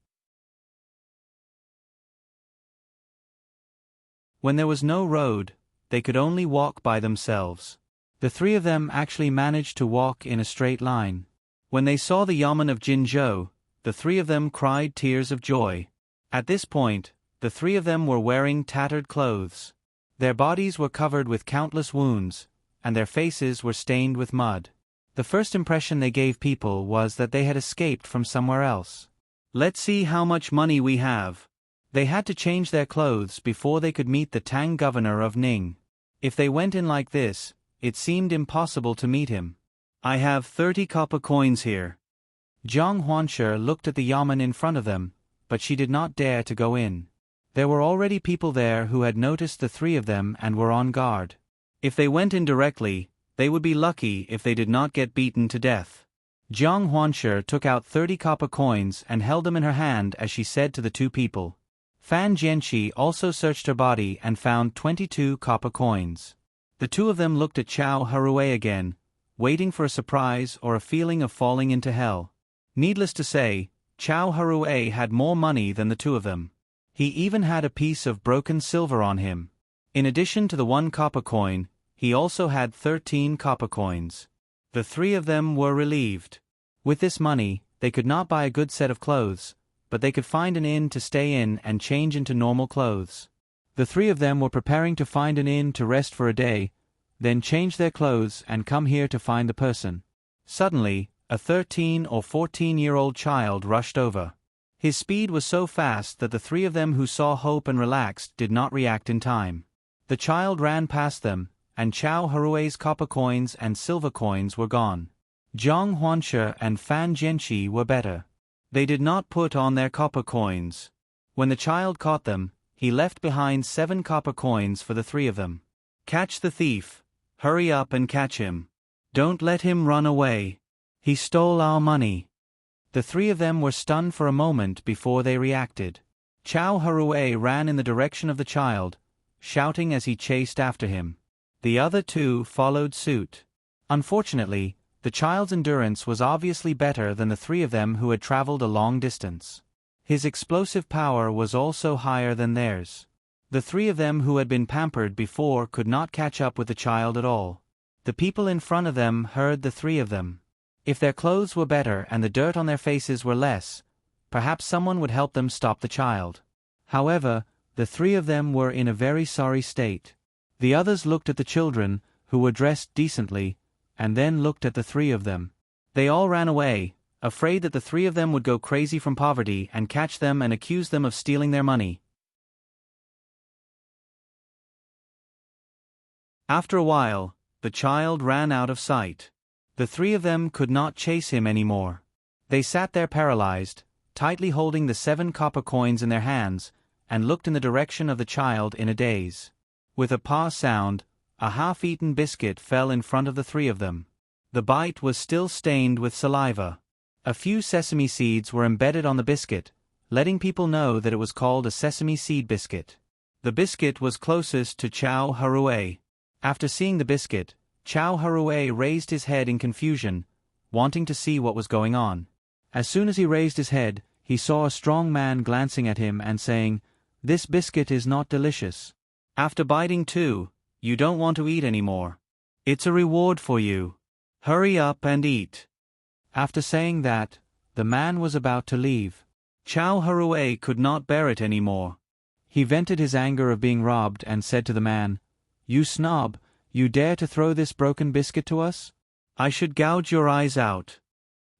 When there was no road, they could only walk by themselves. The three of them actually managed to walk in a straight line. When they saw the yamen of Jinzhou, the three of them cried tears of joy. At this point, the three of them were wearing tattered clothes. Their bodies were covered with countless wounds, and their faces were stained with mud. The first impression they gave people was that they had escaped from somewhere else. Let's see how much money we have. They had to change their clothes before they could meet the Tang governor of Ning. If they went in like this, it seemed impossible to meet him. I have 30 copper coins here. Jiang Huanshe looked at the yamen in front of them, but she did not dare to go in. There were already people there who had noticed the three of them and were on guard. If they went in directly, they would be lucky if they did not get beaten to death. Jiang Huanshe took out 30 copper coins and held them in her hand as she said to the two people. Fan Jianqi also searched her body and found 22 copper coins. The two of them looked at Chao Herue again, waiting for a surprise or a feeling of falling into hell. Needless to say, Chao Herue had more money than the two of them. He even had a piece of broken silver on him. In addition to the 1 copper coin, he also had 13 copper coins. The three of them were relieved. With this money, they could not buy a good set of clothes, but they could find an inn to stay in and change into normal clothes. The three of them were preparing to find an inn to rest for a day, then change their clothes and come here to find the person. Suddenly, a 13 or 14-year-old child rushed over. His speed was so fast that the three of them who saw hope and relaxed did not react in time. The child ran past them, and Chao Herue's copper coins and silver coins were gone. Jiang Huanshe and Fan Jianqi were better. They did not put on their copper coins. When the child caught them, he left behind 7 copper coins for the three of them. Catch the thief. Hurry up and catch him. Don't let him run away. He stole our money. The three of them were stunned for a moment before they reacted. Chao Herue ran in the direction of the child, shouting as he chased after him. The other two followed suit. Unfortunately, the child's endurance was obviously better than the three of them who had traveled a long distance. His explosive power was also higher than theirs. The three of them who had been pampered before could not catch up with the child at all. The people in front of them heard the three of them. If their clothes were better and the dirt on their faces were less, perhaps someone would help them stop the child. However, the three of them were in a very sorry state. The others looked at the children, who were dressed decently, and then looked at the three of them. They all ran away, afraid that the three of them would go crazy from poverty and catch them and accuse them of stealing their money. After a while, the child ran out of sight. The three of them could not chase him anymore. They sat there paralyzed, tightly holding the 7 copper coins in their hands, and looked in the direction of the child in a daze. With a pa sound, a half-eaten biscuit fell in front of the three of them. The bite was still stained with saliva. A few sesame seeds were embedded on the biscuit, letting people know that it was called a sesame seed biscuit. The biscuit was closest to Chow Harue. After seeing the biscuit, Chow Harue raised his head in confusion, wanting to see what was going on. As soon as he raised his head, he saw a strong man glancing at him and saying, "This biscuit is not delicious. After biting two, you don't want to eat anymore. It's a reward for you. Hurry up and eat." After saying that, the man was about to leave. Chow Harue could not bear it anymore. He vented his anger of being robbed and said to the man, "You snob, you dare to throw this broken biscuit to us? I should gouge your eyes out.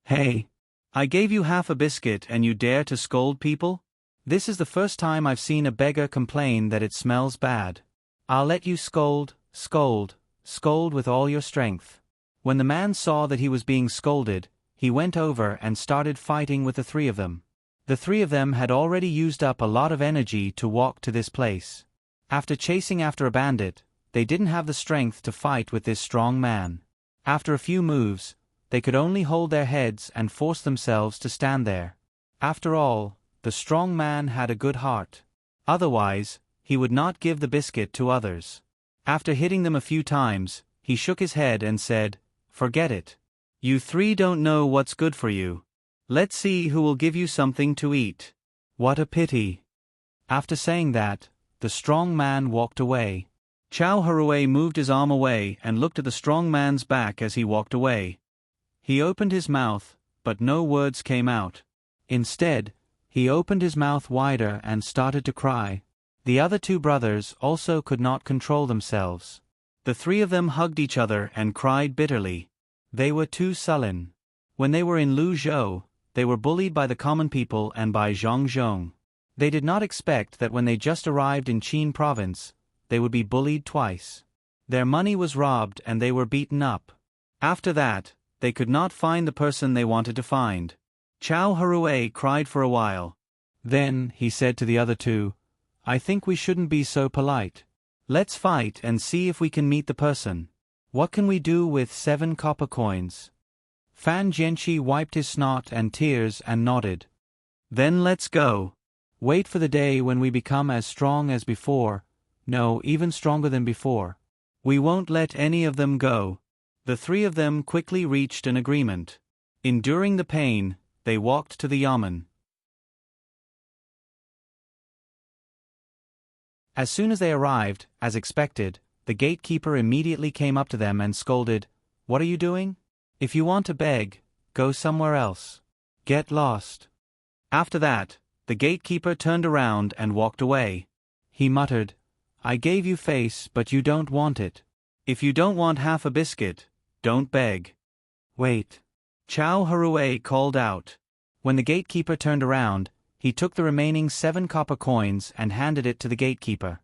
Hey! I gave you half a biscuit and you dare to scold people? This is the first time I've seen a beggar complain that it smells bad. I'll let you scold, scold, scold with all your strength." When the man saw that he was being scolded, he went over and started fighting with the three of them. The three of them had already used up a lot of energy to walk to this place. After chasing after a bandit, they didn't have the strength to fight with this strong man. After a few moves, they could only hold their heads and force themselves to stand there. After all, the strong man had a good heart. Otherwise, he would not give the biscuit to others. After hitting them a few times, he shook his head and said, "Forget it. You three don't know what's good for you. Let's see who will give you something to eat." What a pity. After saying that, the strong man walked away. Chow Harue moved his arm away and looked at the strong man's back as he walked away. He opened his mouth, but no words came out. Instead, he opened his mouth wider and started to cry. The other two brothers also could not control themselves. The three of them hugged each other and cried bitterly. They were too sullen. When they were in Luzhou, they were bullied by the common people and by Zhongzhong. They did not expect that when they just arrived in Qin province, they would be bullied twice. Their money was robbed and they were beaten up. After that, they could not find the person they wanted to find. Chow Harue cried for a while. Then, he said to the other two, "I think we shouldn't be so polite. Let's fight and see if we can meet the person. What can we do with 7 copper coins?" Fan Jianqi wiped his snot and tears and nodded. "Then let's go. Wait for the day when we become as strong as before, no, even stronger than before. We won't let any of them go." The three of them quickly reached an agreement. Enduring the pain, they walked to the yamen. As soon as they arrived, as expected, the gatekeeper immediately came up to them and scolded, "What are you doing? If you want to beg, go somewhere else. Get lost." After that, the gatekeeper turned around and walked away. He muttered, "I gave you face but you don't want it. If you don't want half a biscuit, don't beg." "Wait." Chow Harue called out. When the gatekeeper turned around, he took the remaining 7 copper coins and handed it to the gatekeeper.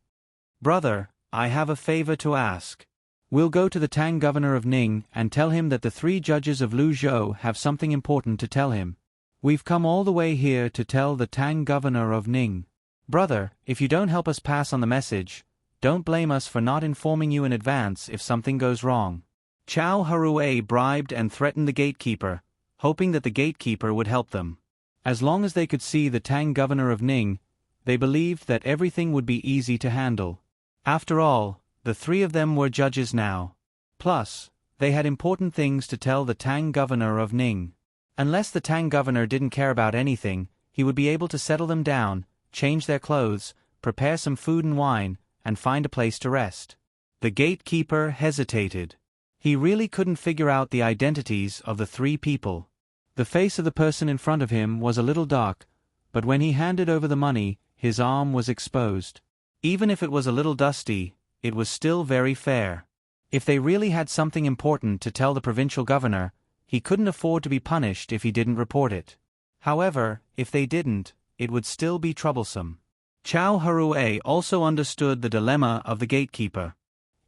"Brother, I have a favor to ask. We'll go to the Tang governor of Ning and tell him that the 3 judges of Luzhou have something important to tell him. We've come all the way here to tell the Tang governor of Ning. Brother, if you don't help us pass on the message, don't blame us for not informing you in advance if something goes wrong." Chow Harue bribed and threatened the gatekeeper, hoping that the gatekeeper would help them. As long as they could see the Tang governor of Ning, they believed that everything would be easy to handle. After all, the 3 of them were judges now. Plus, they had important things to tell the Tang governor of Ning. Unless the Tang governor didn't care about anything, he would be able to settle them down, change their clothes, prepare some food and wine, and find a place to rest. The gatekeeper hesitated. He really couldn't figure out the identities of the 3 people. The face of the person in front of him was a little dark, but when he handed over the money, his arm was exposed. Even if it was a little dusty, it was still very fair. If they really had something important to tell the provincial governor, he couldn't afford to be punished if he didn't report it. However, if they didn't, it would still be troublesome. Chow Harue also understood the dilemma of the gatekeeper.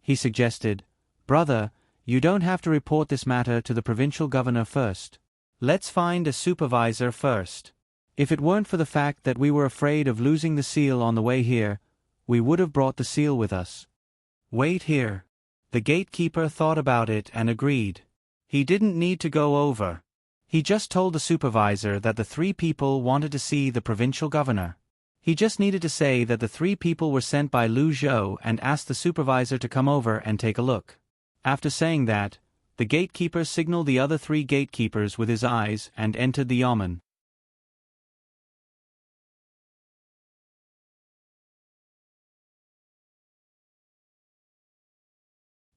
He suggested, "Brother, you don't have to report this matter to the provincial governor first. Let's find a supervisor first. If it weren't for the fact that we were afraid of losing the seal on the way here, we would have brought the seal with us. Wait here. The gatekeeper thought about it and agreed. He didn't need to go over. He just told the supervisor that the 3 people wanted to see the provincial governor. He just needed to say that the 3 people were sent by Lu Zhou and asked the supervisor to come over and take a look. After saying that, the gatekeeper signaled the other 3 gatekeepers with his eyes and entered the yamen.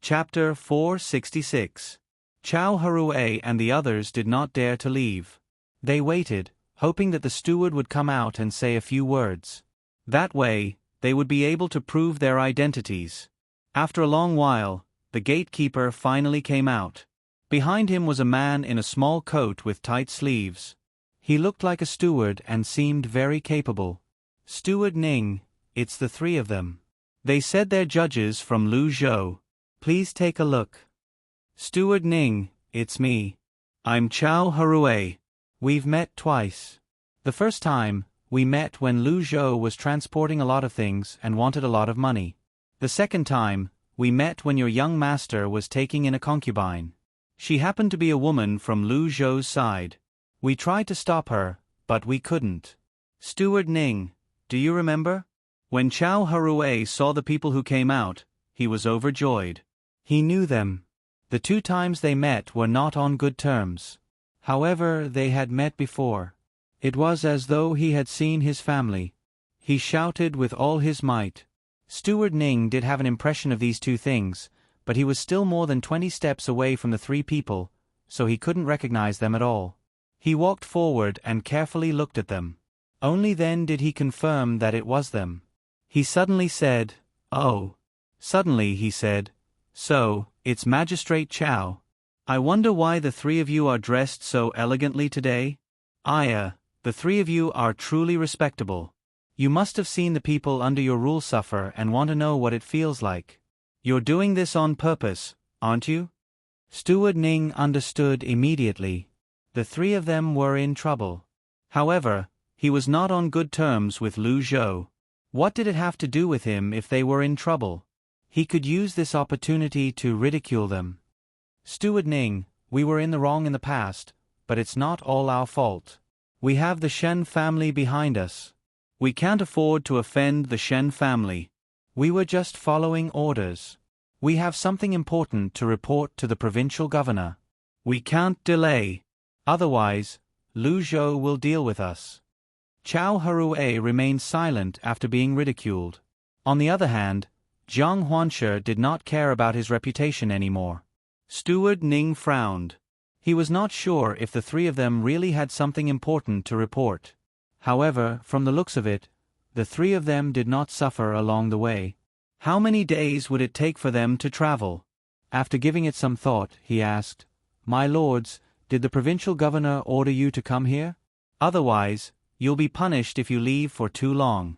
Chapter 466. Chao Harue and the others did not dare to leave. They waited, hoping that the steward would come out and say a few words. That way, they would be able to prove their identities. After a long while, the gatekeeper finally came out. Behind him was a man in a small coat with tight sleeves. He looked like a steward and seemed very capable. Steward Ning, it's the 3 of them. They said they're judges from Lu Zhou. Please take a look. Steward Ning, it's me. I'm Chao Harue. We've met twice. The first time, we met when Lu Zhou was transporting a lot of things and wanted a lot of money. The second time, we met when your young master was taking in a concubine. She happened to be a woman from Lu Zhou's side. We tried to stop her, but we couldn't. Steward Ning, do you remember? When Chao Harue saw the people who came out, he was overjoyed. He knew them. The 2 times they met were not on good terms. However, they had met before. It was as though he had seen his family. He shouted with all his might. Steward Ning did have an impression of these 2 things, but he was still more than 20 steps away from the 3 people, so he couldn't recognize them at all. He walked forward and carefully looked at them. Only then did he confirm that it was them. He suddenly said, "Oh." Suddenly he said, "So, it's Magistrate Chao. I wonder why the 3 of you are dressed so elegantly today? The 3 of you are truly respectable. You must have seen the people under your rule suffer and want to know what it feels like. You're doing this on purpose, aren't you?" Steward Ning understood immediately. The 3 of them were in trouble. However, he was not on good terms with Lu Zhou. What did it have to do with him if they were in trouble? He could use this opportunity to ridicule them. Steward Ning, we were in the wrong in the past, but it's not all our fault. We have the Shen family behind us. We can't afford to offend the Shen family. We were just following orders. We have something important to report to the provincial governor. We can't delay. Otherwise, Lu Zhou will deal with us. Chao Harue remained silent after being ridiculed. On the other hand, Jiang Huanshe did not care about his reputation anymore. Steward Ning frowned. He was not sure if the 3 of them really had something important to report. However, from the looks of it, the 3 of them did not suffer along the way. How many days would it take for them to travel? After giving it some thought, he asked, "My lords, did the provincial governor order you to come here? Otherwise, you'll be punished if you leave for too long."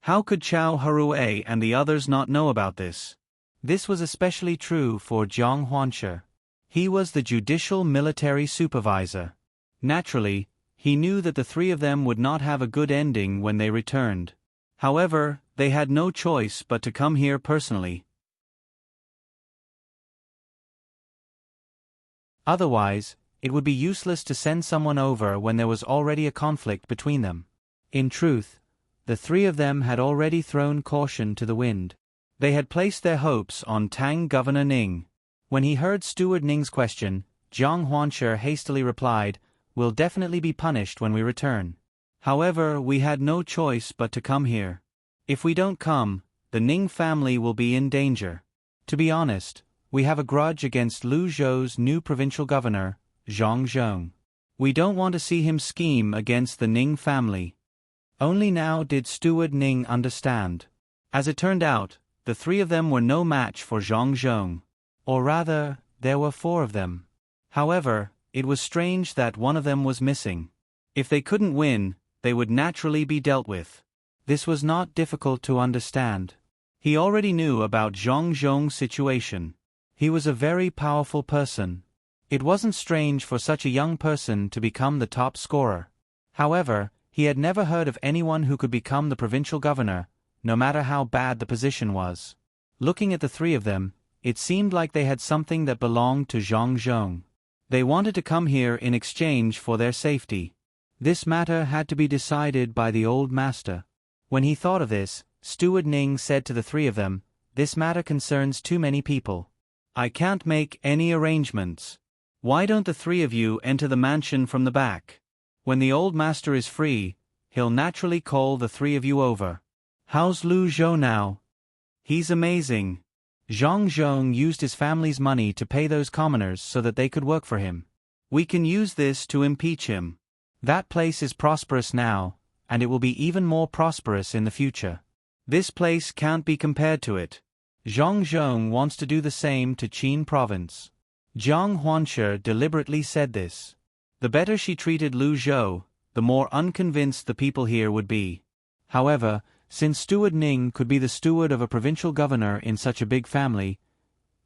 How could Chao Harue and the others not know about this? This was especially true for Jiang Huanshe. He was the judicial military supervisor. Naturally, he knew that the 3 of them would not have a good ending when they returned. However, they had no choice but to come here personally. Otherwise, it would be useless to send someone over when there was already a conflict between them. In truth, the 3 of them had already thrown caution to the wind. They had placed their hopes on Tang Governor Ning. When he heard Steward Ning's question, Jiang Huanshe hastily replied, "We'll definitely be punished when we return. However, we had no choice but to come here. If we don't come, the Ning family will be in danger. To be honest, we have a grudge against Lu Zhou's new provincial governor, Zhang Zhong. We don't want to see him scheme against the Ning family." Only now did Steward Ning understand. As it turned out, the 3 of them were no match for Zhang Zhong. Or rather, there were 4 of them. However, it was strange that one of them was missing. If they couldn't win, they would naturally be dealt with. This was not difficult to understand. He already knew about Zhang Zhong's situation. He was a very powerful person. It wasn't strange for such a young person to become the top scorer. However, he had never heard of anyone who could become the provincial governor, no matter how bad the position was. Looking at the three of them, it seemed like they had something that belonged to Zhang Zhong. They wanted to come here in exchange for their safety. This matter had to be decided by the old master. When he thought of this, Steward Ning said to the three of them, "This matter concerns too many people. I can't make any arrangements. Why don't the three of you enter the mansion from the back? When the old master is free, he'll naturally call the three of you over. How's Lu Zhou now? He's amazing." Zhang Zhong used his family's money to pay those commoners so that they could work for him. We can use this to impeach him. That place is prosperous now, and it will be even more prosperous in the future. This place can't be compared to it. Zhang Zhong wants to do the same to Qin province. Jiang Huanshe deliberately said this. The better she treated Lu Zhou, the more unconvinced the people here would be. However, since Steward Ning could be the steward of a provincial governor in such a big family,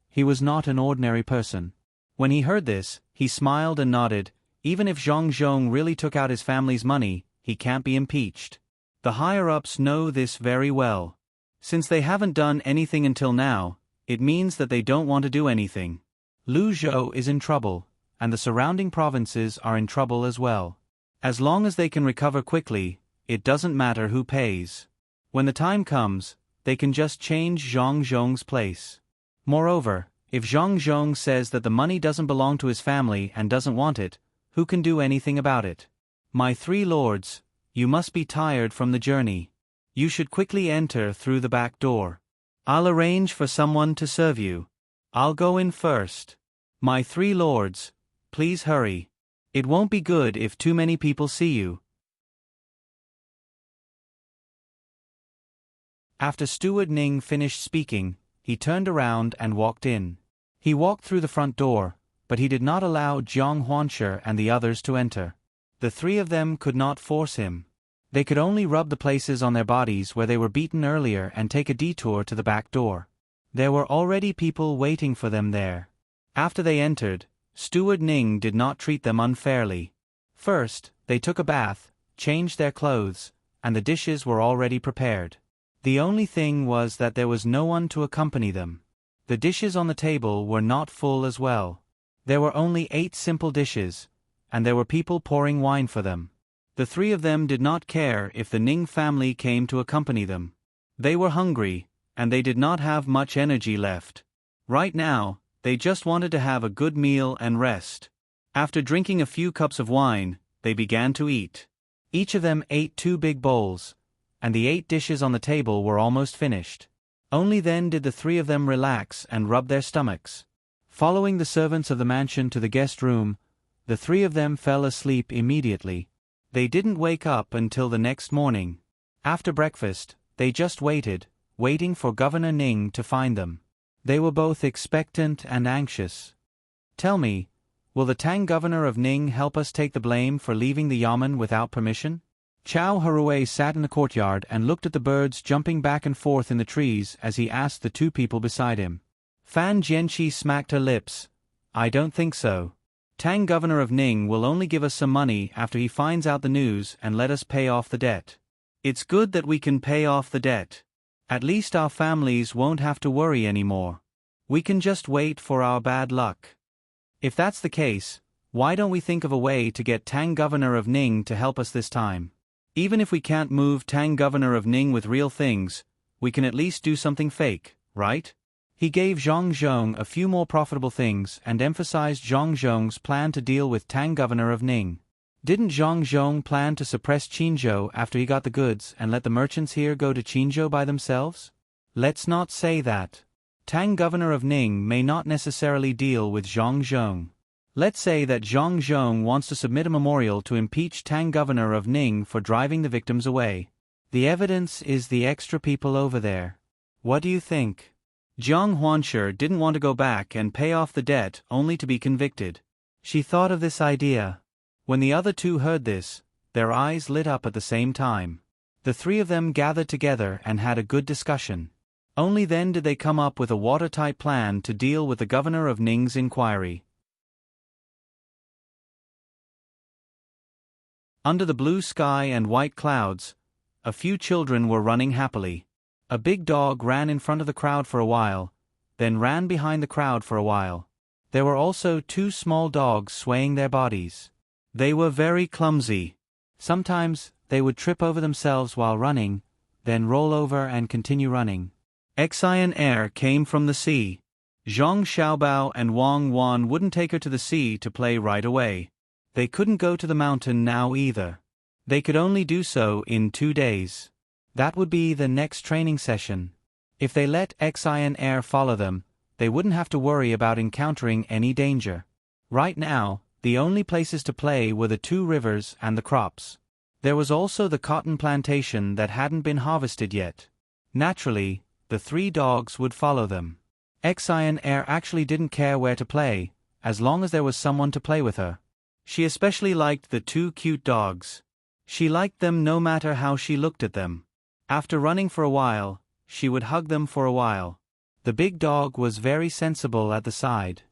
he was not an ordinary person. When he heard this, he smiled and nodded. Even if Zhang Zhong really took out his family's money, he can't be impeached. The higher-ups know this very well. Since they haven't done anything until now, it means that they don't want to do anything. Lu Zhou is in trouble, and the surrounding provinces are in trouble as well. As long as they can recover quickly, it doesn't matter who pays. When the time comes, they can just change Zhang Zhong's place. Moreover, if Zhang Zhong says that the money doesn't belong to his family and doesn't want it, who can do anything about it? My three lords, you must be tired from the journey. You should quickly enter through the back door. I'll arrange for someone to serve you. I'll go in first. My three lords, please hurry. It won't be good if too many people see you. After Steward Ning finished speaking, he turned around and walked in. He walked through the front door, but he did not allow Jiang Huanshe and the others to enter. The three of them could not force him. They could only rub the places on their bodies where they were beaten earlier and take a detour to the back door. There were already people waiting for them there. After they entered, Steward Ning did not treat them unfairly. First, they took a bath, changed their clothes, and the dishes were already prepared. The only thing was that there was no one to accompany them. The dishes on the table were not full as well. There were only 8 simple dishes, and there were people pouring wine for them. The three of them did not care if the Ning family came to accompany them. They were hungry, and they did not have much energy left. Right now, they just wanted to have a good meal and rest. After drinking a few cups of wine, they began to eat. Each of them ate 2 big bowls, and the 8 dishes on the table were almost finished. Only then did the three of them relax and rub their stomachs. Following the servants of the mansion to the guest room, the three of them fell asleep immediately. They didn't wake up until the next morning. After breakfast, they just waiting for Governor Ning to find them. They were both expectant and anxious. Tell me, will the Tang governor of Ning help us take the blame for leaving the yamen without permission? Chao Harue sat in the courtyard and looked at the birds jumping back and forth in the trees as he asked the 2 people beside him. Fan Jianqi smacked her lips. I don't think so. Tang governor of Ning will only give us some money after he finds out the news and let us pay off the debt. It's good that we can pay off the debt. At least our families won't have to worry anymore. We can just wait for our bad luck. If that's the case, why don't we think of a way to get Tang governor of Ning to help us this time? Even if we can't move Tang governor of Ning with real things, we can at least do something fake, right? He gave Zhang Zhong a few more profitable things and emphasized Zhang Zhong's plan to deal with Tang governor of Ning. Didn't Zhang Zhong plan to suppress Qinzhou after he got the goods and let the merchants here go to Qinzhou by themselves? Let's not say that. Tang governor of Ning may not necessarily deal with Zhang Zhong. Let's say that Zhang Zhong wants to submit a memorial to impeach Tang governor of Ning for driving the victims away. The evidence is the extra people over there. What do you think? Jiang Huanshe didn't want to go back and pay off the debt only to be convicted. She thought of this idea. When the other 2 heard this, their eyes lit up at the same time. The 3 of them gathered together and had a good discussion. Only then did they come up with a watertight plan to deal with the governor of Ning's inquiry. Under the blue sky and white clouds, a few children were running happily. A big dog ran in front of the crowd for a while, then ran behind the crowd for a while. There were also two small dogs swaying their bodies. They were very clumsy. Sometimes, they would trip over themselves while running, then roll over and continue running. Xian Air came from the sea. Zhang Xiaobao and Wang Wan wouldn't take her to the sea to play right away. They couldn't go to the mountain now either. They could only do so in 2 days. That would be the next training session. If they let Xian Air follow them, they wouldn't have to worry about encountering any danger. Right now, the only places to play were the 2 rivers and the crops. There was also the cotton plantation that hadn't been harvested yet. Naturally, the 3 dogs would follow them. Xian Air actually didn't care where to play, as long as there was someone to play with her. She especially liked the 2 cute dogs. She liked them no matter how she looked at them. After running for a while, she would hug them for a while. The big dog was very sensible at the side.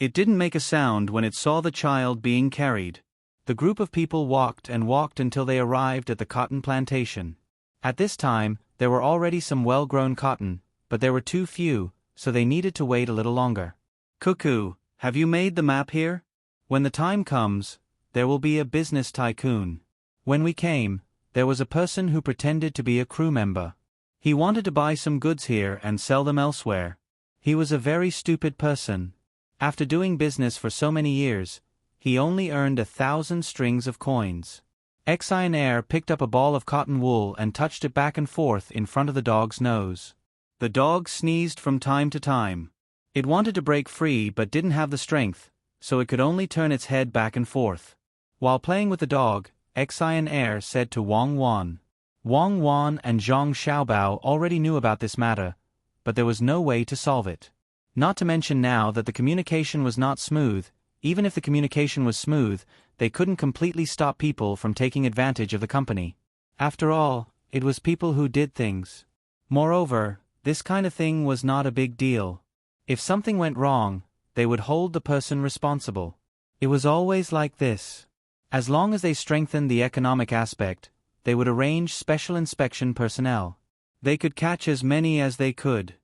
It didn't make a sound when it saw the child being carried. The group of people walked and walked until they arrived at the cotton plantation. At this time, there were already some well-grown cotton, but there were too few, so they needed to wait a little longer. Cuckoo, have you made the map here? When the time comes, there will be a business tycoon. When we came, there was a person who pretended to be a crew member. He wanted to buy some goods here and sell them elsewhere. He was a very stupid person. After doing business for so many years, he only earned 1,000 strings of coins. Xian Air picked up a ball of cotton wool and touched it back and forth in front of the dog's nose. The dog sneezed from time to time. It wanted to break free but didn't have the strength, so it could only turn its head back and forth. While playing with the dog, Xian Air said to Wang Wan. Wang Wan and Zhang Xiaobao already knew about this matter, but there was no way to solve it. Not to mention now that the communication was not smooth. Even if the communication was smooth, they couldn't completely stop people from taking advantage of the company. After all, it was people who did things. Moreover, this kind of thing was not a big deal. If something went wrong, they would hold the person responsible. It was always like this. As long as they strengthened the economic aspect, they would arrange special inspection personnel. They could catch as many as they could.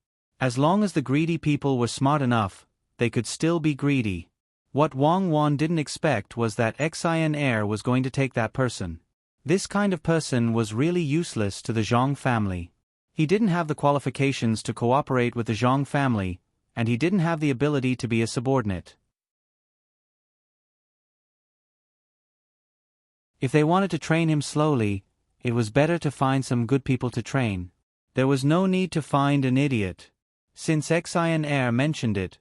As long as the greedy people were smart enough, they could still be greedy. What Wang Wan didn't expect was that Xian Air was going to take that person. This kind of person was really useless to the Zhang family. He didn't have the qualifications to cooperate with the Zhang family, and he didn't have the ability to be a subordinate. If they wanted to train him slowly, it was better to find some good people to train. There was no need to find an idiot. Since Xian Air mentioned it,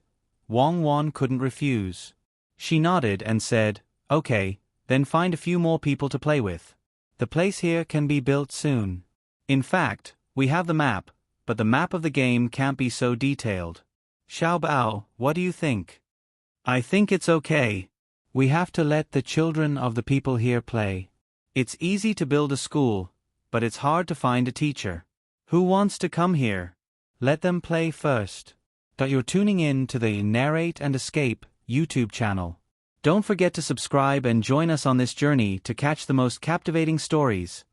Wang Wan couldn't refuse. She nodded and said, "Okay, then find a few more people to play with. The place here can be built soon. In fact, we have the map, but the map of the game can't be so detailed. Xiaobao, what do you think?" "I think it's okay. We have to let the children of the people here play. It's easy to build a school, but it's hard to find a teacher. Who wants to come here? Let them play first." You're tuning in to the Narrate and Escape YouTube channel. Don't forget to subscribe and join us on this journey to catch the most captivating stories.